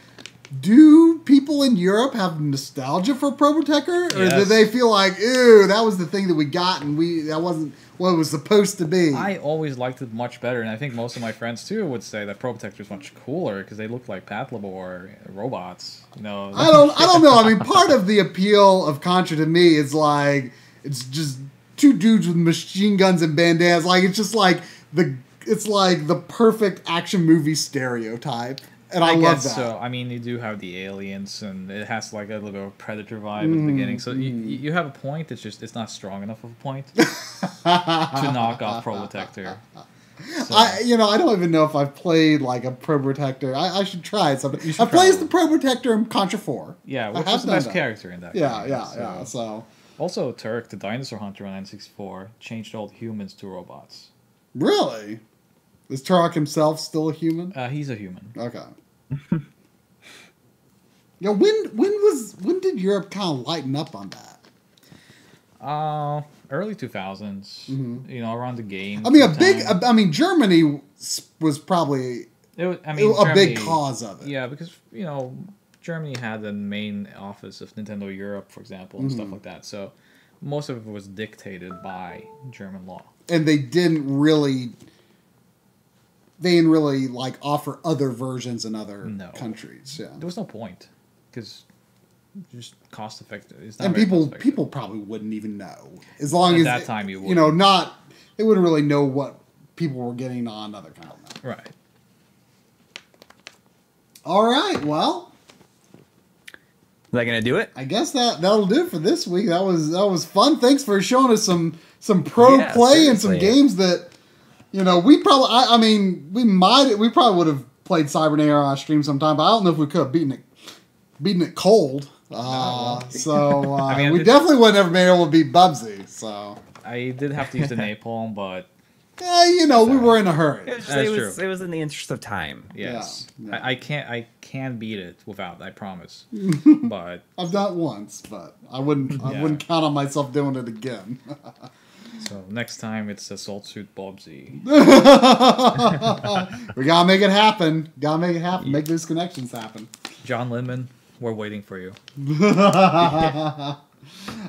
do people in Europe have nostalgia for Pro Protector? Or do they feel like, ew, that was the thing that we got and that wasn't what it was supposed to be? I always liked it much better, and I think most of my friends, too, would say that Pro Protector is much cooler because they look like Path Labor robots. I don't know. I mean, part of the appeal of Contra to me is like, it's just two dudes with machine guns and bandanas. Like, it's just like the perfect action movie stereotype. And I love that. So, I mean, you do have the aliens, and it has like a little Predator vibe at the beginning. So you have a point. It's not strong enough of a point to knock off Pro Protector. So. I don't even know if I've played like a Pro Protector. I should try it sometime. I played as the Pro Protector in Contra 4. Yeah, which is the best character in that game. Yeah. So also, Turk, the dinosaur hunter on N64, changed all the humans to robots. Really? Is Turok himself still a human? He's a human. Okay. When did Europe kind of lighten up on that? Early 2000s. Around the game. I mean, Germany was probably a big cause of it. Yeah, because Germany had the main office of Nintendo Europe, for example, and stuff like that. So most of it was dictated by German law. And they didn't really like offer other versions in other countries. Yeah, there was no point because just cost effective. It's not and people probably wouldn't even know as long at as that time you would they wouldn't really know what people were getting on other content. Right. All right. Well, that gonna do it? I guess that'll do it for this week. That was fun. Thanks for showing us some pro play and some games that we probably. I mean, we probably would have played Cybernator on our stream sometime, but I don't know if we could have beaten it cold. So I mean, we definitely would have never been able to beat Bubsy. So I did have to use the napalm, but we were in a hurry. It was in the interest of time. Yes, yeah. I can't beat it without. I promise. But I've done it once, but I wouldn't count on myself doing it again. So next time it's Assault Suit Bubsy. We gotta make it happen. Make those connections happen. John Lemon, we're waiting for you.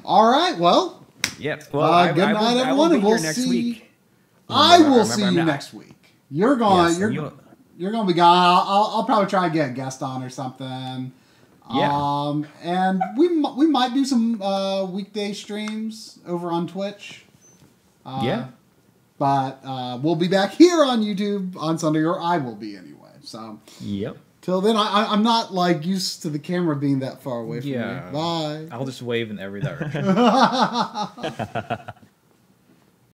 All right. Well. Yep. Well, good night, everyone. And we'll next see. Week. I will see you next week. You're going. Yes, you're going to be gone. I'll probably try and get a guest on or something. Yeah. And we might do some weekday streams over on Twitch. Yeah. But we'll be back here on YouTube on Sunday, or I will be anyway. So. Yep. Till then, I'm not used to the camera being that far away from me. Bye. I'll just wave in every direction.